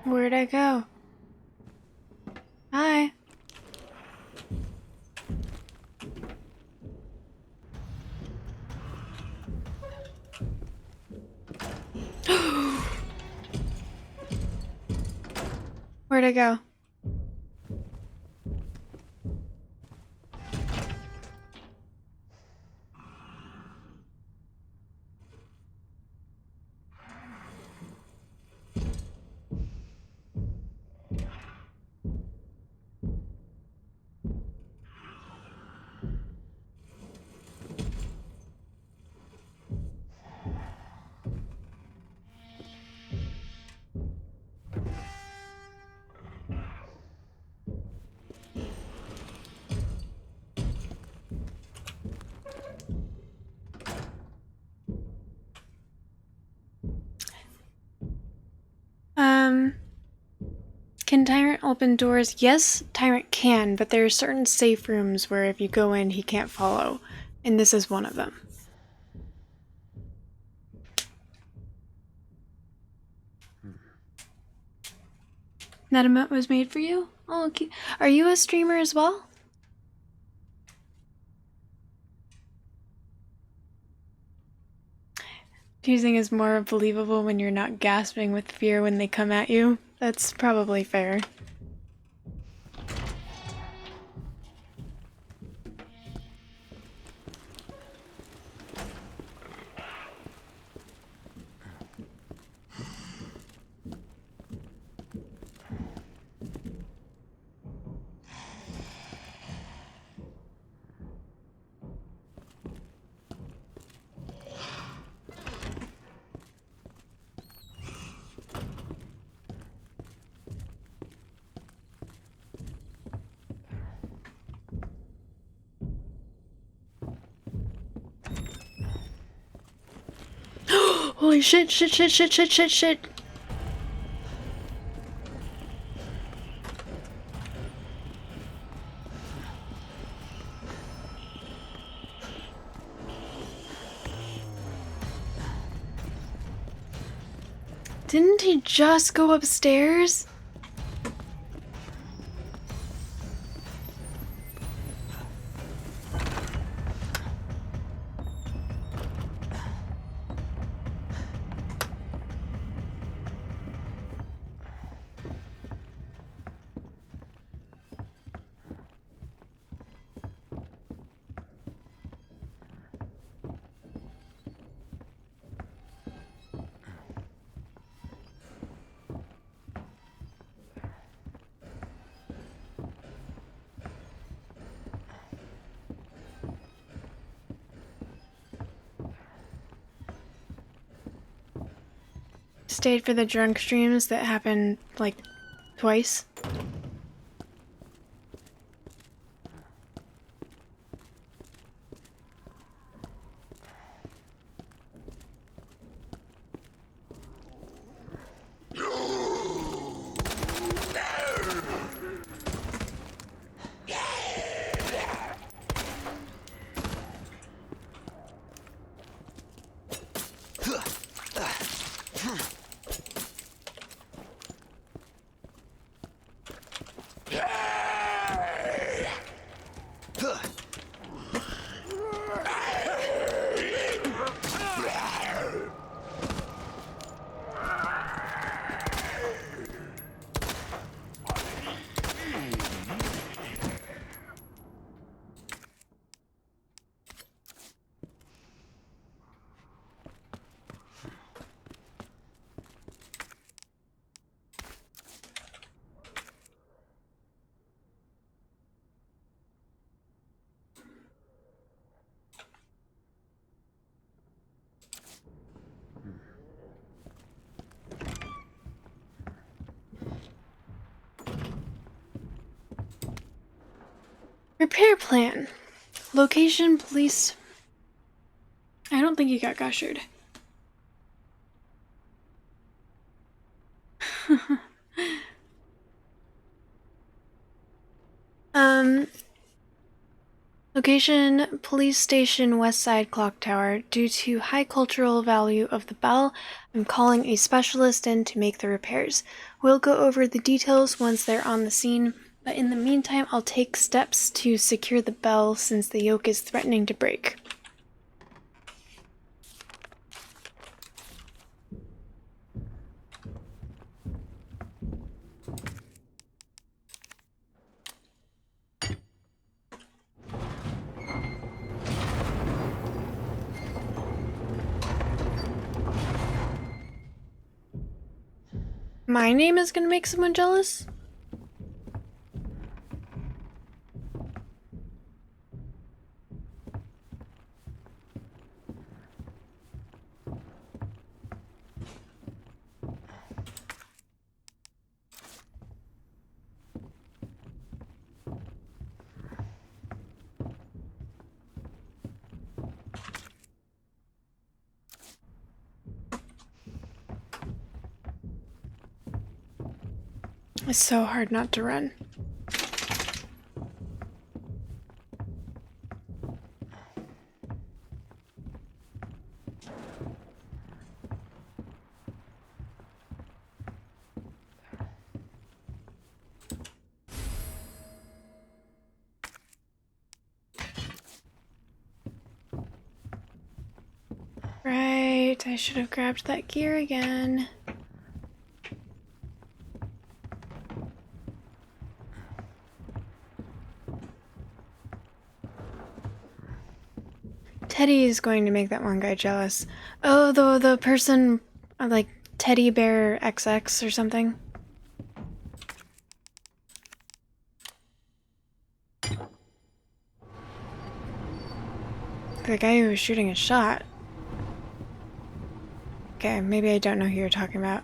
Where'd I go? Hi. Where'd I go? Can Tyrant open doors? Yes, Tyrant can, but there are certain safe rooms where if you go in, he can't follow. And this is one of them. That emote was made for you? Oh, okay. Are you a streamer as well? Teasing is more believable when you're not gasping with fear when they come at you. That's probably fair. Holy shit, shit, shit, shit, shit, shit, shit. Didn't he just go upstairs? Stayed for the drunk streams that happened like twice. Repair plan. Location, police. I don't think you got gushered. Location, police station, west side clock tower. Due to high cultural value of the bell, I'm calling a specialist in to make the repairs. We'll go over the details once they're on the scene, but in the meantime, I'll take steps to secure the bell since the yoke is threatening to break. My name is gonna make someone jealous? It's so hard not to run. Right, I should have grabbed that gear again. Teddy is going to make that one guy jealous. Oh, the person, like Teddy Bear XX or something. The guy who was shooting a shot. Okay, maybe I don't know who you're talking about.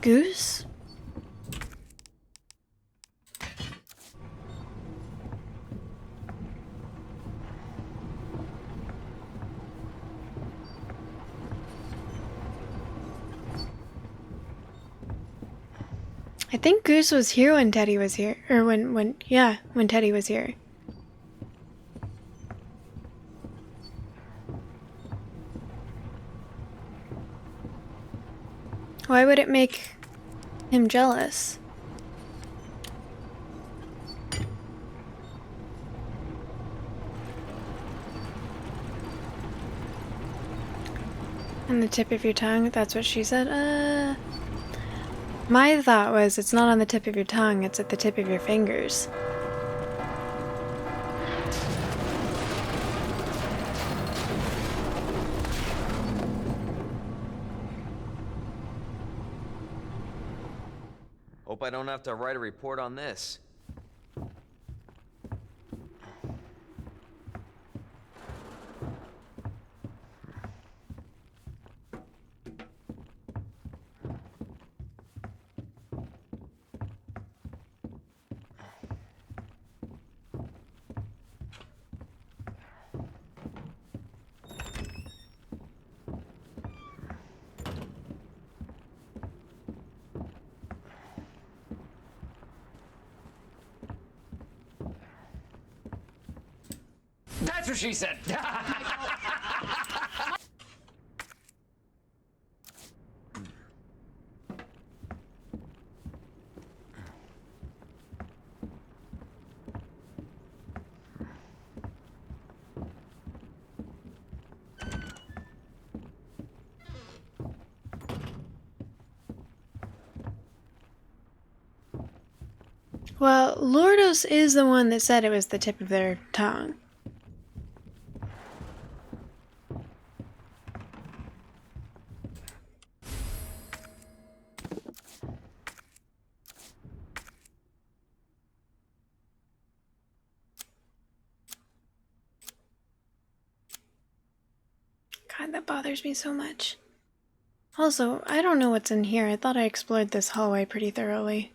Goose? I think Goose was here when Teddy was here. Or when Teddy was here. Why would it make him jealous? On the tip of your tongue? That's what she said? My thought was it's not on the tip of your tongue, it's at the tip of your fingers. Hope I don't have to write a report on this. That's what she said. Well, Lordos is the one that said it was the tip of their tongue. God, that bothers me so much. Also, I don't know what's in here. I thought I explored this hallway pretty thoroughly.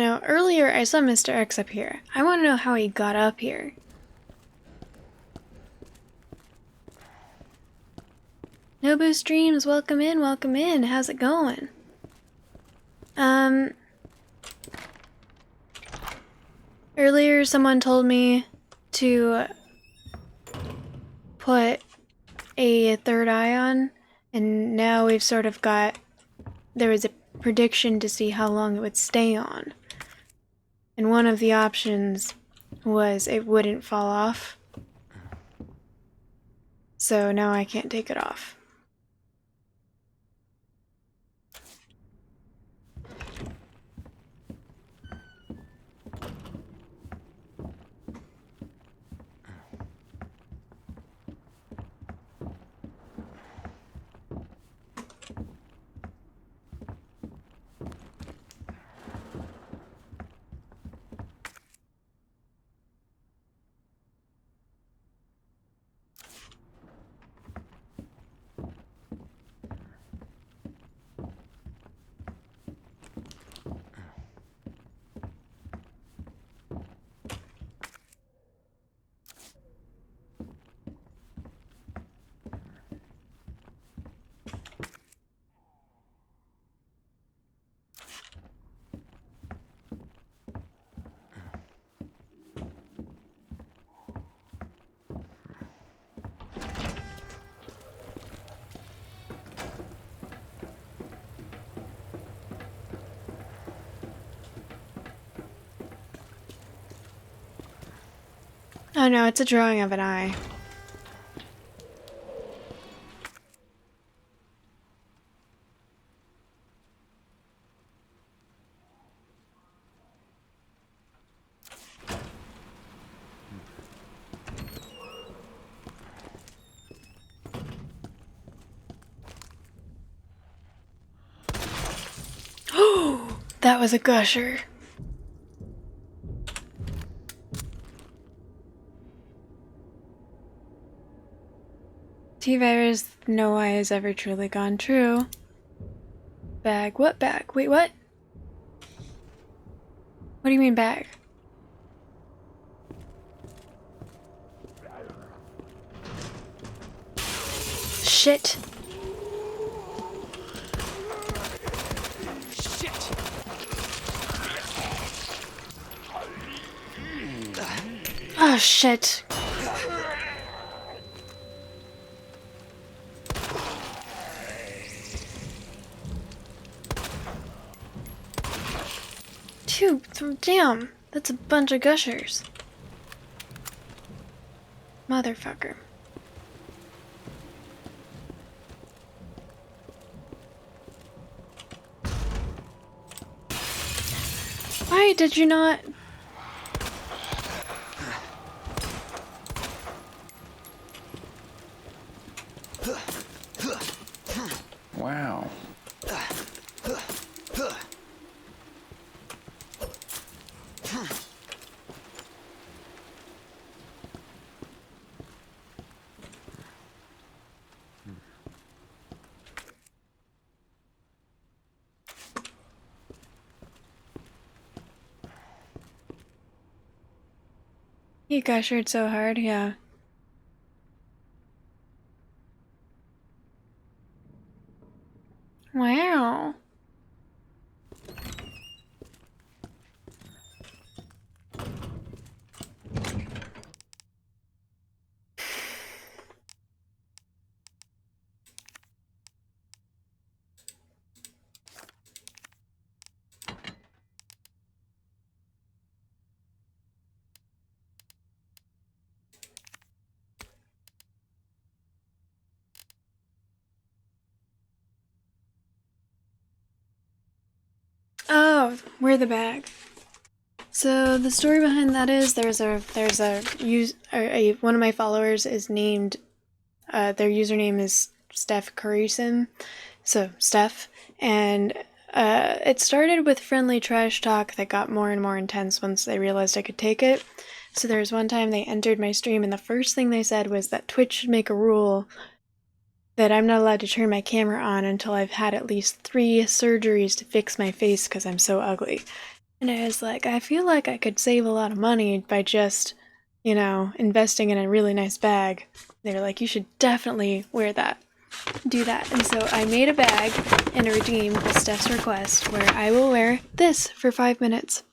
Now, earlier I saw Mr. X up here. I want to know how he got up here. Nobu Streams, welcome in, welcome in. How's it going? Earlier someone told me to put a third eye on, and now we've sort of got, there was a prediction to see how long it would stay on. And one of the options was it wouldn't fall off. So now I can't take it off. Oh no, it's a drawing of an eye. Oh, that was a gusher. T-Virus, no eye has ever truly gone true. Bag? What bag? Wait, what? What do you mean bag? Shit. Oh shit. Damn, that's a bunch of gushers. Motherfucker. Why did you not? Wow. You gushered so hard, yeah. Wow. Oh, we're the bag. So the story behind that is there's a one of my followers is named their username is Steph Curryson, so Steph, and it started with friendly trash talk that got more and more intense once they realized I could take it. So there was one time they entered my stream and the first thing they said was that Twitch should make a rule that I'm not allowed to turn my camera on until I've had at least 3 surgeries to fix my face because I'm so ugly. And I was like, I feel like I could save a lot of money by just, you know, investing in a really nice bag. They were like, you should definitely wear that. Do that. And so I made a bag and a redeem at Steph's request where I will wear this for 5 minutes.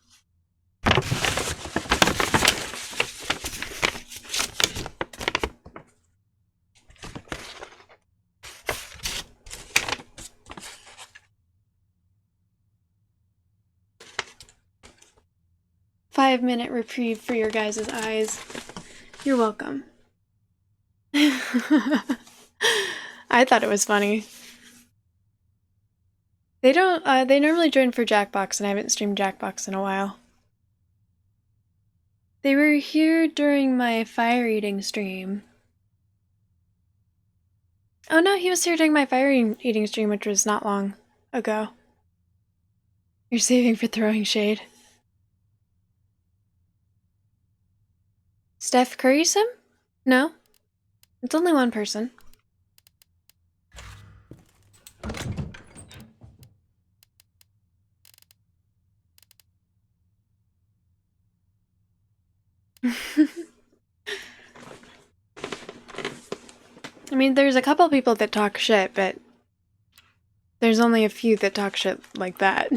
Five-minute reprieve for your guys' eyes. You're welcome. I thought it was funny. They don't, they normally join for Jackbox, and I haven't streamed Jackbox in a while. They were here during my fire eating stream. Oh no, he was here during my fire eating stream, which was not long ago. You're saving for throwing shade. Steph Curry's him? No. It's only one person. I mean, there's a couple people that talk shit, but there's only a few that talk shit like that.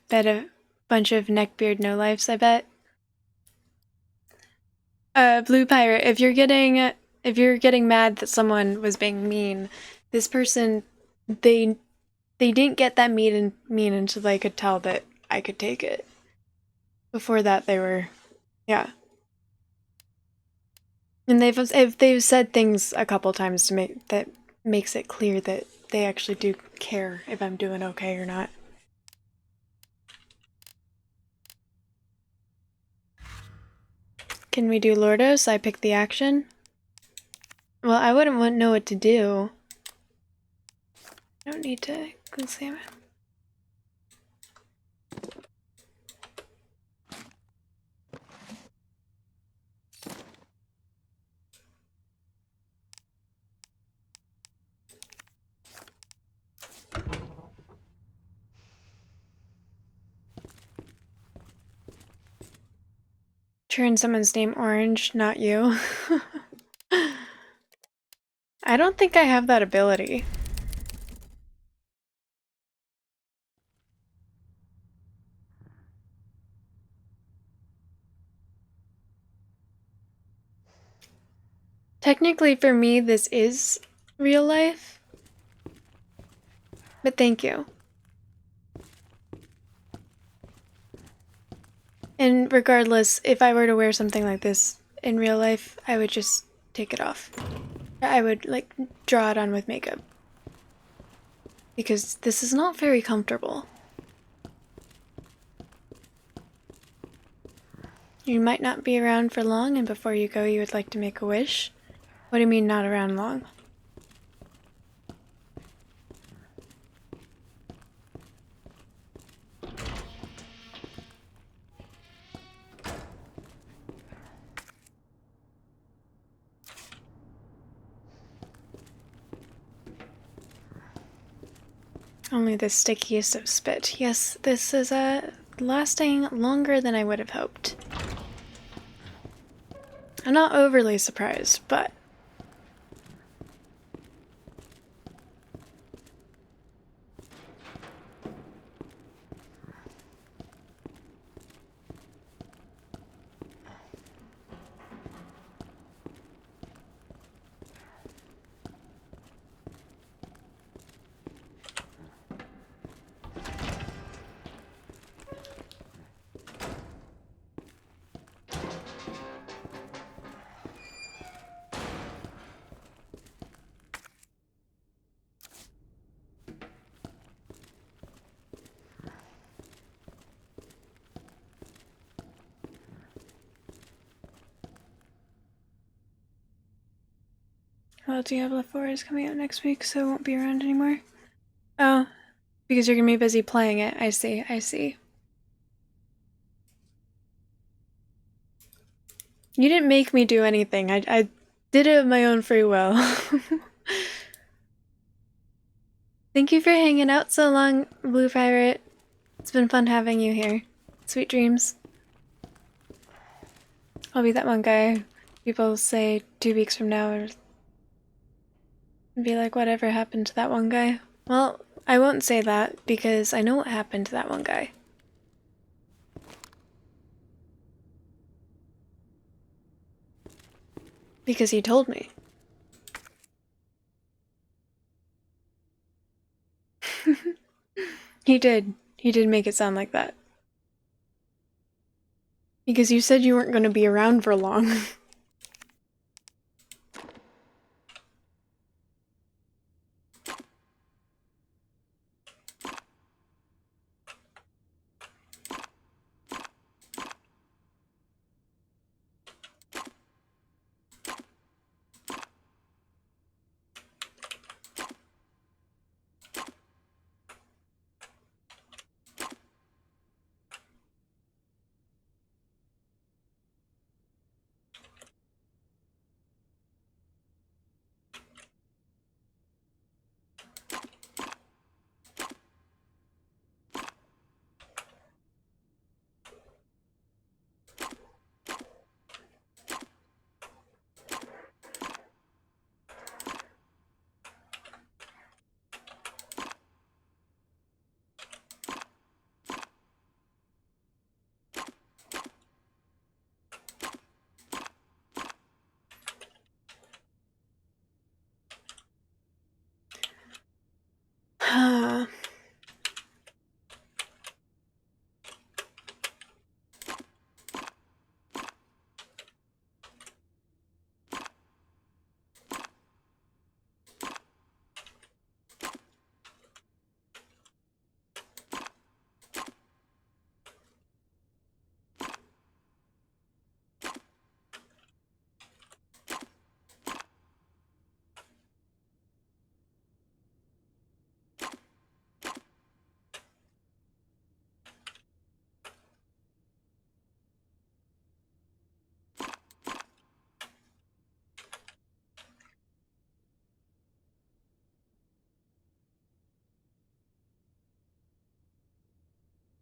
Bet a bunch of neckbeard no-lifes, I bet. Blue Pirate, if you're getting mad that someone was being mean, this person, they didn't get that mean until they could tell that I could take it. Before that, they were, yeah. And they've said things a couple times to make that makes it clear that they actually do care if I'm doing okay or not. Can we do Lordos? I pick the action. Well, I wouldn't know what to do. I don't need to examine. Turn someone's name orange, not you. I don't think I have that ability. Technically, for me, this is real life. But thank you. And regardless, if I were to wear something like this in real life, I would just take it off. I would, like, draw it on with makeup. Because this is not very comfortable. You might not be around for long, and before you go, you would like to make a wish. What do you mean, not around long? Only the stickiest of spit. Yes, this is lasting longer than I would have hoped. I'm not overly surprised, but... Well, Diablo 4 is coming out next week, so it won't be around anymore. Oh, because you're gonna be busy playing it. I see, I see. You didn't make me do anything. Did it of my own free will. Thank you for hanging out so long, Blue Pirate. It's been fun having you here. Sweet dreams. I'll be that one guy people say 2 weeks from now or be like, whatever happened to that one guy? Well, I won't say that because I know what happened to that one guy. Because he told me. He did. He did make it sound like that. Because you said you weren't going to be around for long.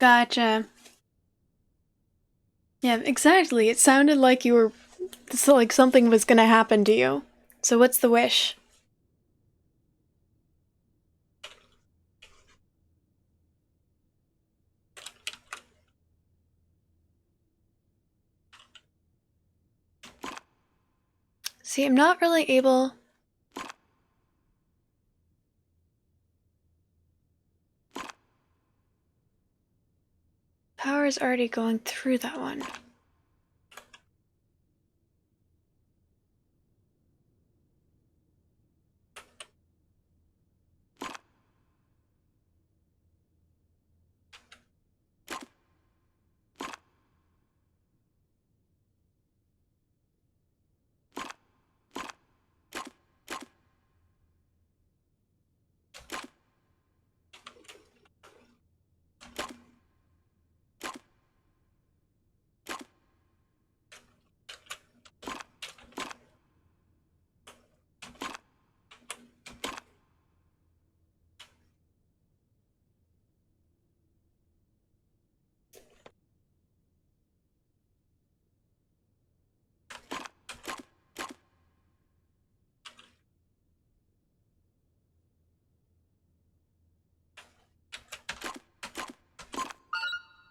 Gotcha. Yeah, exactly. It sounded like you were... So, like something was gonna happen to you. So what's the wish? See, I'm not really able... Power is already going through that one.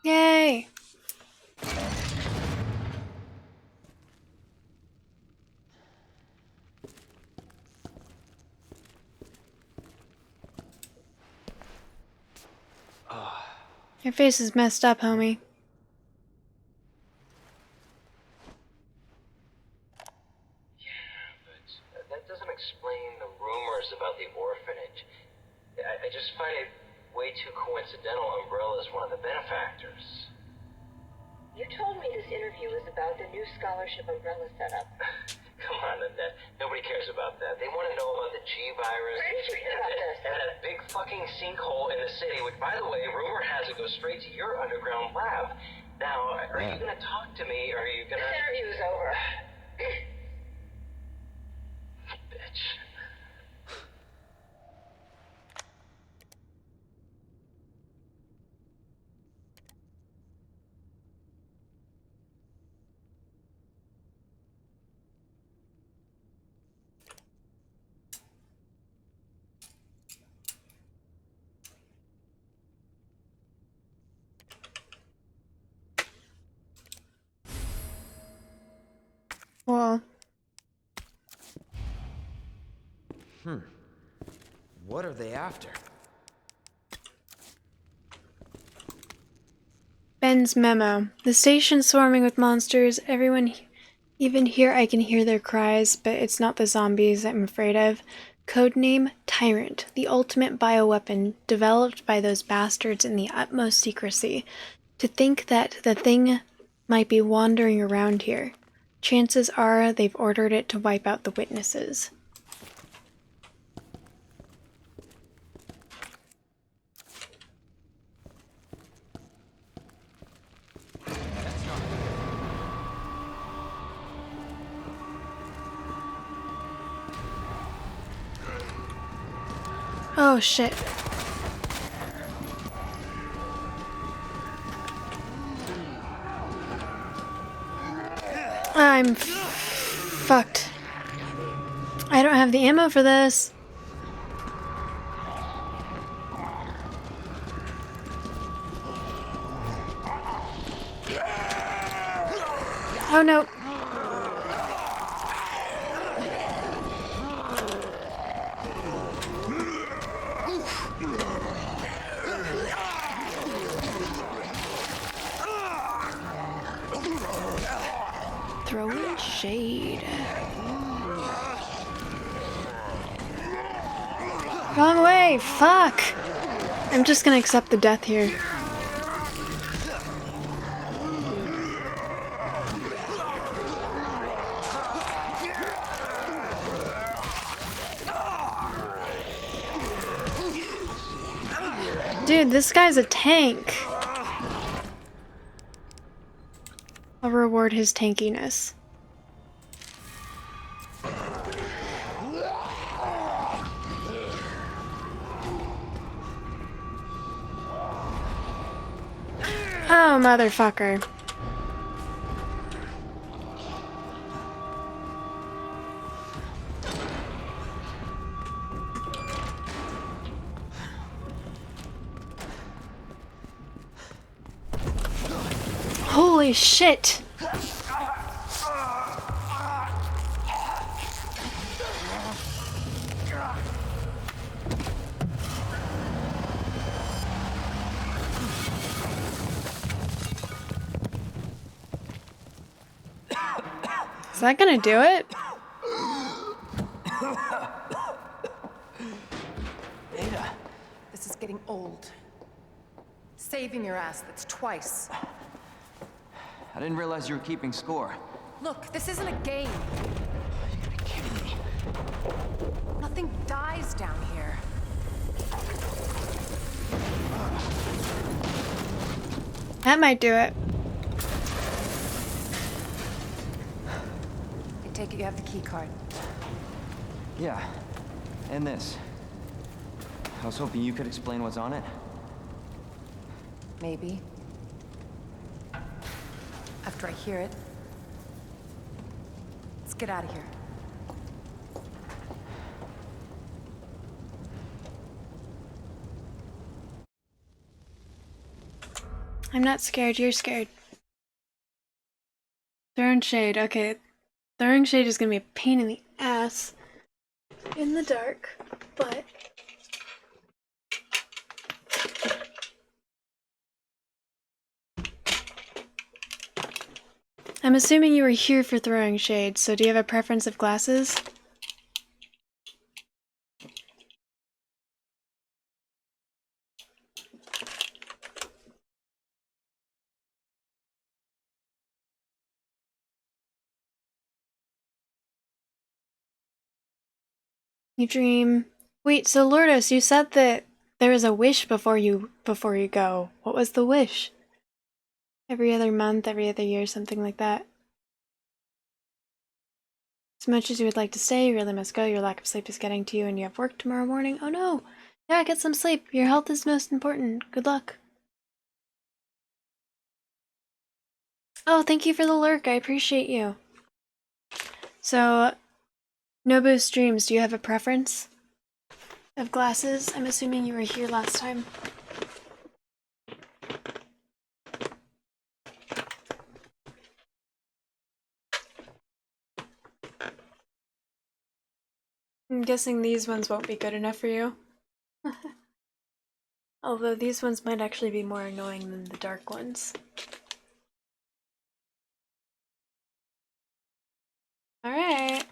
Yay! Your face is messed up, homie. That doesn't explain the rumors about the orphanage. I just find it way too coincidental Umbrella's one of the benefactors. You told me this interview was about the new scholarship Umbrella set up. Come on, Annette. Nobody cares about that. They want to know about the G virus. Where did you hear about this? And that big fucking sinkhole in the city, which, by the way, rumor has it goes straight to your underground lab. Now, are you going to talk to me, or are you going to... This interview is over. bitch. Well, What are they after? Ben's memo. The station's swarming with monsters. Everyone, even here, I can hear their cries, but it's not the zombies I'm afraid of. Codename Tyrant, the ultimate bioweapon developed by those bastards in the utmost secrecy. To think that the thing might be wandering around here. Chances are they've ordered it to wipe out the witnesses. Oh shit. I'm fucked. I don't have the ammo for this. Oh no. Throwing shade. Wrong way! Fuck! I'm just gonna accept the death here. Dude, this guy's a tank. I'll reward his tankiness. Oh, motherfucker. Holy shit! Is that gonna do it? Ada, this is getting old. Saving your ass, that's twice. I didn't realize you were keeping score. Look, this isn't a game. You gotta be kidding me. Nothing dies down here. That might do it. I take it you have the key card. Yeah, and this. I was hoping you could explain what's on it. Maybe. After I hear it. Let's get out of here. I'm not scared, you're scared. Throwing shade, okay. Throwing shade is gonna be a pain in the ass in the dark, but I'm assuming you were here for throwing shade, so do you have a preference of glasses? You dream. Wait, so Lourdes, you said that there is a wish before you go. What was the wish? Every other month, every other year, something like that. As much as you would like to stay, you really must go. Your lack of sleep is getting to you and you have work tomorrow morning. Oh no! Yeah, get some sleep. Your health is most important. Good luck. Oh, thank you for the lurk. I appreciate you. So, Nobu streams, do you have a preference of glasses? I'm assuming you were here last time. I'm guessing these ones won't be good enough for you. Although these ones might actually be more annoying than the dark ones. Alright.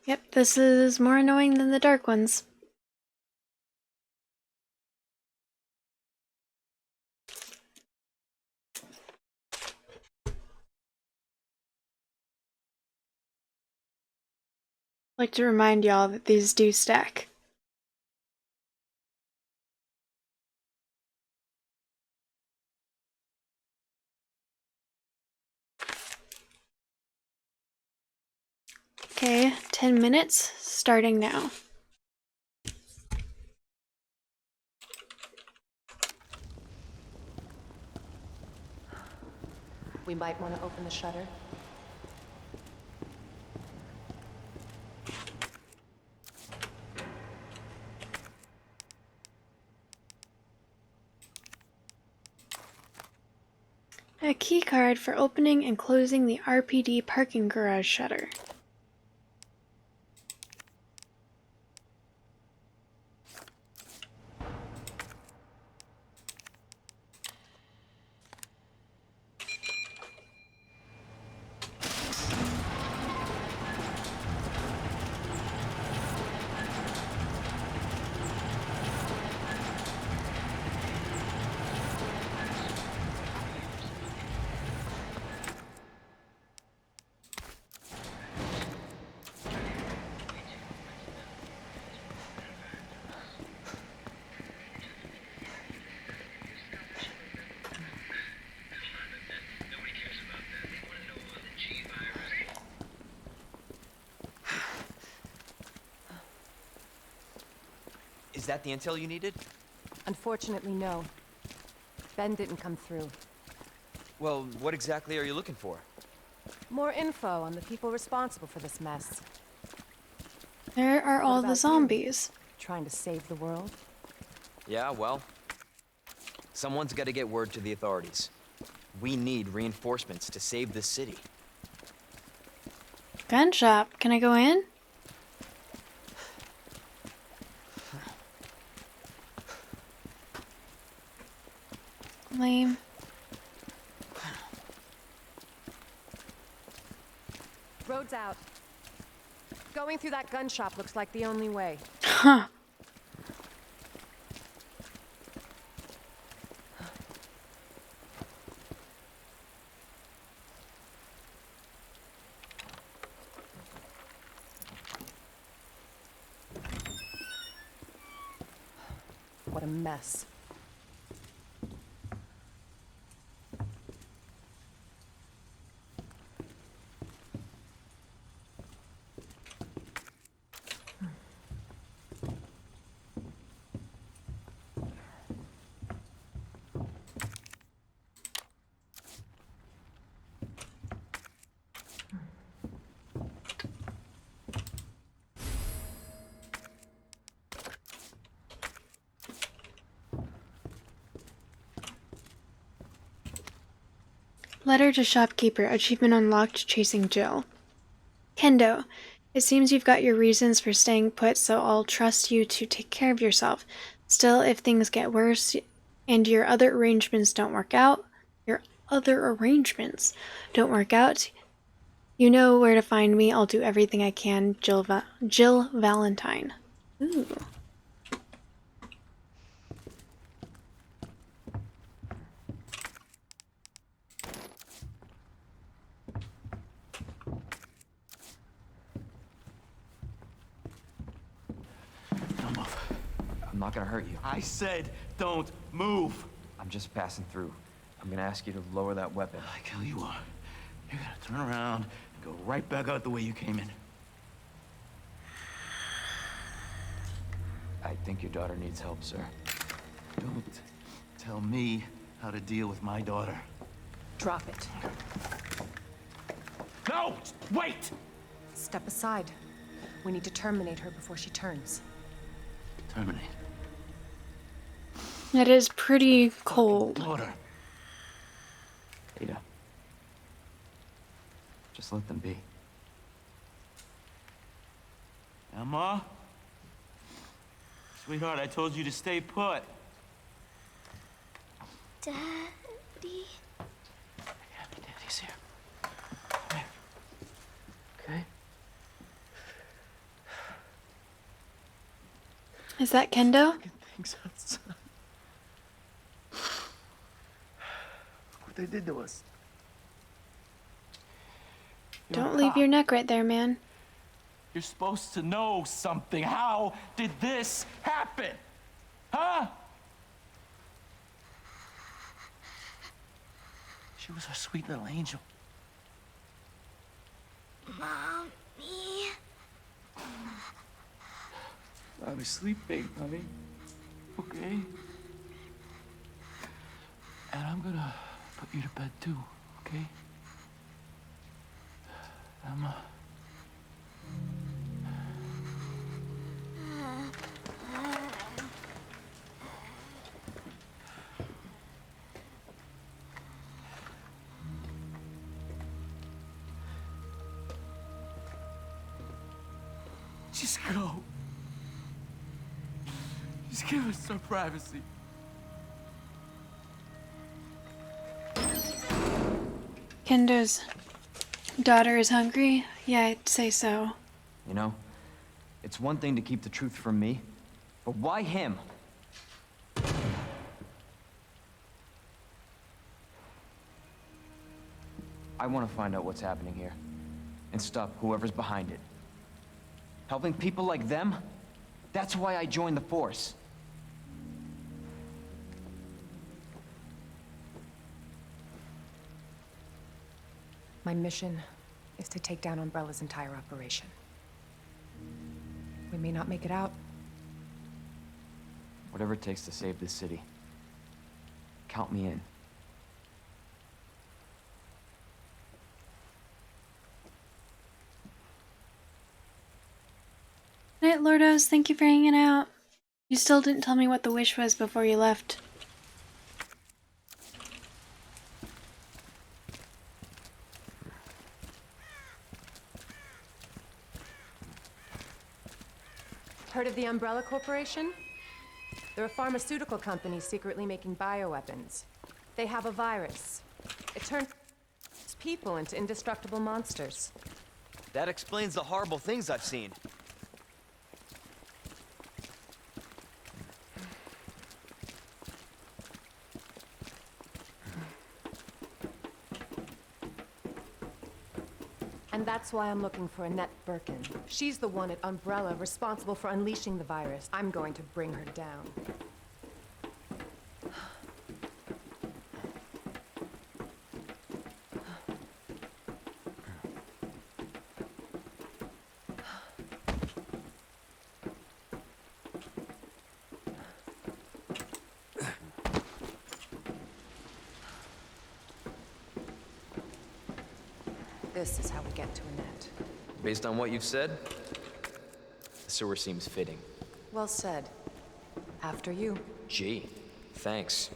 Yep, this is more annoying than the dark ones. I'd like to remind y'all that these do stack. Okay, 10 minutes, starting now. We might want to open the shutter. A key card for opening and closing the RPD parking garage shutter. Is that the intel you needed? Unfortunately, no. Ben didn't come through. Well, what exactly are you looking for? More info on the people responsible for this mess. There are all the zombies. Trying to save the world? Yeah, well, someone's got to get word to the authorities. We need reinforcements to save this city. Gun shop, can I go in? Lame. Road's out. Going through that gun shop looks like the only way. Huh. What a mess. Letter to shopkeeper. Achievement unlocked. Chasing Jill. Kendo, it seems you've got your reasons for staying put, so I'll trust you to take care of yourself. Still, if things get worse and your other arrangements don't work out, you know where to find me. I'll do everything I can. Jill Valentine. Ooh. not gonna hurt you. I said don't move. I'm just passing through. I'm gonna ask you to lower that weapon. I tell you what, you're gonna turn around and go right back out the way you came in. I think your daughter needs help, sir. Don't tell me how to deal with my daughter. Drop it. No! Wait! Step aside. We need to terminate her before she turns. Terminate. It is pretty cold. Daughter. Ada. Just let them be. Emma? Sweetheart, I told you to stay put. Daddy. Yeah, Daddy's here. Come here. Okay? Is that Kendo? Things outside. What they did to us. You're Don't a leave cop. your neck right there, man. You're supposed to know something. How did this happen? Huh? She was our sweet little angel. Mommy. I was sleeping, honey. Okay? And I'm gonna put you to bed too, okay? Emma. Just go. Just give us some privacy. Kendo's daughter is hungry? Yeah, I'd say so. You know, it's one thing to keep the truth from me, but why him? I want to find out what's happening here and stop whoever's behind it. Helping people like them? That's why I joined the force. My mission is to take down Umbrella's entire operation. We may not make it out. Whatever it takes to save this city. Count me in. Night, Lordos. Thank you for hanging out. You still didn't tell me what the wish was before you left. Heard of the Umbrella Corporation? They're a pharmaceutical company secretly making bioweapons. They have a virus. It turns people into indestructible monsters. That explains the horrible things I've seen. And that's why I'm looking for Annette Birkin. She's the one at Umbrella responsible for unleashing the virus. I'm going to bring her down. This is how we get to Annette. Based on what you've said, the sewer seems fitting. Well said. After you. Gee, thanks.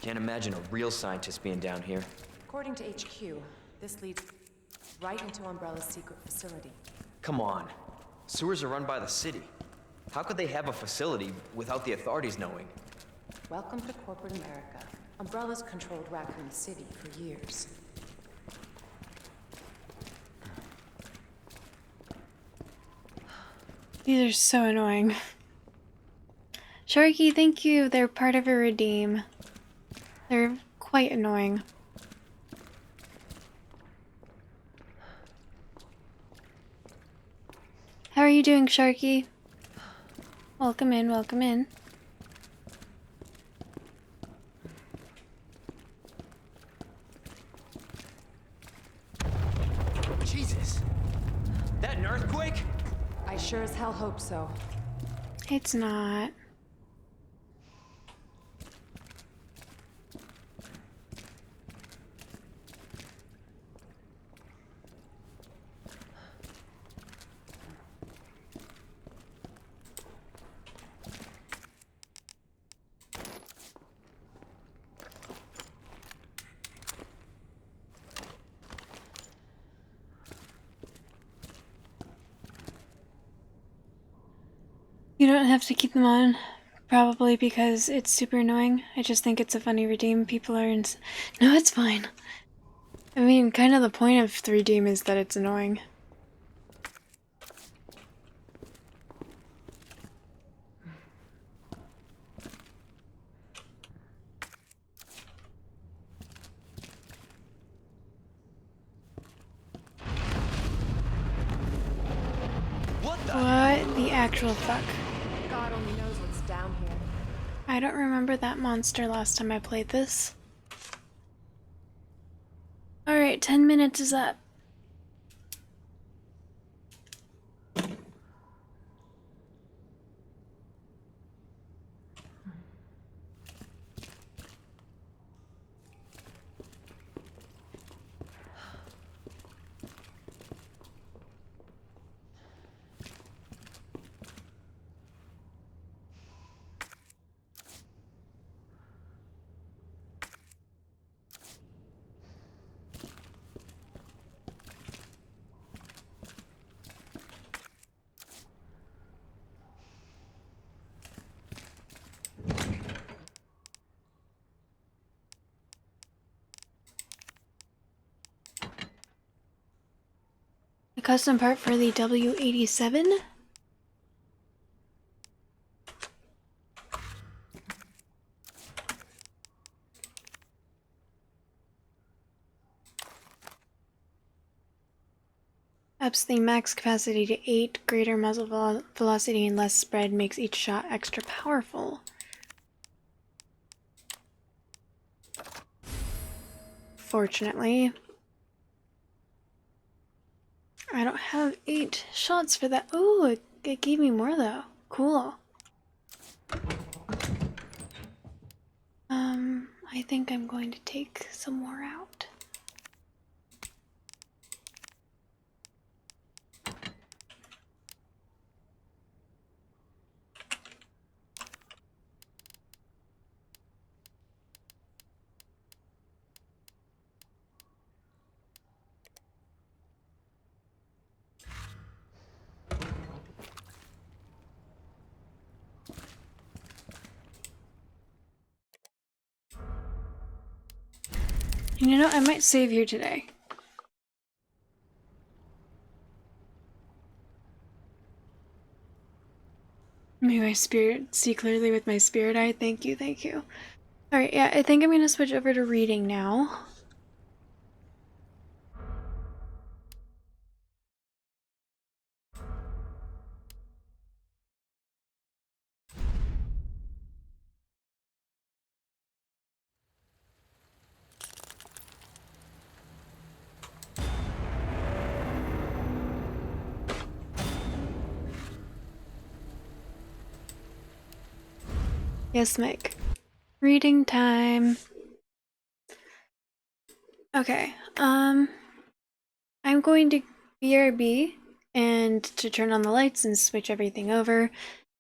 Can't imagine a real scientist being down here. According to HQ, this leads right into Umbrella's secret facility. Come on. Sewers are run by the city. How could they have a facility without the authorities knowing? Welcome to corporate America. Umbrella's controlled Raccoon City for years. These are so annoying. Sharky, thank you. They're part of a redeem. They're quite annoying. How are you doing, Sharky? Welcome in, welcome in. Jesus. That an earthquake? I sure as hell hope so. It's not. You don't have to keep them on, probably because it's super annoying. I just think it's a funny redeem. People are No, it's fine. I mean, kind of the point of the redeem is that it's annoying. What the actual fuck? God only knows what's down here. I don't remember that monster last time I played this. Alright, 10 minutes is up. A custom part for the W87? Ups the max capacity to 8, greater muzzle velocity and less spread makes each shot extra powerful. Fortunately, I don't have 8 shots for that. Ooh, it gave me more though. Cool. I think I'm going to take some more out. And you know, I might save here today. May my spirit see clearly with my spirit eye. Thank you, thank you. Alright, yeah, I think I'm gonna switch over to reading now. Yes, Mike. Reading time. Okay, I'm going to BRB and to turn on the lights and switch everything over,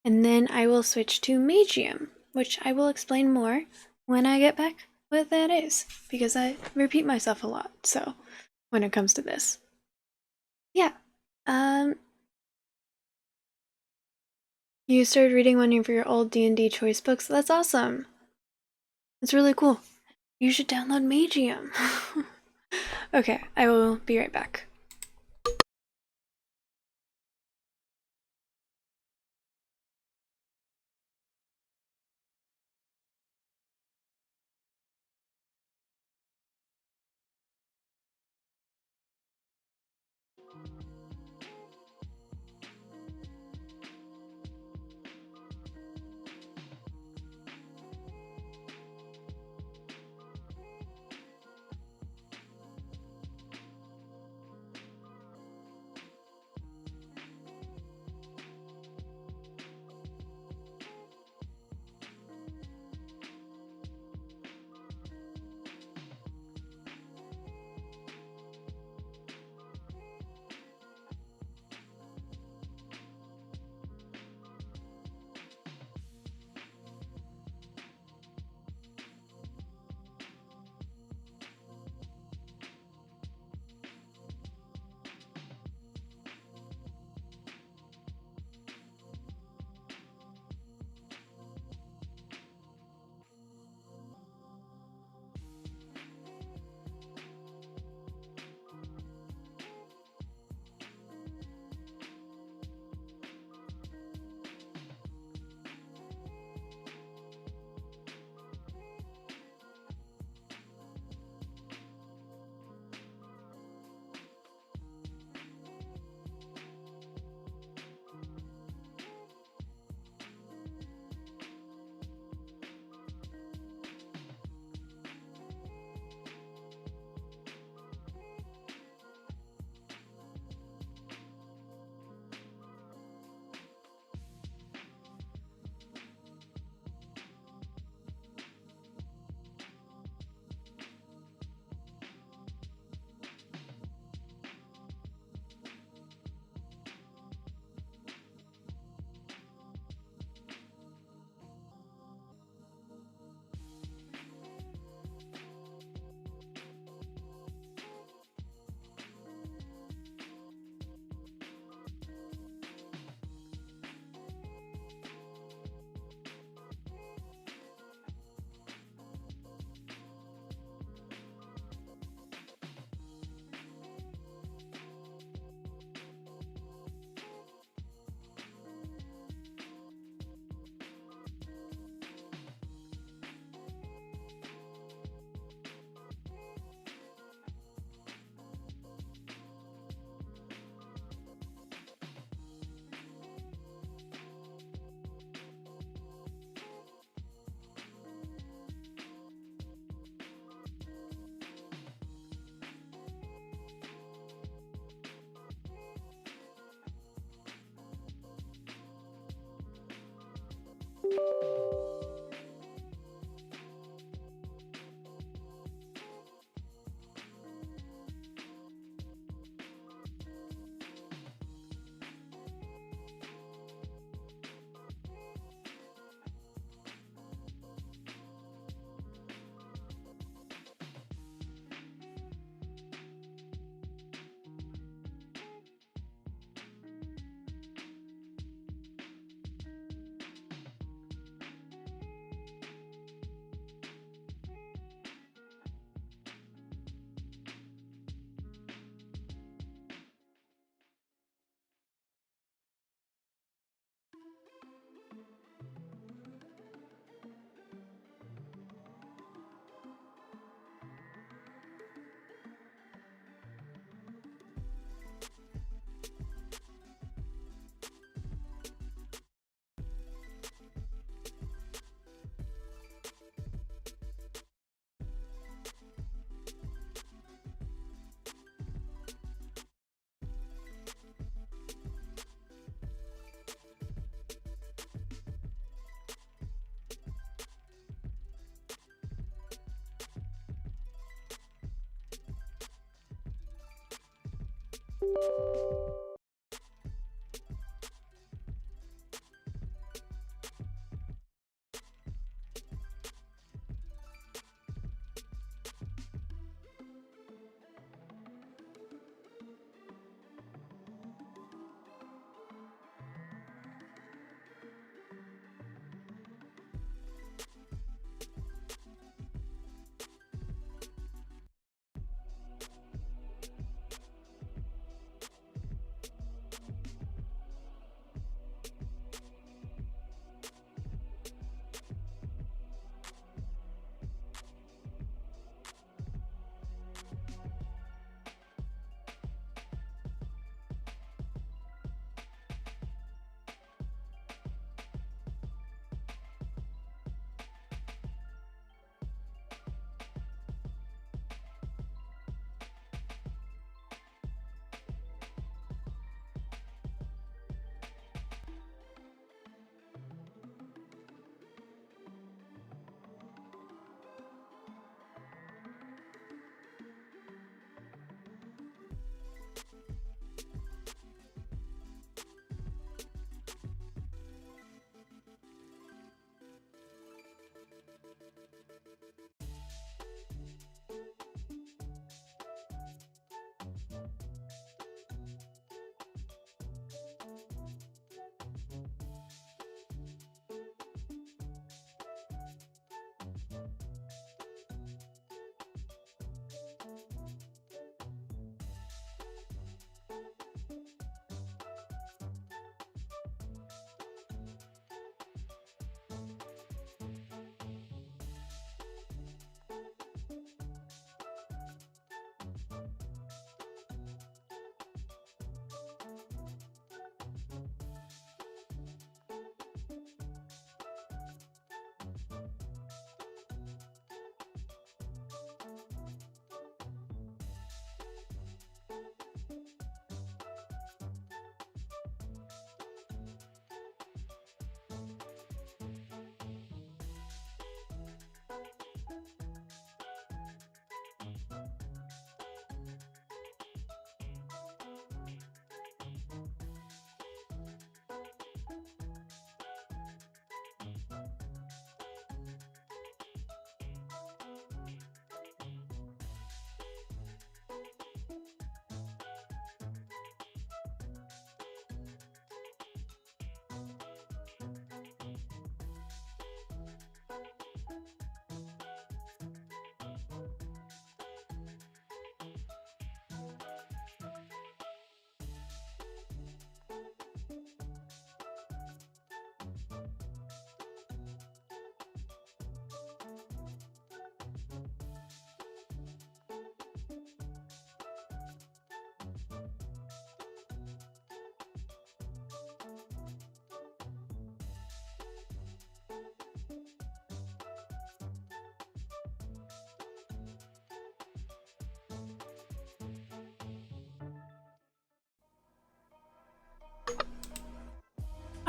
and then I will switch to Magium, which I will explain more when I get back what that is, because I repeat myself a lot, so when it comes to this. Yeah, you started reading one of your old D&D choice books? That's awesome. That's really cool. You should download Magium. Okay, I will be right back.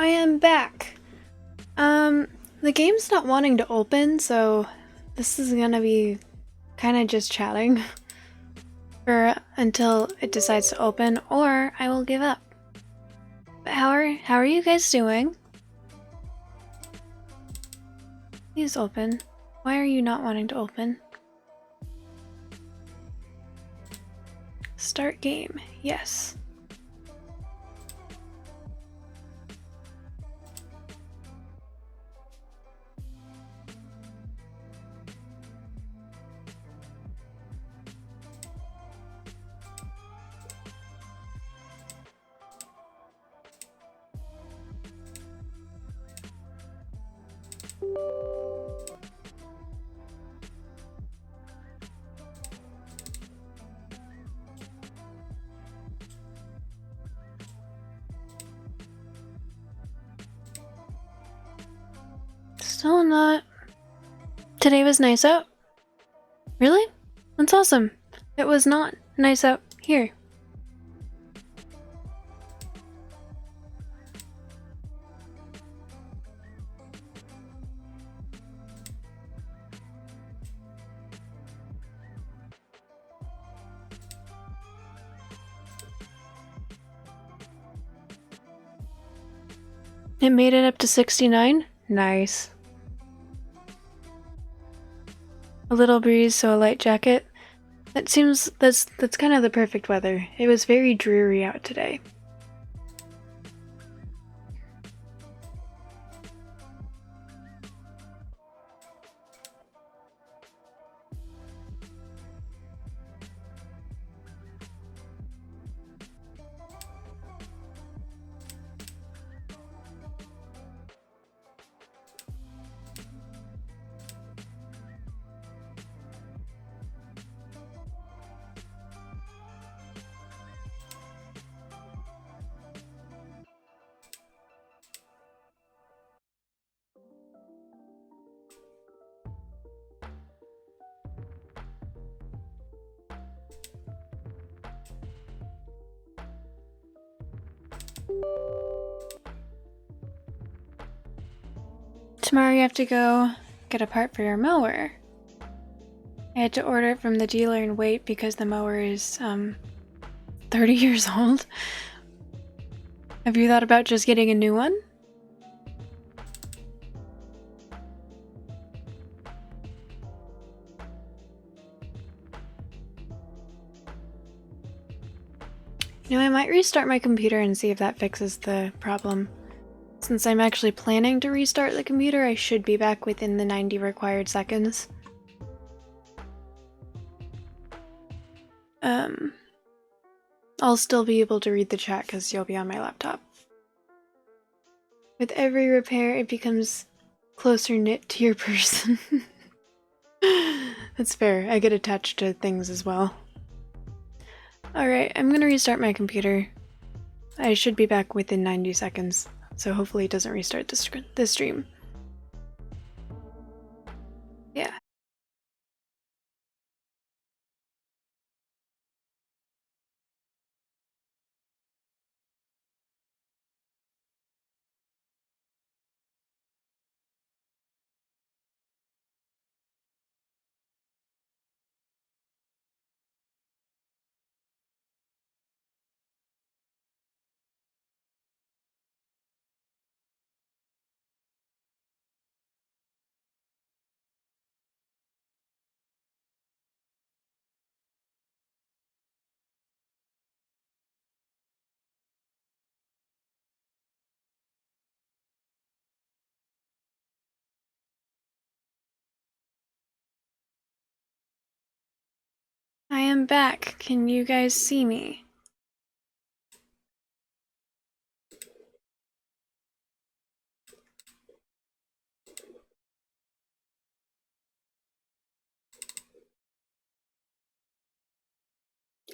I am back. The game's not wanting to open, so this is gonna be kind of just chatting for until it decides to open, or I will give up. But how are you guys doing? Please open. Why are you not wanting to open? Start game. Yes. Still not. Today was nice out. Really? That's awesome. It was not nice out here. It made it up to 69? Nice. A little breeze, so a light jacket. That seems that's kind of the perfect weather. It was very dreary out today. Tomorrow you have to go get a part for your mower. I had to order it from the dealer and wait because the mower is 30 years old. Have you thought about just getting a new one? You know, I might restart my computer and see if that fixes the problem. Since I'm actually planning to restart the computer, I should be back within the 90 required seconds. I'll still be able to read the chat because you'll be on my laptop. With every repair, it becomes closer knit to your person. That's fair. I get attached to things as well. Alright, I'm gonna restart my computer. I should be back within 90 seconds, so hopefully it doesn't restart the stream. Yeah. I am back. Can you guys see me?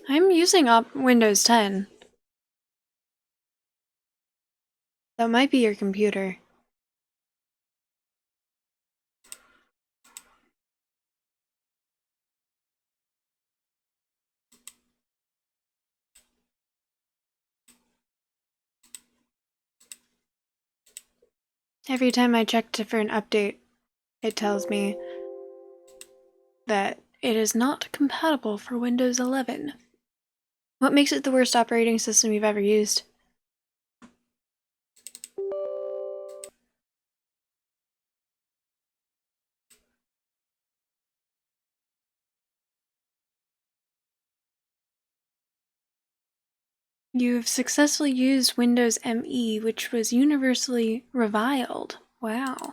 I'm using Windows 10. That might be your computer. Every time I check for an update, it tells me that it is not compatible for Windows 11. What makes it the worst operating system you've ever used? You've successfully used Windows ME, which was universally reviled. Wow.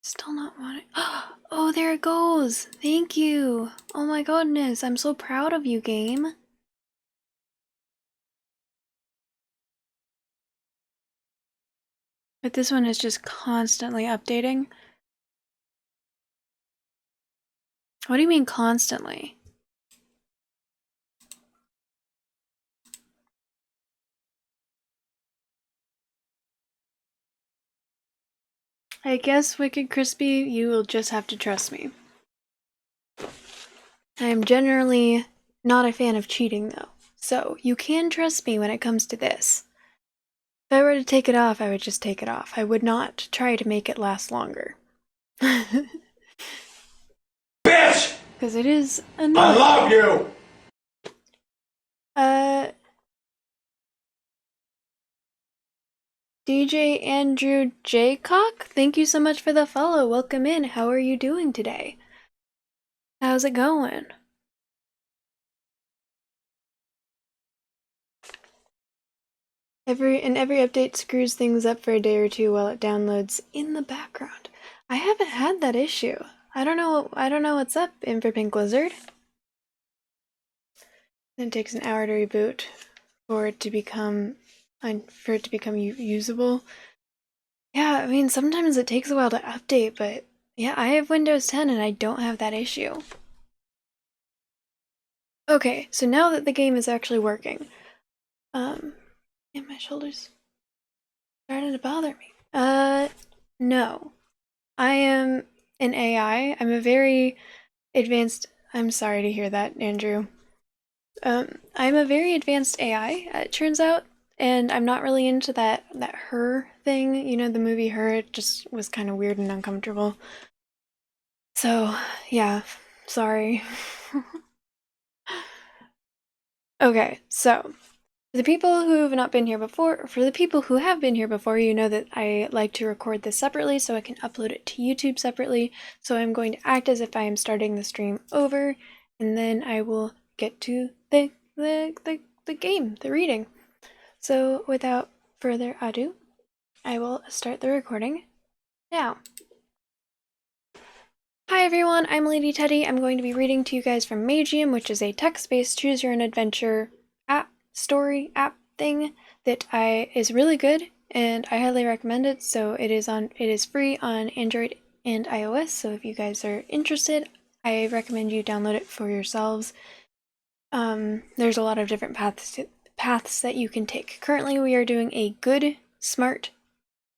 Still not wanting. Oh, there it goes! Thank you! Oh my goodness, I'm so proud of you, game. But this one is just constantly updating. What do you mean constantly? I guess, Wicked Crispy, you will just have to trust me. I am generally not a fan of cheating, though, so you can trust me when it comes to this. If I were to take it off, I would just take it off. I would not try to make it last longer. Bitch! Because it is annoying. I love you! DJ Andrew Jaycock, thank you so much for the follow. Welcome in. How are you doing today? How's it going? Every update screws things up for a day or two while it downloads in the background. I haven't had that issue. I don't know what's up, Infer Pink Lizard. Then it takes an hour to reboot for it to become usable. Yeah, I mean, sometimes it takes a while to update, but yeah, I have Windows 10 and I don't have that issue. Okay, so now that the game is actually working, and my shoulders started to bother me. No. I am an AI. I'm a very advanced. I'm sorry to hear that, Andrew. I'm a very advanced AI, it turns out, and I'm not really into that Her thing. You know, the movie Her, it just was kind of weird and uncomfortable. So, yeah, sorry. Okay, so for the people who have not been here before, or for the people who have been here before, you know that I like to record this separately so I can upload it to YouTube separately. So I'm going to act as if I am starting the stream over, and then I will get to the game, the reading. So without further ado, I will start the recording now. Hi everyone, I'm Lady Teddy. I'm going to be reading to you guys from Magium, which is a text-based choose-your-own-adventure story app thing that is really good, and I highly recommend it. So it is free on Android and iOS. So if you guys are interested, I recommend you download it for yourselves. There's a lot of different paths that you can take. Currently, we are doing a good, smart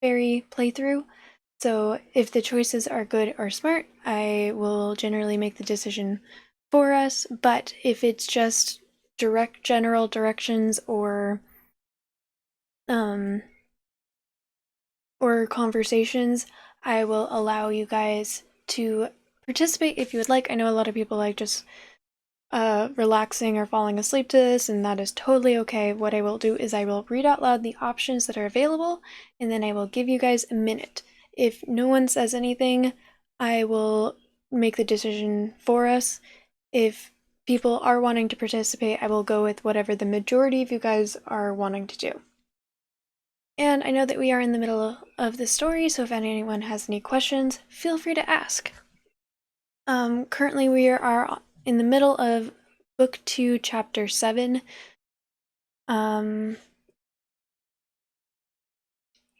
fairy playthrough. So if the choices are good or smart, I will generally make the decision for us. But if it's just general directions or conversations, I will allow you guys to participate if you would like. I know a lot of people like just relaxing or falling asleep to this, and that is totally okay. What I will do is I will read out loud the options that are available, and then I will give you guys a minute. If no one says anything, I will make the decision for us. If people are wanting to participate, I will go with whatever the majority of you guys are wanting to do. And I know that we are in the middle of the story, so if anyone has any questions, feel free to ask. Currently we are in the middle of Book 2, Chapter 7.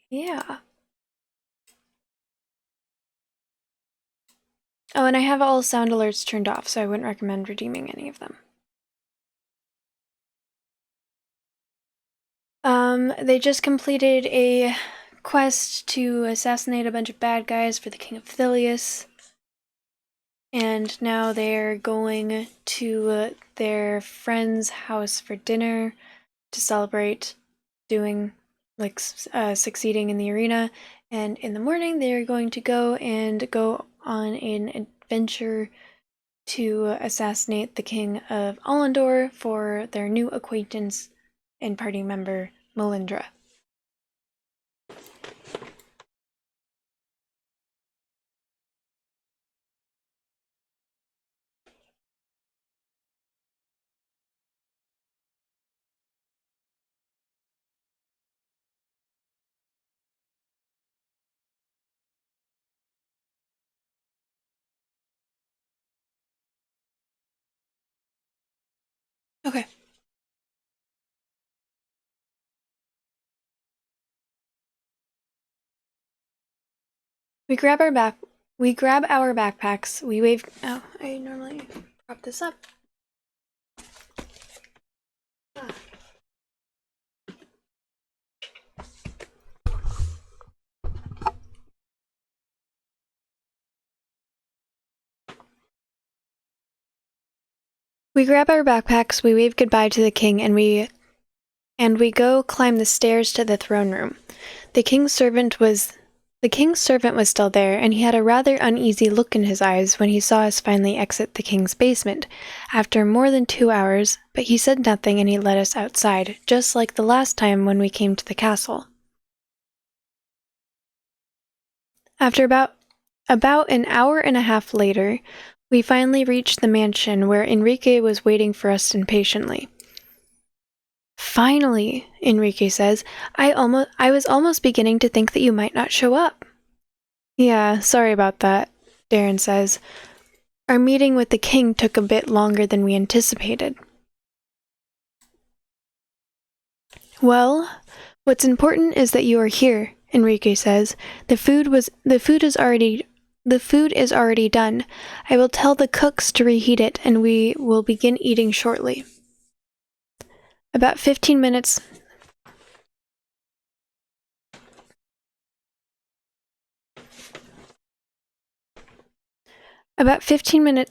Yeah. Oh, and I have all sound alerts turned off, so I wouldn't recommend redeeming any of them. They just completed a quest to assassinate a bunch of bad guys for the King of Thilius. And now they're going to their friend's house for dinner to celebrate doing succeeding in the arena, and in the morning they are going to go on an adventure to assassinate the king of Allendor for their new acquaintance and party member, Melindra. Okay. We grab our backpacks. We wave. Oh, I normally prop this up. We grab our backpacks, we wave goodbye to the king, and we go climb the stairs to the throne room. The king's servant was still there, and he had a rather uneasy look in his eyes when he saw us finally exit the king's basement, after more than 2 hours, but he said nothing and he led us outside, just like the last time when we came to the castle. After about an hour and a half later, we finally reached the mansion where Enrique was waiting for us impatiently. Finally, Enrique says, I was almost beginning to think that you might not show up. Yeah, sorry about that, Darren says. Our meeting with the king took a bit longer than we anticipated. Well, what's important is that you are here, Enrique says. The food is already done. I will tell the cooks to reheat it, and we will begin eating shortly. About 15 minutes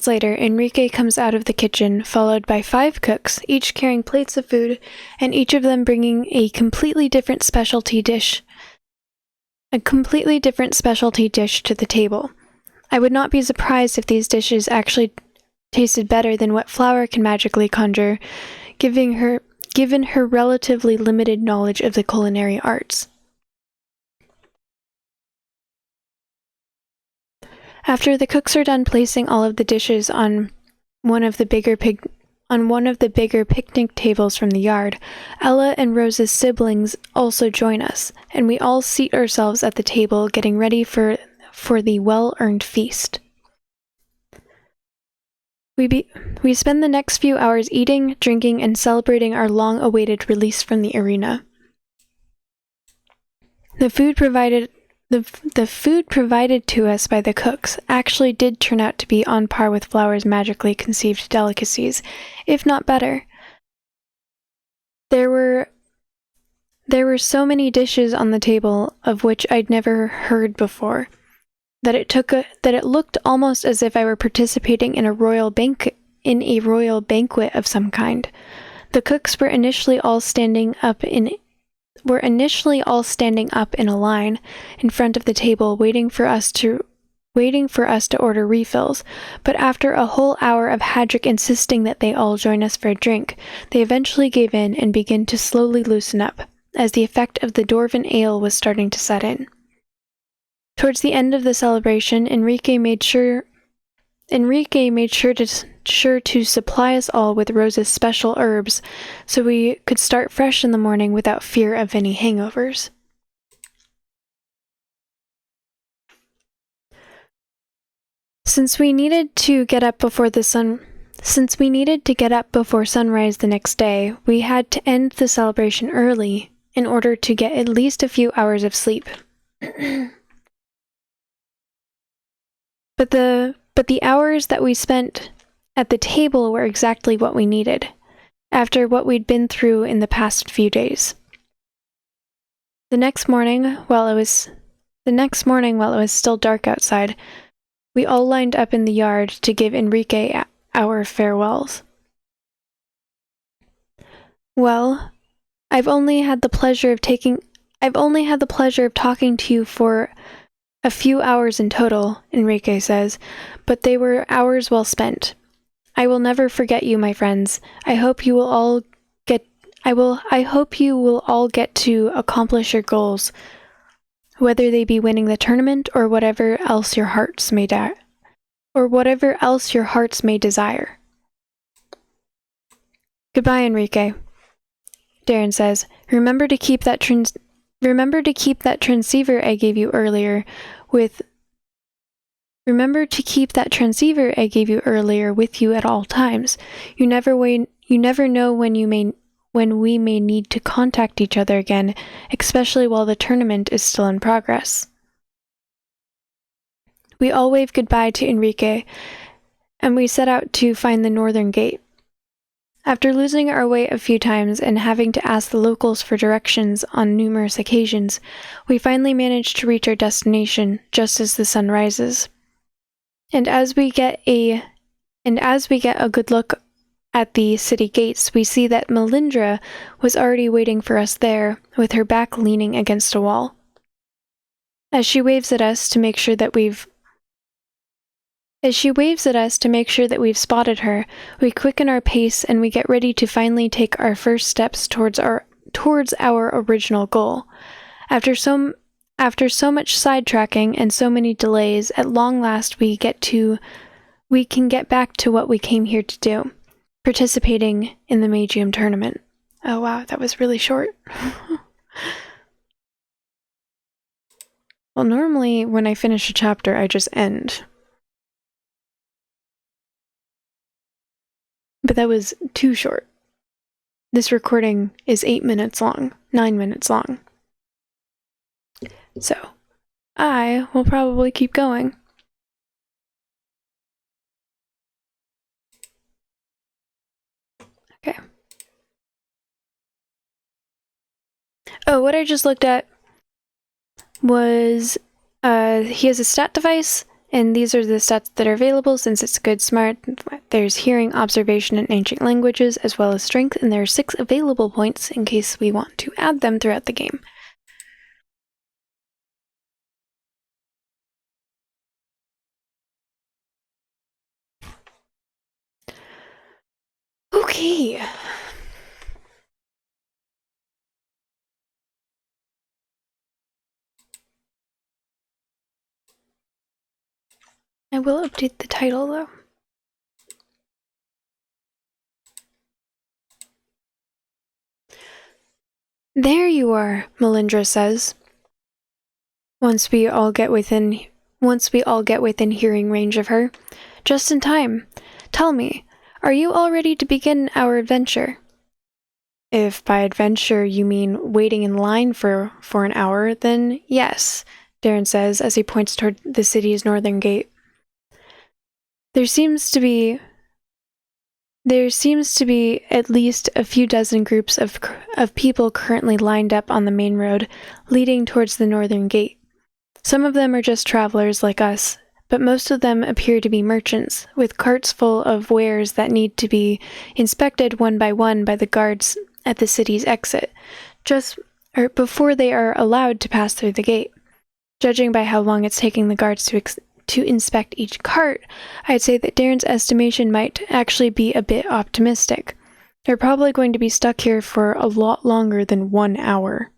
later, Enrique comes out of the kitchen, followed by 5 cooks, each carrying plates of food, and each of them bringing a completely different specialty dish to the table. I would not be surprised if these dishes actually tasted better than what Flower can magically conjure, given her relatively limited knowledge of the culinary arts. After the cooks are done placing all of the dishes on one of the bigger picnic tables from the yard, Ella and Rose's siblings also join us, and we all seat ourselves at the table, getting ready for the well-earned feast. We spend the next few hours eating, drinking, and celebrating our long-awaited release from the arena. The food provided to us by the cooks actually did turn out to be on par with Flower's magically conceived delicacies, if not better. There were so many dishes on the table of which I'd never heard before, that it looked almost as if I were participating in a royal banquet of some kind. The cooks were initially all standing up in a line in front of the table, waiting for us to order refills, but after a whole hour of Hadrick insisting that they all join us for a drink, they eventually gave in and began to slowly loosen up, as the effect of the Dwarven ale was starting to set in. Towards the end of the celebration, Enrique made sure to supply us all with Rose's special herbs, so we could start fresh in the morning without fear of any hangovers. Since we needed to get up before sunrise the next day, we had to end the celebration early in order to get at least a few hours of sleep. But the hours that we spent at the table were exactly what we needed, after what we'd been through in the past few days. The next morning, while it was still dark outside, we all lined up in the yard to give Enrique our farewells. Well, I've only had the pleasure of taking I've only had the pleasure of talking to you for a few hours in total, Enrique says, but they were hours well spent. I will never forget you, my friends. I hope you will all get to accomplish your goals, whether they be winning the tournament or whatever else your hearts may desire. Goodbye, Enrique. Darren says, Remember to keep that transceiver I gave you earlier with you at all times. You never know when we may need to contact each other again, especially while the tournament is still in progress. We all wave goodbye to Enrique, and we set out to find the northern gate. After losing our way a few times and having to ask the locals for directions on numerous occasions, we finally managed to reach our destination just as the sun rises. And as we get a good look at the city gates, we see that Melindra was already waiting for us there, with her back leaning against a wall. As she waves at us to make sure that we've spotted her, we quicken our pace and we get ready to finally take our first steps towards our original goal. After so much sidetracking and so many delays, at long last we can get back to what we came here to do, participating in the Magium tournament. Oh wow, that was really short. Well, normally when I finish a chapter, I just end. But that was too short. This recording is 9 minutes long. So, I will probably keep going. Okay. Oh, what I just looked at was, he has a stat device, and these are the stats that are available since it's good smart. There's hearing, observation, and ancient languages, as well as strength, and there are 6 available points in case we want to add them throughout the game. Okay. I will update the title though. There you are, Melindra says. Once we all get within hearing range of her. Just in time. Tell me, are you all ready to begin our adventure? If by adventure you mean waiting in line for an hour, then yes, Darren says as he points toward the city's northern gate. There seems to be at least a few dozen groups of people currently lined up on the main road leading towards the northern gate. Some of them are just travelers like us, but most of them appear to be merchants, with carts full of wares that need to be inspected one by one by the guards at the city's exit, before they are allowed to pass through the gate. Judging by how long it's taking the guards to inspect each cart, I'd say that Darren's estimation might actually be a bit optimistic. They're probably going to be stuck here for a lot longer than 1 hour.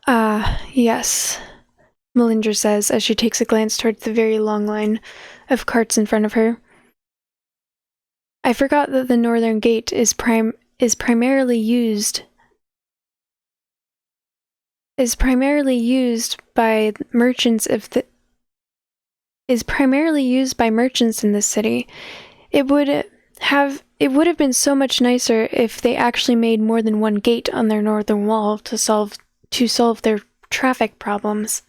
Yes, Melindra says as she takes a glance towards the very long line of carts in front of her. I forgot that the northern gate is primarily used by merchants in this city. It would have been so much nicer if they actually made more than one gate on their northern wall to solve their traffic problems.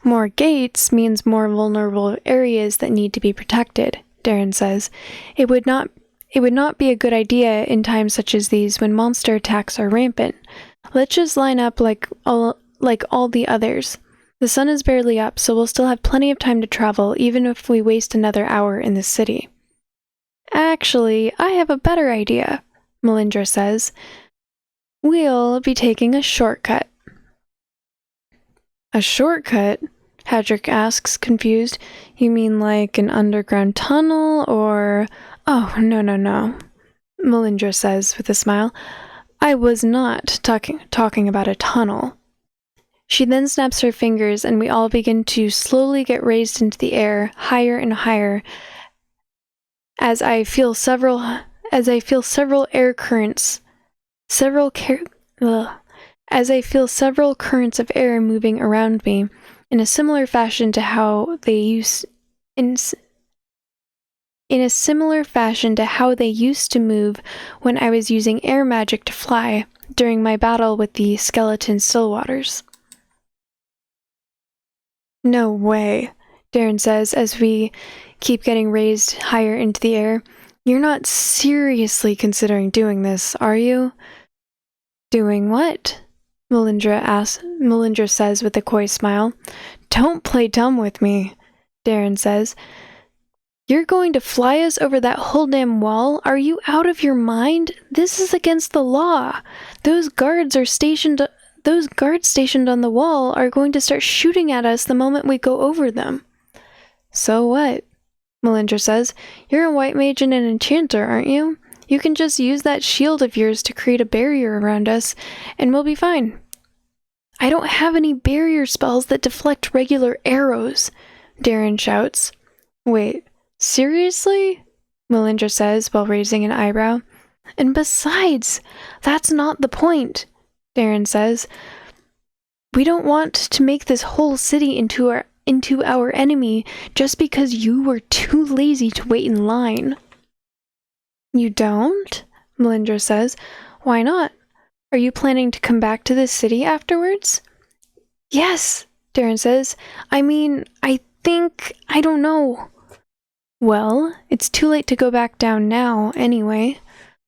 More gates means more vulnerable areas that need to be protected, Darren says. It would not be a good idea in times such as these when monster attacks are rampant. Let's just line up like all the others. The sun is barely up, so we'll still have plenty of time to travel, even if we waste another hour in this city. Actually, I have a better idea, Melindra says. we'll be taking a shortcut. A shortcut? Hadrick asks, confused. You mean like an underground tunnel, or... Oh, no, Melindra says with a smile. I was not talking about a tunnel. She then snaps her fingers, and we all begin to slowly get raised into the air, higher and higher, as I feel several air currents, as I feel several currents of air moving around me, in a similar fashion to how they used to move when I was using air magic to fly during my battle with the skeleton Stillwaters. No way, Darren says as we keep getting raised higher into the air. You're not seriously considering doing this, are you? Doing what? Melindra says with a coy smile. Don't play dumb with me, Darren says. You're going to fly us over that whole damn wall? Are you out of your mind? This is against the law. Those guards stationed on the wall are going to start shooting at us the moment we go over them. So what? Melindra says. You're a white mage and an enchanter, aren't you? You can just use that shield of yours to create a barrier around us, and we'll be fine. I don't have any barrier spells that deflect regular arrows, Darren shouts. Wait, seriously? Melindra says while raising an eyebrow. And besides, that's not the point, Darren says. We don't want to make this whole city into our enemy just because you were too lazy to wait in line. You don't? Melindra says. Why not? Are you planning to come back to this city afterwards? Yes, Darren says. I don't know. Well, it's too late to go back down now, anyway,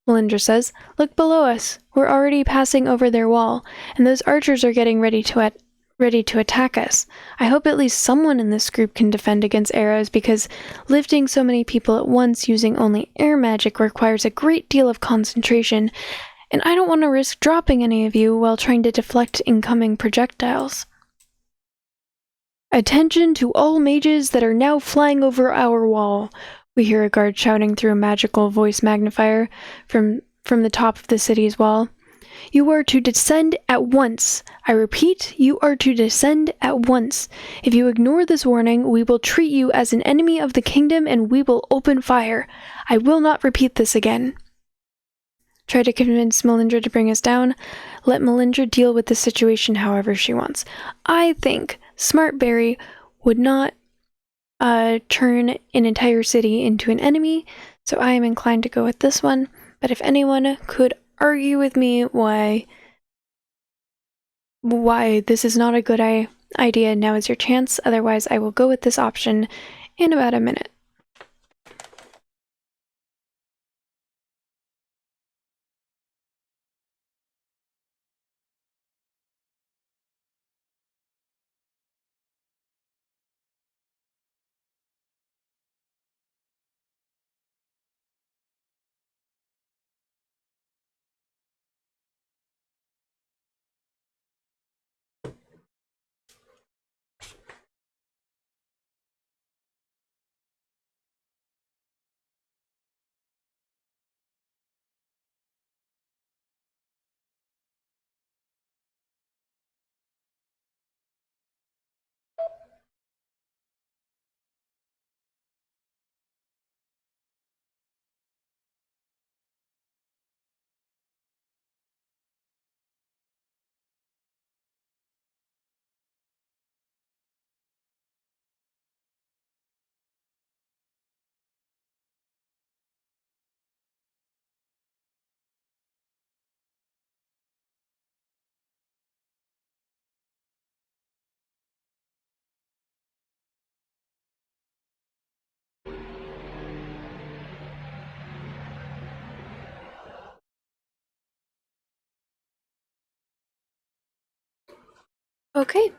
Melindra says. Look below us. We're already passing over their wall, and those archers are getting ready to attack us. I hope at least someone in this group can defend against arrows, because lifting so many people at once using only air magic requires a great deal of concentration, and I don't want to risk dropping any of you while trying to deflect incoming projectiles. Attention to all mages that are now flying over our wall, we hear a guard shouting through a magical voice magnifier from the top of the city's wall. You are to descend at once. I repeat, you are to descend at once. If you ignore this warning, we will treat you as an enemy of the kingdom and we will open fire. I will not repeat this again. Try to convince Melindra to bring us down. Let Melindra deal with the situation however she wants. I think Smart Berry would not turn an entire city into an enemy, so I am inclined to go with this one. But if anyone could argue with me why this is not a good idea, now is your chance. Otherwise, I will go with this option in about a minute. Okay.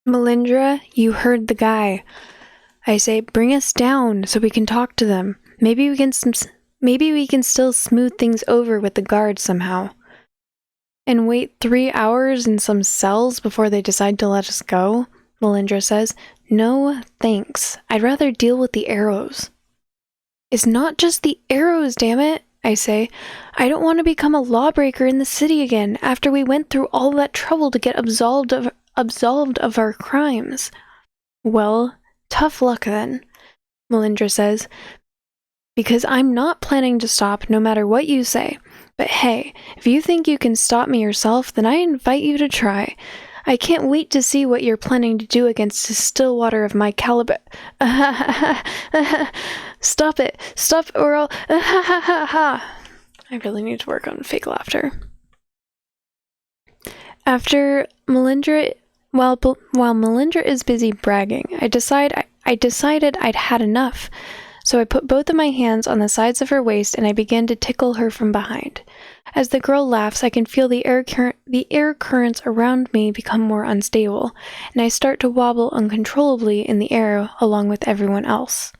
Melindra, you heard the guy. I say, bring us down so we can talk to them. Maybe we can still smooth things over with the guards somehow. And wait 3 hours in some cells before they decide to let us go? Melindra says. No, thanks. I'd rather deal with the arrows. It's not just the arrows, damn it, I say. I don't want to become a lawbreaker in the city again after we went through all that trouble to get absolved of our crimes. Well, tough luck then, Melindra says, because I'm not planning to stop no matter what you say. But hey, if you think you can stop me yourself, then I invite you to try. I can't wait to see what you're planning to do against a still water of my caliber. Stop it. Stop or I'll... I really need to work on fake laughter. After Melindra... While Melindra is busy bragging, I decided I'd had enough. So I put both of my hands on the sides of her waist and I began to tickle her from behind. As the girl laughs, I can feel the air currents around me become more unstable, and I start to wobble uncontrollably in the air along with everyone else.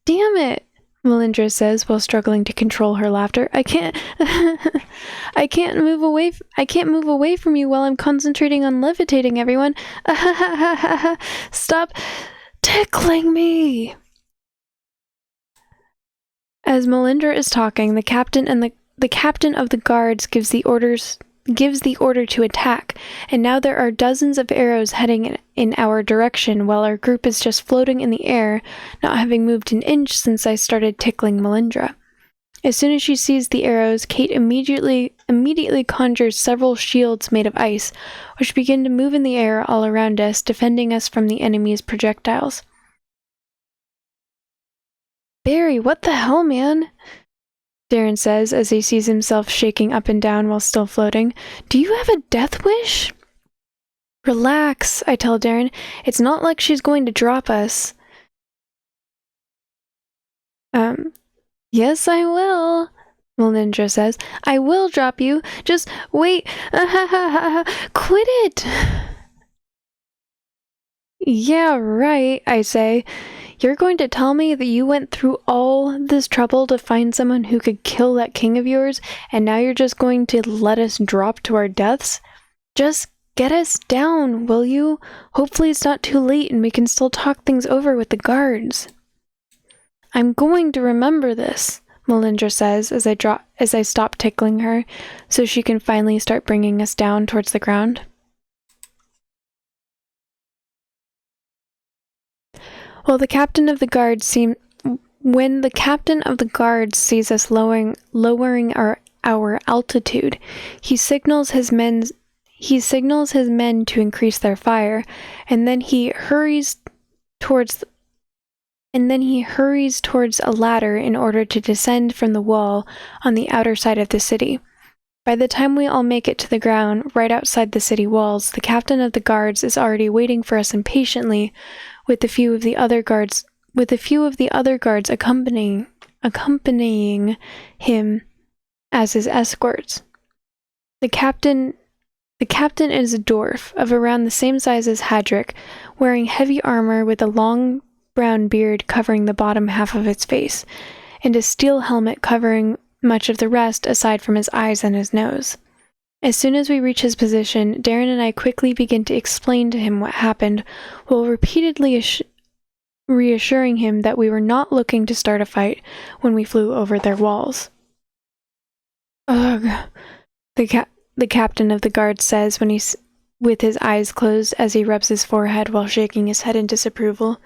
Damn it, Melindra says while struggling to control her laughter. I can't move away from you while I'm concentrating on levitating, everyone. Stop tickling me. As Melindra is talking, the captain of the guards gives the order to attack, and now there are dozens of arrows heading in our direction while our group is just floating in the air, not having moved an inch since I started tickling Melindra. As soon as she sees the arrows, Kate immediately conjures several shields made of ice, which begin to move in the air all around us, defending us from the enemy's projectiles. Barry, what the hell, man? Darren says as he sees himself shaking up and down while still floating. Do you have a death wish? Relax, I tell Darren. It's not like she's going to drop us. Yes, I will, Melindra says. I will drop you. Just wait. Quit it. Yeah, right, I say. You're going to tell me that you went through all this trouble to find someone who could kill that king of yours, and now you're just going to let us drop to our deaths? Just get us down, will you? Hopefully it's not too late and we can still talk things over with the guards. I'm going to remember this, Melindra says as I stop tickling her, so she can finally start bringing us down towards the ground. When the captain of the guards sees us lowering our altitude, he signals his men to increase their fire, and then he hurries towards a ladder in order to descend from the wall on the outer side of the city. By the time we all make it to the ground right outside the city walls, the captain of the guards is already waiting for us impatiently, with a few of the other guards accompanying him as his escorts. The captain is a dwarf of around the same size as Hadrick, wearing heavy armor with a long brown beard covering the bottom half of his face, and a steel helmet covering much of the rest aside from his eyes and his nose. As soon as we reach his position, Darren and I quickly begin to explain to him what happened, while repeatedly reassuring him that we were not looking to start a fight when we flew over their walls. Ugh, the captain of the guard says with his eyes closed as he rubs his forehead while shaking his head in disapproval.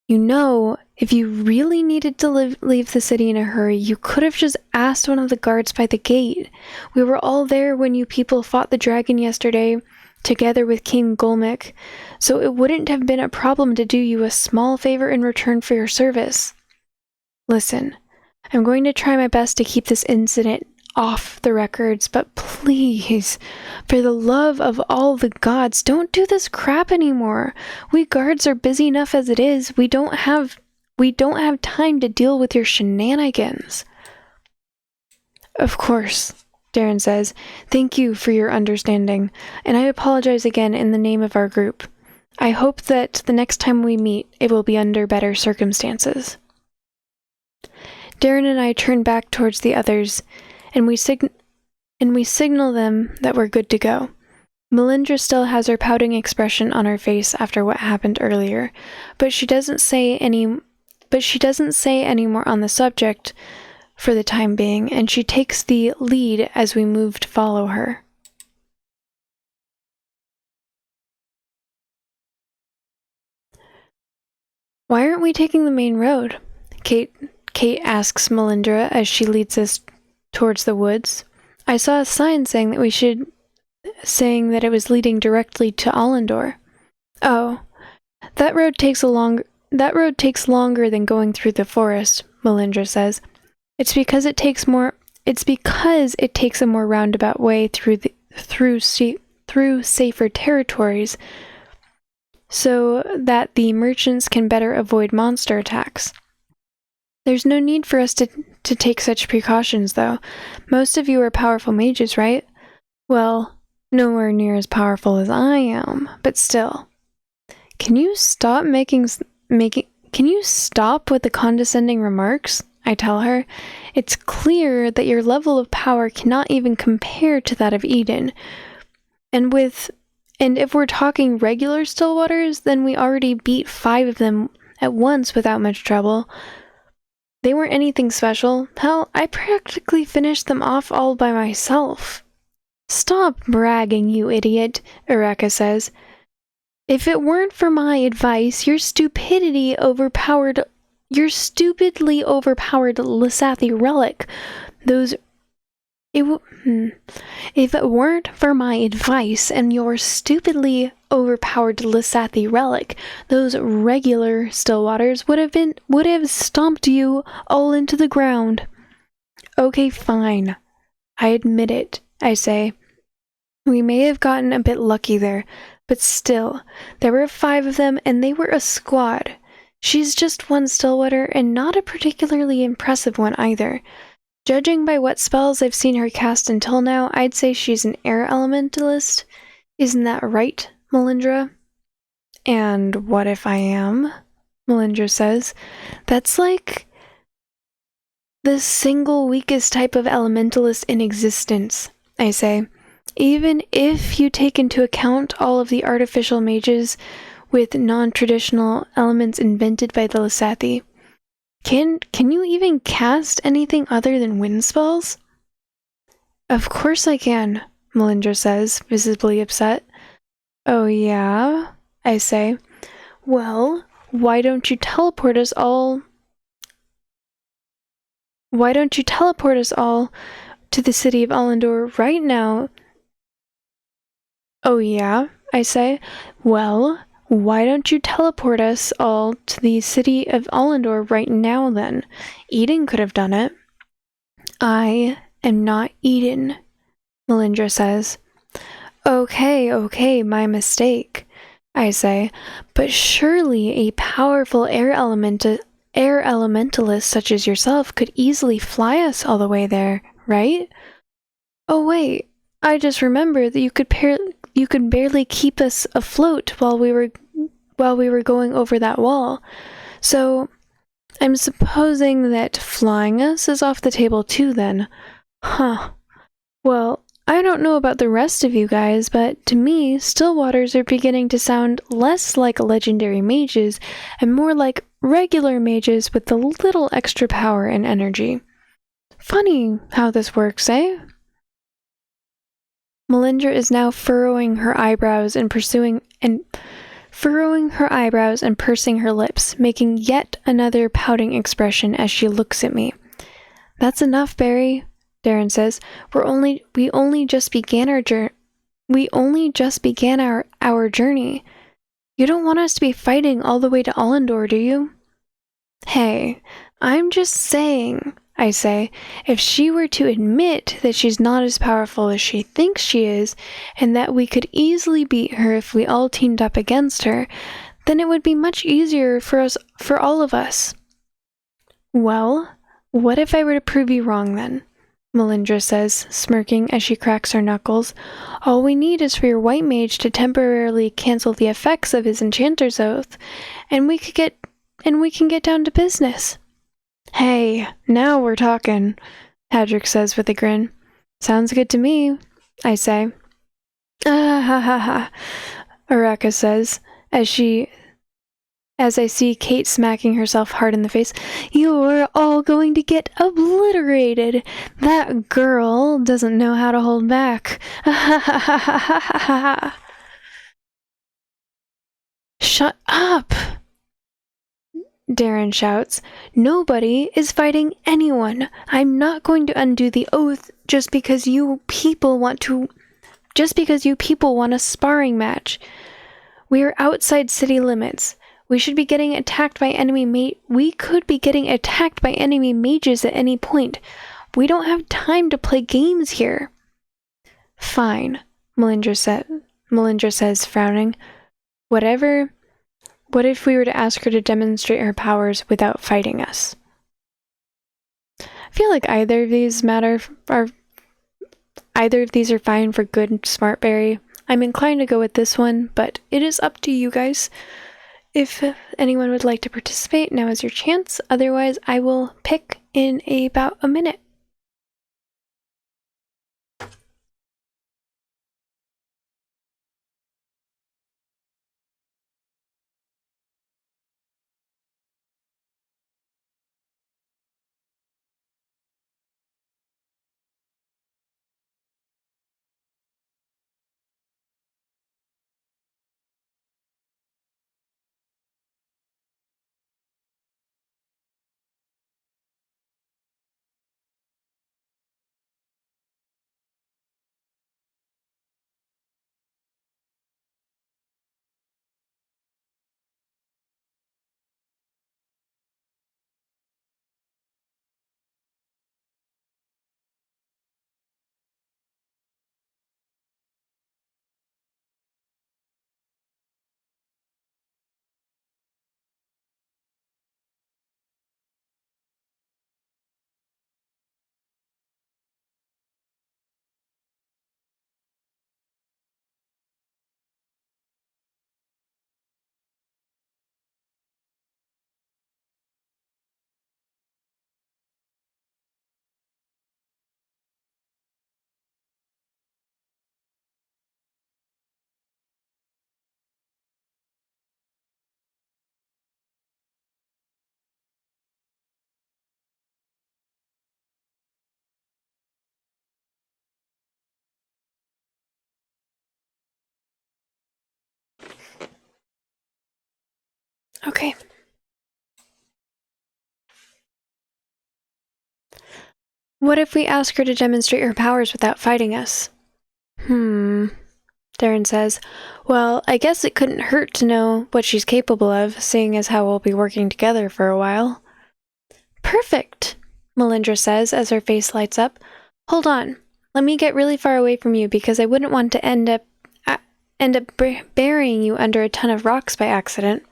You know, if you really needed to leave the city in a hurry, you could have just asked one of the guards by the gate. We were all there when you people fought the dragon yesterday, together with King Golmick, so it wouldn't have been a problem to do you a small favor in return for your service. Listen, I'm going to try my best to keep this incident off the records, but please, for the love of all the gods, don't do this crap anymore. We guards are busy enough as it is. We don't have time to deal with your shenanigans. Of course, Darren says. Thank you for your understanding, and I apologize again in the name of our group. I hope that the next time we meet, it will be under better circumstances. Darren and I turn back towards the others, and we signal them that we're good to go. Melindra still has her pouting expression on her face after what happened earlier, but she doesn't say any more on the subject for the time being, and she takes the lead as we move to follow her. Why aren't we taking the main road? Kate asks Melindra as she leads us towards the woods. I saw a sign saying that it was leading directly to Allendor. Oh, that road takes longer than going through the forest, Melindra says. It's because it takes a more roundabout way through safer territories, so that the merchants can better avoid monster attacks. There's no need for us to take such precautions, though. Most of you are powerful mages, right? Well, nowhere near as powerful as I am, but still. Can you stop Can you stop with the condescending remarks? I tell her. It's clear that your level of power cannot even compare to that of Eden. And if we're talking regular Stillwaters, then we already beat 5 of them at once without much trouble. They weren't anything special. Hell, I practically finished them off all by myself. Stop bragging, you idiot, Ureka says. If it weren't for my advice, your stupidly overpowered Lysathi relic, If it weren't for my advice and your stupidly overpowered Lysathi relic, those regular Stillwaters would have stomped you all into the ground. Okay, fine. I admit it, I say. We may have gotten a bit lucky there, but still, there were 5 of them and they were a squad. She's just one Stillwater and not a particularly impressive one either. Judging by what spells I've seen her cast until now, I'd say she's an air elementalist. Isn't that right, Melindra? And what if I am? Melindra says. That's like the single weakest type of elementalist in existence, I say. Even if you take into account all of the artificial mages with non-traditional elements invented by the Lysathi. Can you even cast anything other than wind spells? Of course I can, Melindra says, visibly upset. Oh yeah? I say. Well, why don't you teleport us all to the city of Allendor right now? Oh yeah? I say. Well, why don't you teleport us all to the city of Allendor right now, then? Eden could have done it. I am not Eden, Melindra says. Okay, my mistake, I say. But surely a powerful air elementalist such as yourself could easily fly us all the way there, right? Oh wait, I just remembered that you could barely keep us afloat while we were going over that wall. So I'm supposing that flying us is off the table too then. Huh. Well, I don't know about the rest of you guys, but to me, Stillwaters are beginning to sound less like legendary mages and more like regular mages with a little extra power and energy. Funny how this works, eh? Melindra is now furrowing her eyebrows and pursing her lips, making yet another pouting expression as she looks at me. That's enough, Barry, Darren says. We only just began our journey. You don't want us to be fighting all the way to Allendor, do you? Hey, I'm just saying, I say, if she were to admit that she's not as powerful as she thinks she is, and that we could easily beat her if we all teamed up against her, then it would be much easier for all of us. Well, what if I were to prove you wrong then? Melindra says, smirking as she cracks her knuckles. All we need is for your white mage to temporarily cancel the effects of his enchanter's oath, and we can get down to business. Hey, now we're talking, Hadrick says with a grin. Sounds good to me, I say. Ah ha ha ha, Araka says, as I see Kate smacking herself hard in the face. You're all going to get obliterated. That girl doesn't know how to hold back. Shut up! Darren shouts. Nobody is fighting anyone. I'm not going to undo the oath just because you people want a sparring match. We are outside city limits. We could be getting attacked by enemy mages at any point. We don't have time to play games here. Fine, Melindra says, frowning. Whatever. What if we were to ask her to demonstrate her powers without fighting us? I feel like either of these are fine for good Smartberry. I'm inclined to go with this one, but it is up to you guys. If anyone would like to participate, now is your chance. Otherwise, I will pick in about a minute. Okay. What if we ask her to demonstrate her powers without fighting us? Darren says. Well, I guess it couldn't hurt to know what she's capable of, seeing as how we'll be working together for a while. Perfect, Melindra says as her face lights up. Hold on. Let me get really far away from you because I wouldn't want to end up burying you under a ton of rocks by accident.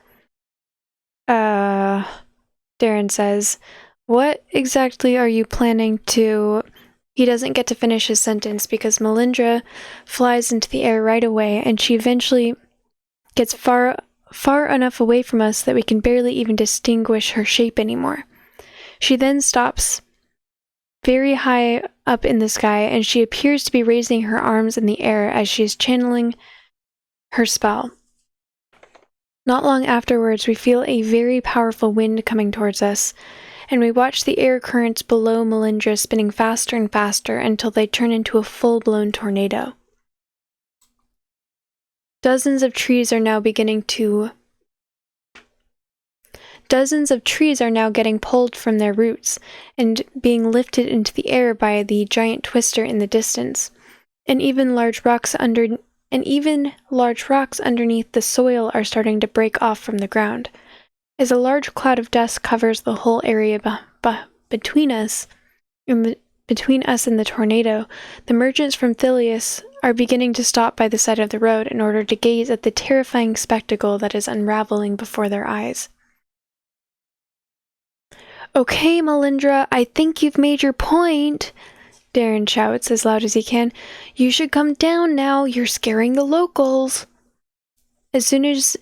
Darren says. What exactly are you planning to... He doesn't get to finish his sentence because Melindra flies into the air right away and she eventually gets far enough away from us that we can barely even distinguish her shape anymore. She then stops very high up in the sky and she appears to be raising her arms in the air as she is channeling her spell. Not long afterwards, we feel a very powerful wind coming towards us, and we watch the air currents below Melindra spinning faster and faster until they turn into a full-blown tornado. Dozens of trees are now getting pulled from their roots and being lifted into the air by the giant twister in the distance, and even large rocks underneath the soil are starting to break off from the ground. As a large cloud of dust covers the whole area between us and the tornado, the merchants from Thilius are beginning to stop by the side of the road in order to gaze at the terrifying spectacle that is unraveling before their eyes. Okay, Melindra, I think you've made your point, Darren shouts as loud as he can. You should come down now, you're scaring the locals. As soon as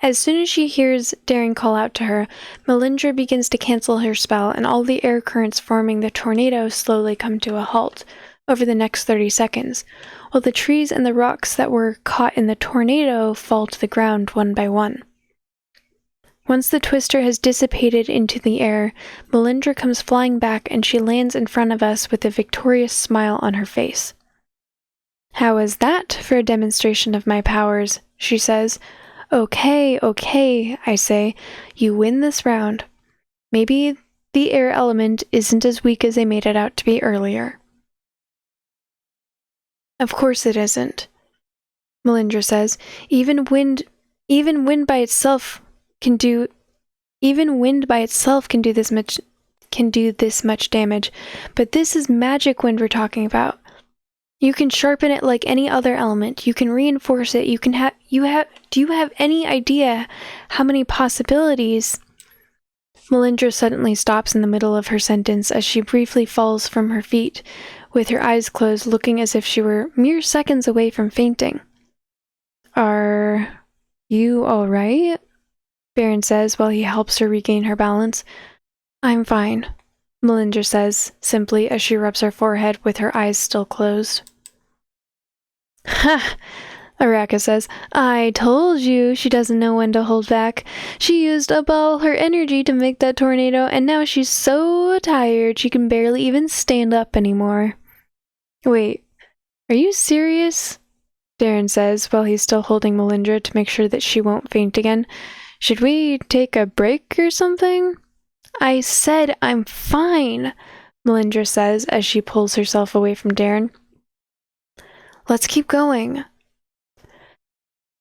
As soon as she hears Darren call out to her, Melindra begins to cancel her spell, and all the air currents forming the tornado slowly come to a halt over the next 30 seconds, while the trees and the rocks that were caught in the tornado fall to the ground one by one. Once the twister has dissipated into the air, Melindra comes flying back and she lands in front of us with a victorious smile on her face. "How was that for a demonstration of my powers?" she says. Okay, I say. You win this round. Maybe the air element isn't as weak as I made it out to be earlier. Of course it isn't, Melindra says. Even wind by itself can do this much damage, but this is magic wind we're talking about. You can sharpen it like any other element. You can reinforce it. Do you have any idea how many possibilities? Melindra suddenly stops in the middle of her sentence as she briefly falls from her feet, with her eyes closed, looking as if she were mere seconds away from fainting. "Are you all right?" Baron says while he helps her regain her balance. "I'm fine," Melindra says simply as she rubs her forehead with her eyes still closed. "Ha!" Araka says. "I told you she doesn't know when to hold back. She used up all her energy to make that tornado, and now she's so tired she can barely even stand up anymore." "Wait, are you serious?" Darren says while he's still holding Melindra to make sure that she won't faint again. "Should we take a break or something?" "I said I'm fine," Melindra says as she pulls herself away from Darren. "Let's keep going."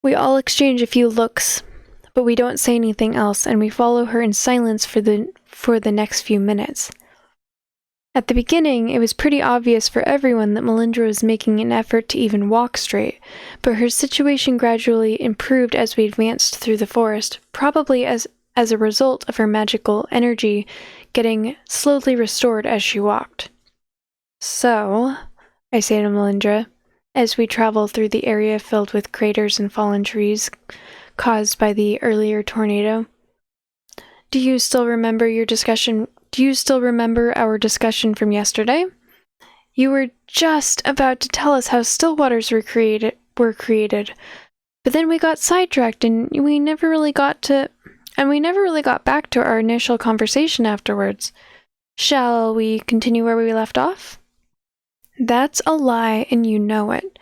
We all exchange a few looks, but we don't say anything else, and we follow her in silence for the next few minutes. At the beginning, it was pretty obvious for everyone that Melindra was making an effort to even walk straight, but her situation gradually improved as we advanced through the forest, probably as a result of her magical energy getting slowly restored as she walked. "So," I say to Melindra, as we travel through the area filled with craters and fallen trees caused by the earlier tornado, do you still remember our discussion from yesterday? You were just about to tell us how still waters were created, but then we got sidetracked and we never really got back to our initial conversation afterwards. Shall we continue where we left off?" "That's a lie, and you know it,"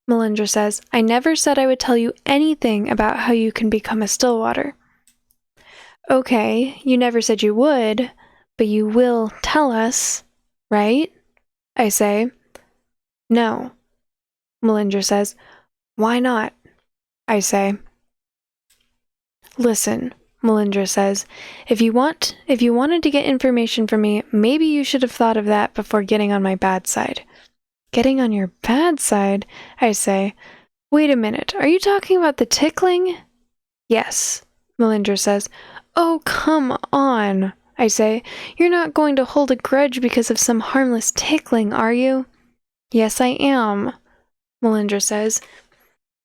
Melindra says. "I never said I would tell you anything about how you can become a Stillwater." "Okay, you never said you would, but you will tell us, right?" I say. "No," Melindra says. "Why not?" I say. "Listen," Melindra says, if you wanted to get information from me, maybe you should have thought of that before getting on my bad side." "Getting on your bad side?" I say. "Wait a minute, are you talking about the tickling?" "Yes," Melindra says. "Oh, come on," I say. "You're not going to hold a grudge because of some harmless tickling, are you?" "Yes, I am," Melindra says.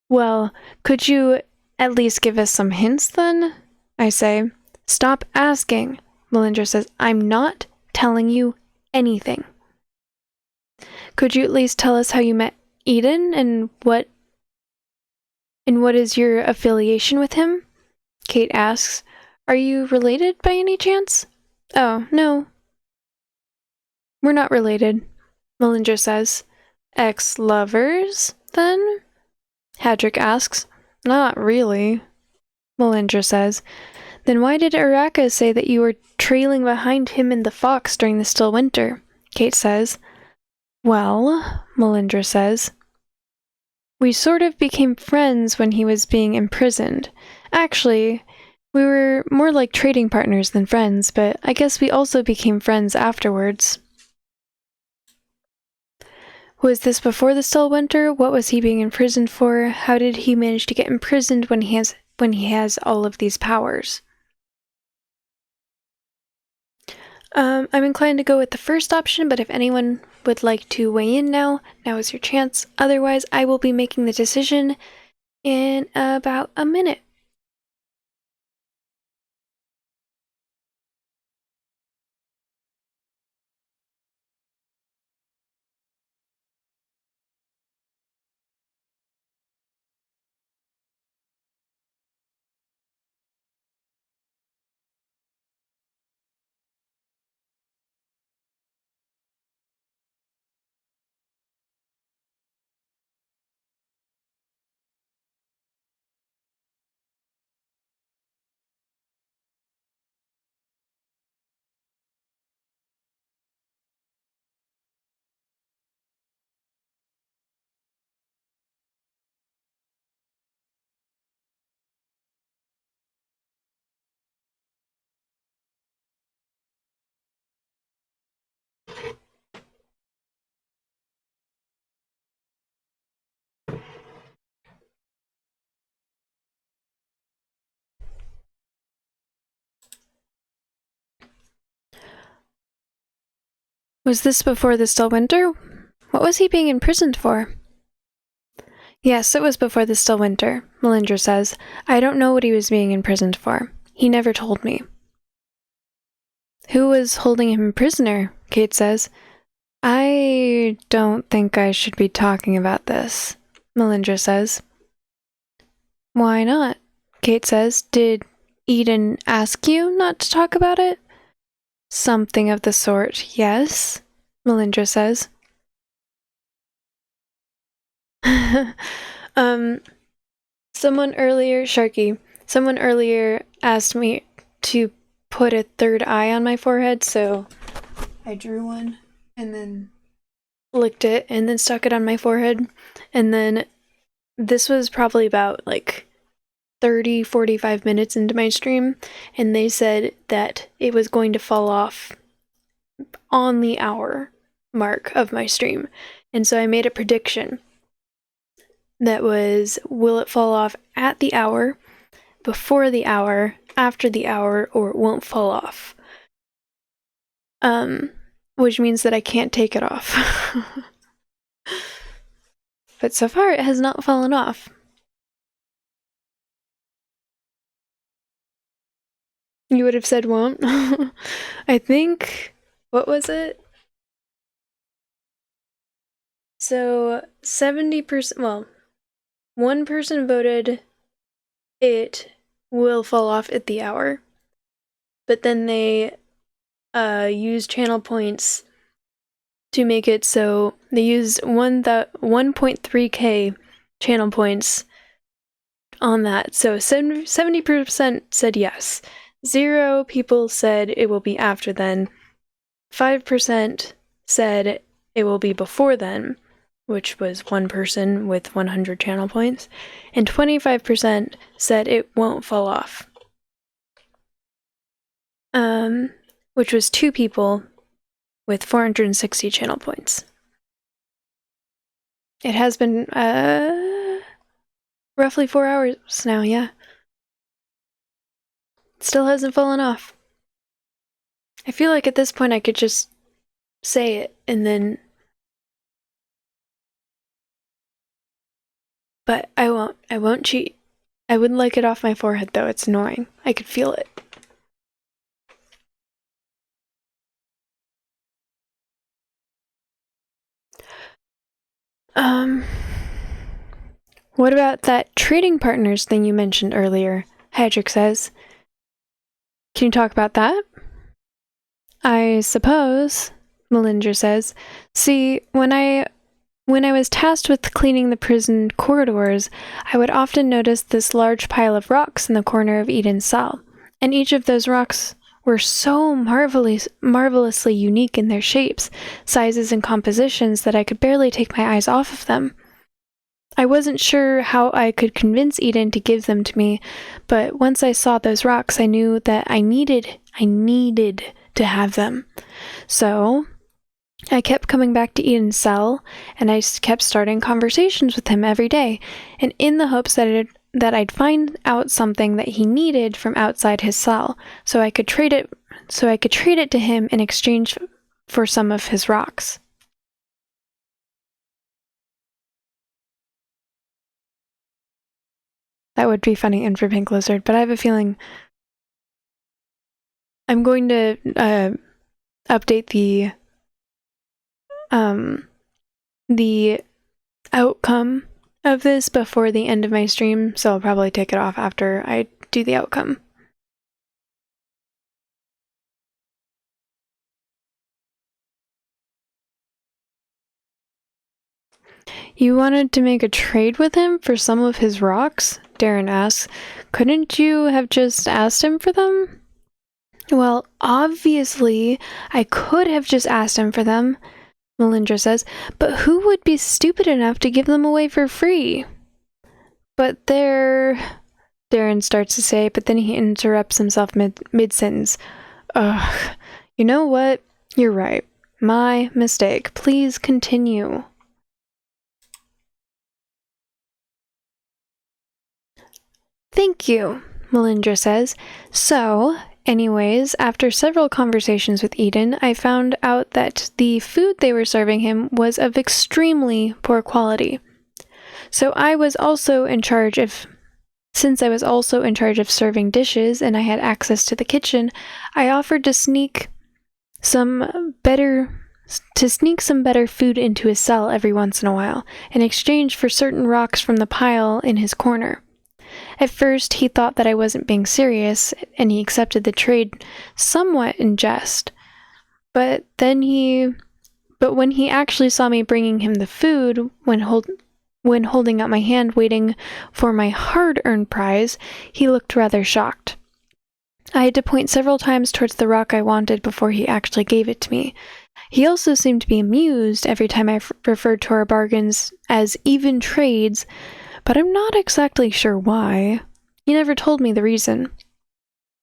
"Well, could you at least give us some hints then?" I say. "Stop asking," Melindra says. "I'm not telling you anything." "Could you at least tell us how you met Eden and what is your affiliation with him?" Kate asks. "Are you related by any chance?" "Oh, no. We're not related," Melindra says. "Ex-lovers, then?" Hadrick asks. "Not really," Melindra says. "Then why did Araka say that you were trailing behind him and the fox during the still winter?" Kate says. "Well," Melindra says, "we sort of became friends when he was being imprisoned. Actually, we were more like trading partners than friends, but I guess we also became friends afterwards." "Was this before the still winter? What was he being imprisoned for? How did he manage to get imprisoned when he has all of these powers?" I'm inclined to go with the first option, but if anyone would like to weigh in now is your chance. Otherwise, I will be making the decision in about a minute. Was this before the still winter? What was he being imprisoned for? Yes, it was before the still winter, Melindra says. I don't know what he was being imprisoned for. He never told me. Who was holding him prisoner? Kate says. I don't think I should be talking about this, Melindra says. Why not? Kate says. Did Eden ask you not to talk about it? Something of the sort, yes, Melindra says. Someone earlier asked me to put a third eye on my forehead, so I drew one and then licked it and then stuck it on my forehead. And then this was probably about like 45 minutes into my stream, and they said that it was going to fall off on the hour mark of my stream. And so I made a prediction that was, will it fall off at the hour, before the hour, after the hour, or it won't fall off? Which means that I can't take it off. But so far it has not fallen off. You would have said won't? I think, what was it? So 70%, well, one person voted it will fall off at the hour, but then they used channel points to make it so they used 1.3k channel points on that. So 70% said yes. 0 people said it will be after then. 5% said it will be before then, which was one person with 100 channel points. And 25% said it won't fall off. Which was 2 people with 460 channel points. It has been roughly 4 hours now, yeah. Still hasn't fallen off. I feel like at this point I could just say it and then... But I won't. I won't cheat. I would like it off my forehead though, it's annoying. I could feel it. What about that trading partners thing you mentioned earlier? Hedrick says. Can you talk about that? I suppose, Melindra says. See, when I was tasked with cleaning the prison corridors, I would often notice this large pile of rocks in the corner of Eden's cell, and each of those rocks were so marvelously unique in their shapes, sizes, and compositions that I could barely take my eyes off of them. I wasn't sure how I could convince Eden to give them to me, but once I saw those rocks, I knew that I needed to have them. So I kept coming back to Eden's cell, and I kept starting conversations with him every day, and in the hopes that I'd find out something that he needed from outside his cell, so I could trade it to him in exchange for some of his rocks. That would be funny and for Pink Lizard, but I have a feeling I'm going to update the outcome of this before the end of my stream, so I'll probably take it off after I do the outcome. You wanted to make a trade with him for some of his rocks? Darren asks. Couldn't you have just asked him for them? Well, obviously, I could have just asked him for them, Melindra says, but who would be stupid enough to give them away for free? But Darren starts to say, but then he interrupts himself mid-sentence. Ugh, you know what? You're right. My mistake. Please continue. Thank you, Melindra says. So, Anyways, after several conversations with Eden, I found out that the food they were serving him was of extremely poor quality. So I was also in charge of Since I was also in charge of serving dishes and I had access to the kitchen, I offered to sneak some better food into his cell every once in a while, in exchange for certain rocks from the pile in his corner. At first, he thought that I wasn't being serious, and he accepted the trade somewhat in jest. But when he actually saw me bringing him the food, when holding out my hand waiting for my hard-earned prize, he looked rather shocked. I had to point several times towards the rock I wanted before he actually gave it to me. He also seemed to be amused every time I referred to our bargains as even trades, but I'm not exactly sure why. He never told me the reason.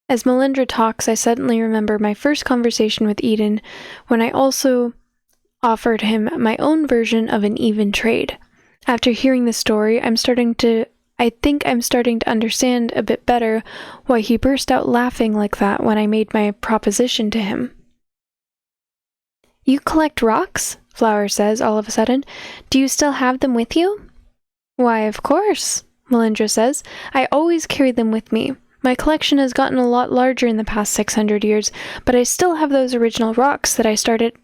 As Melindra talks, I suddenly remember my first conversation with Eden, when I also offered him my own version of an even trade. After hearing the story, I think I'm starting to understand a bit better why he burst out laughing like that when I made my proposition to him. "You collect rocks?" Flower says all of a sudden. "Do you still have them with you?" "Why, of course," Melindra says. "I always carry them with me. My collection has gotten a lot larger in the past 600 years, but I still have those original rocks that I started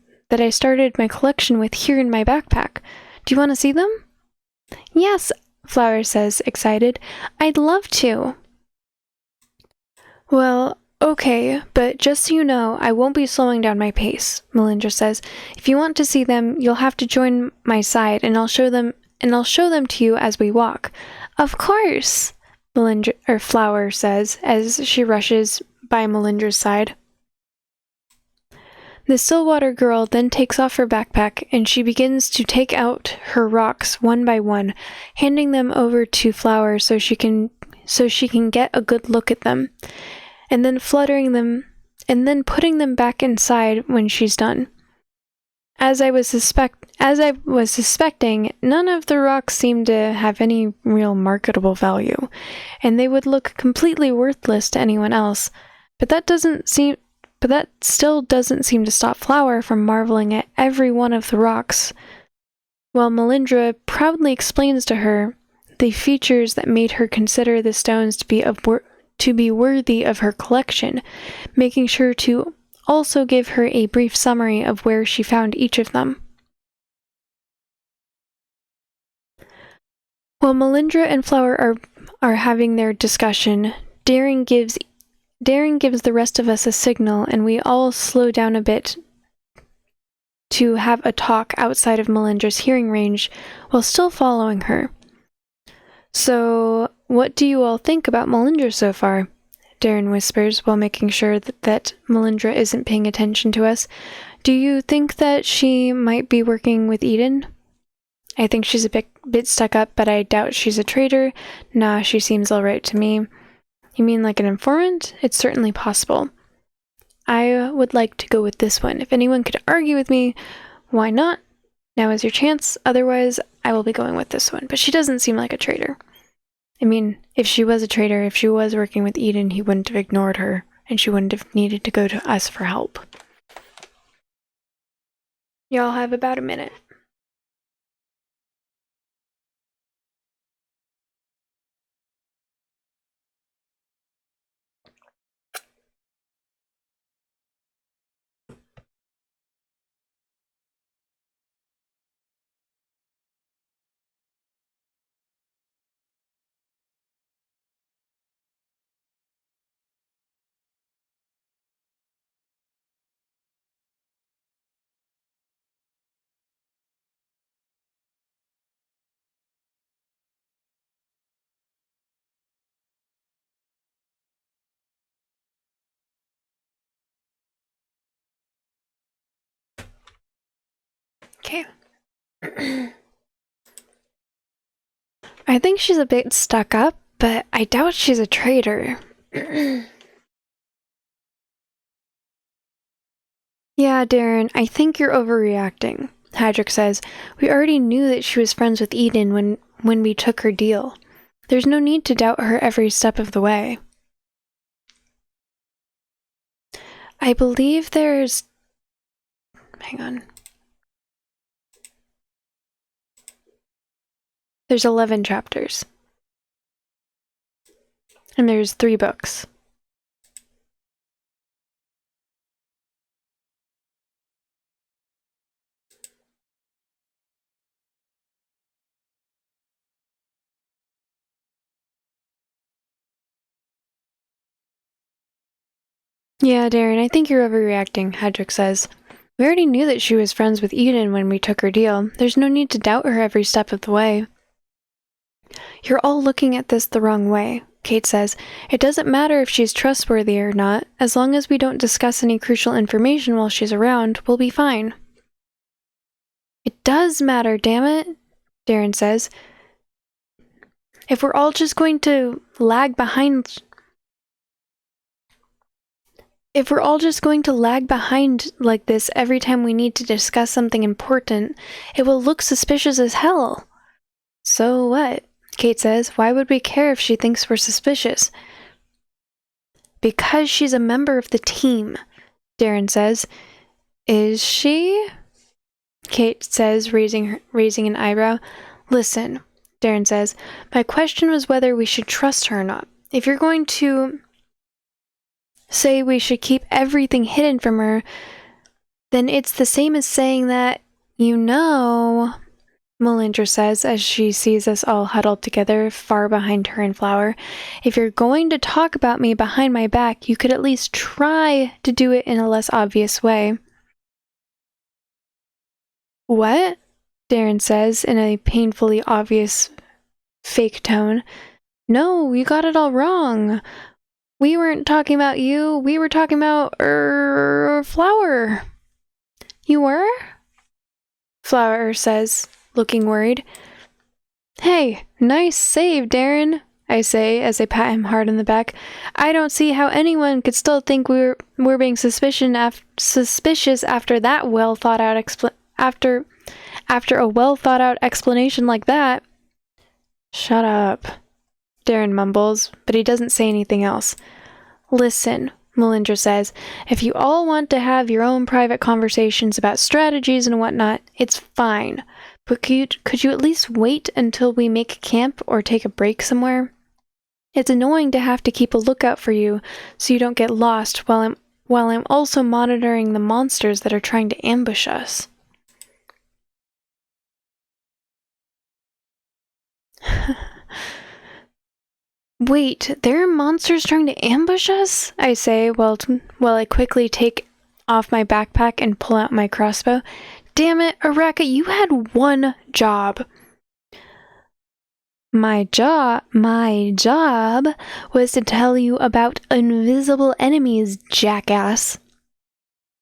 my collection with here in my backpack. Do you want to see them?" "Yes," Flower says, excited. "I'd love to." "Well, okay, but just so you know, I won't be slowing down my pace," Melindra says. "If you want to see them, you'll have to join my side, and I'll show them to you as we walk." "Of course," Flower says as she rushes by Melindra's side. The Stillwater girl then takes off her backpack and she begins to take out her rocks one by one, handing them over to Flower so she can get a good look at them, and then putting them back inside when she's done. As I was suspecting, none of the rocks seemed to have any real marketable value, and they would look completely worthless to anyone else. But that still doesn't seem to stop Flower from marveling at every one of the rocks, while Melindra proudly explains to her the features that made her consider the stones to be worthy of her collection, making sure to also give her a brief summary of where she found each of them. While Melindra and Flower are having their discussion, Daring gives the rest of us a signal, and we all slow down a bit to have a talk outside of Melindra's hearing range while still following her. "So, what do you all think about Melindra so far?" Darren whispers while making sure that Melindra isn't paying attention to us. "Do you think that she might be working with Eden?" "I think she's a bit stuck up, but I doubt she's a traitor. Nah, she seems alright to me." "You mean like an informant?" "It's certainly possible." "I would like to go with this one. If anyone could argue with me, why not? Now is your chance. Otherwise, I will be going with this one. But she doesn't seem like a traitor." I mean, if she was a traitor, if she was working with Eden, he wouldn't have ignored her, and she wouldn't have needed to go to us for help. Y'all have about a minute. Okay. I think she's a bit stuck up, but I doubt she's a traitor. "Yeah, Darren, I think you're overreacting," Hadrick says. "We already knew that she was friends with Eden when we took her deal. There's no need to doubt her every step of the way." I believe there's... Hang on. There's 11 chapters. And there's 3 books. Yeah, Darren, I think you're overreacting, Hedrick says. We already knew that she was friends with Eden when we took her deal. There's no need to doubt her every step of the way. You're all looking at this the wrong way, Kate says. It doesn't matter if she's trustworthy or not. As long as we don't discuss any crucial information while she's around, we'll be fine. It does matter, damn it, Darren says. If we're all just going to lag behind like this every time we need to discuss something important, it will look suspicious as hell. So what? Kate says. Why would we care if she thinks we're suspicious? Because she's a member of the team, Darren says. Is she? Kate says, raising an eyebrow. Listen, Darren says. My question was whether we should trust her or not. If you're going to say we should keep everything hidden from her, then it's the same as saying that, Melindra says as she sees us all huddled together far behind her and Flower. If you're going to talk about me behind my back, you could at least try to do it in a less obvious way. What? Darren says in a painfully obvious fake tone. No, you got it all wrong. We weren't talking about you. We were talking about, Flower. You were? Flower says, looking worried. Hey, nice save, Darren, I say as I pat him hard on the back. I don't see how anyone could still think we're being suspicious after that after a well thought out explanation like that. Shut up, Darren mumbles, but he doesn't say anything else. Listen, Melindra says, if you all want to have your own private conversations about strategies and whatnot, it's fine. But could you at least wait until we make camp or take a break somewhere? It's annoying to have to keep a lookout for you so you don't get lost while I'm also monitoring the monsters that are trying to ambush us. Wait, there are monsters trying to ambush us? I say while I quickly take off my backpack and pull out my crossbow. Damn it, Araka, you had one job. My job was to tell you about invisible enemies, jackass.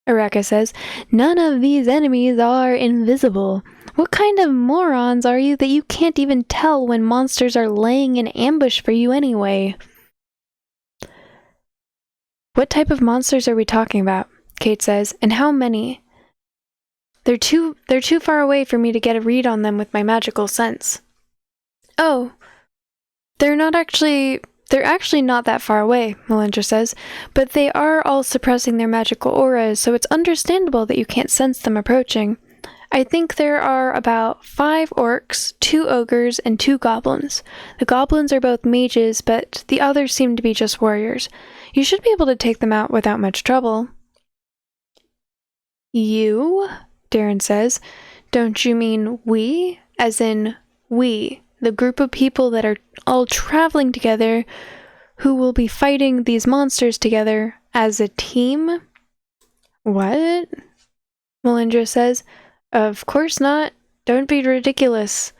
Araka says, none of these enemies are invisible. What kind of morons are you that you can't even tell when monsters are laying in ambush for you anyway? What type of monsters are we talking about? Kate says, and how many? They're too far away for me to get a read on them with my magical sense. Oh, they're actually not that far away, Melindra says, but they are all suppressing their magical auras, so it's understandable that you can't sense them approaching. I think there are about 5 orcs, 2 ogres, and 2 goblins. The goblins are both mages, but the others seem to be just warriors. You should be able to take them out without much trouble. You? Darren says. Don't you mean we? As in, we, the group of people that are all traveling together who will be fighting these monsters together as a team? What? Melindra says. Of course not. Don't be ridiculous.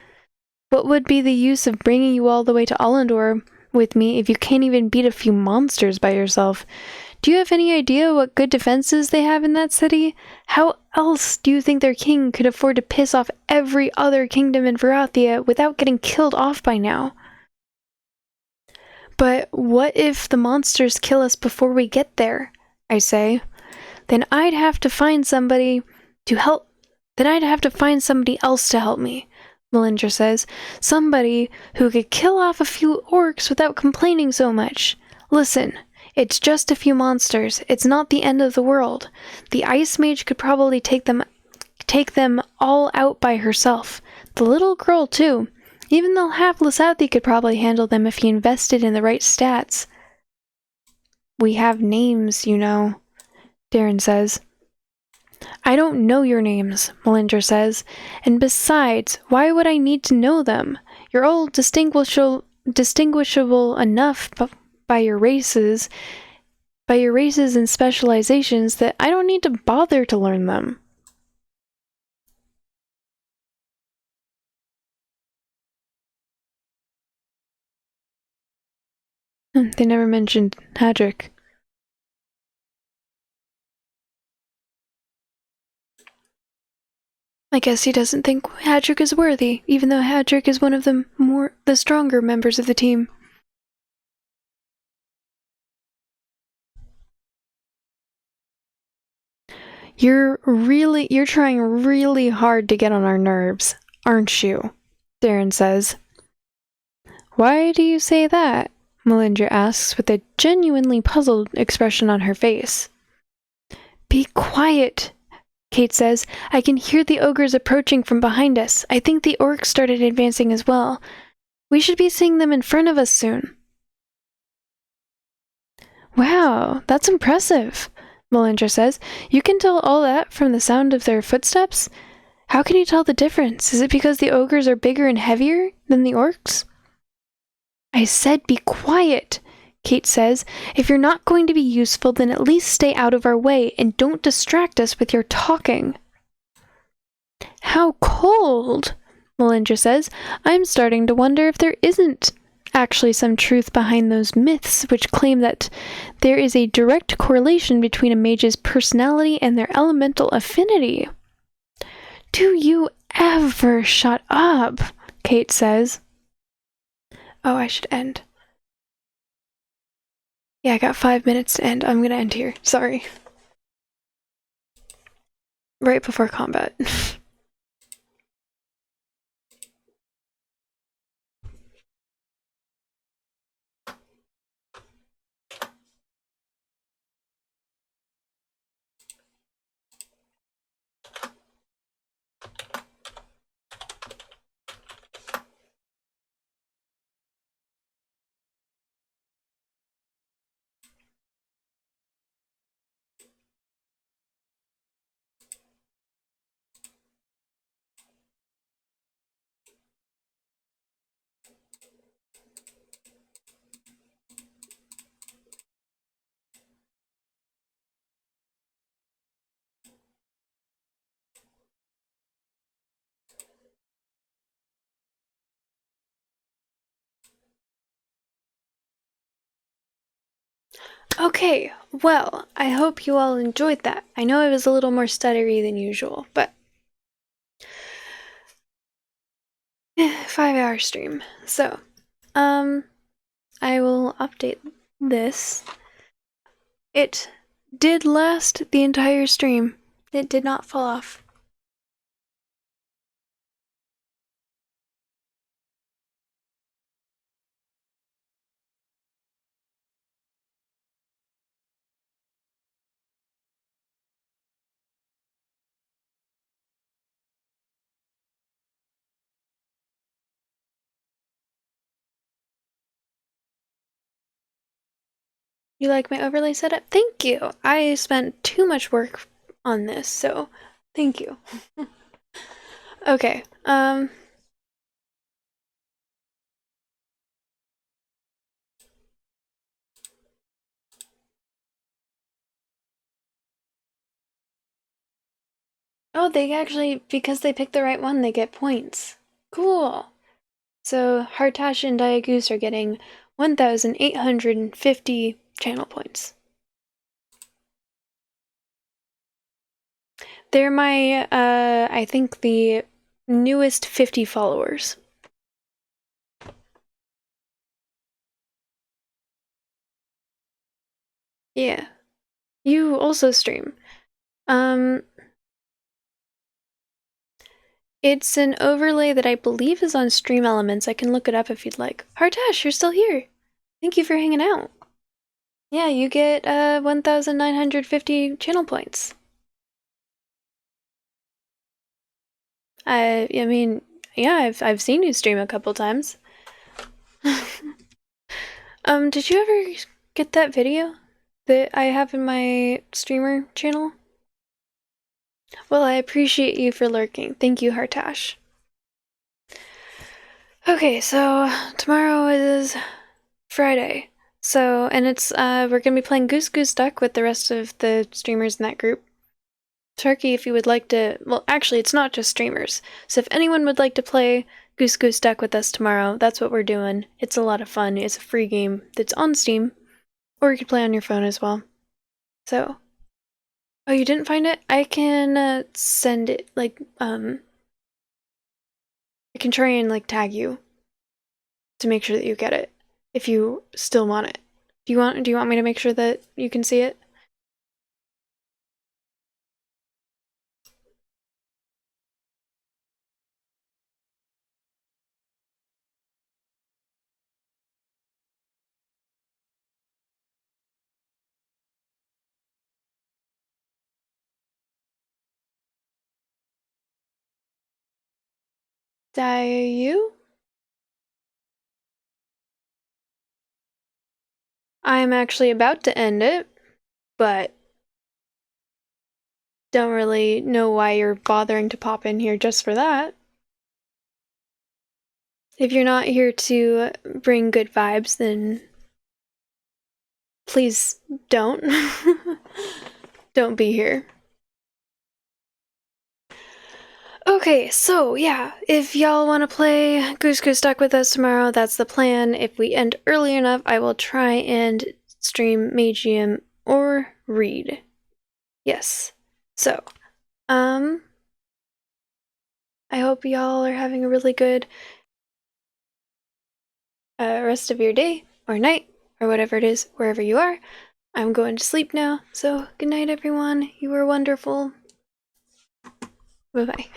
What would be the use of bringing you all the way to Allendor with me if you can't even beat a few monsters by yourself? Do you have any idea what good defenses they have in that city? How else do you think their king could afford to piss off every other kingdom in Varathia without getting killed off by now? But what if the monsters kill us before we get there? I say. Then I'd have to find somebody else to help me, Melindra says. Somebody who could kill off a few orcs without complaining so much. Listen, It's just a few monsters. It's not the end of the world. The Ice Mage could probably take them all out by herself. The little girl, too. Even the hapless Athi could probably handle them if he invested in the right stats. We have names, you know, Darren says. I don't know your names, Melinder says. And besides, why would I need to know them? You're all distinguishable enough by your races and specializations that I don't need to bother to learn them. They never mentioned Hadrick. I guess he doesn't think Hadrick is worthy, even though Hadrick is one of the stronger members of the team. You're trying really hard to get on our nerves, aren't you? Darren says. Why do you say that? Melinda asks with a genuinely puzzled expression on her face. Be quiet, Kate says. I can hear the ogres approaching from behind us. I think the orcs started advancing as well. We should be seeing them in front of us soon. Wow, that's impressive, Melinda says. You can tell all that from the sound of their footsteps? How can you tell the difference? Is it because the ogres are bigger and heavier than the orcs? I said be quiet, Kate says. If you're not going to be useful, then at least stay out of our way and don't distract us with your talking. How cold, Melinda says. I'm starting to wonder if there isn't actually some truth behind those myths which claim that there is a direct correlation between a mage's personality and their elemental affinity. Do you ever shut up? Kate says. Oh, I should end. Yeah, I got 5 minutes to end. I'm gonna end here. Sorry. Right before combat. Okay, well, I hope you all enjoyed that. I know it was a little more stuttery than usual, but 5-hour stream. So, I will update this. It did last the entire stream. It did not fall off. You like my overlay setup? Thank you! I spent too much work on this, so thank you. Okay, oh, they actually, because they picked the right one, they get points. Cool! So, Hartash and Diagoose are getting 1,850 channel points. They're my, I think the newest 50 followers. Yeah. You also stream. It's an overlay that I believe is on Stream Elements. I can look it up if you'd like. Hartash, you're still here. Thank you for hanging out. Yeah, you get 1,950 channel points. I mean, yeah, I've seen you stream a couple times. Did you ever get that video that I have in my streamer channel? Well, I appreciate you for lurking. Thank you, Hartash. Okay, so tomorrow is Friday. So, and it's, we're gonna be playing Goose Goose Duck with the rest of the streamers in that group. Turkey, if you would like to, well, actually, it's not just streamers. So if anyone would like to play Goose Goose Duck with us tomorrow, that's what we're doing. It's a lot of fun. It's a free game that's on Steam, or you could play on your phone as well. So, oh, you didn't find it? I can send it, like, I can try and, like, tag you to make sure that you get it, if you still want it. Do you want me to make sure that you can see it? You? I'm actually about to end it, but don't really know why you're bothering to pop in here just for that. If you're not here to bring good vibes, then please don't. Don't be here. Okay, so yeah, if y'all want to play Goose Goose Duck with us tomorrow, that's the plan. If we end early enough, I will try and stream Magium or read. Yes. So, I hope y'all are having a really good rest of your day or night or whatever it is, wherever you are. I'm going to sleep now, so good night, everyone. You were wonderful. Bye-bye.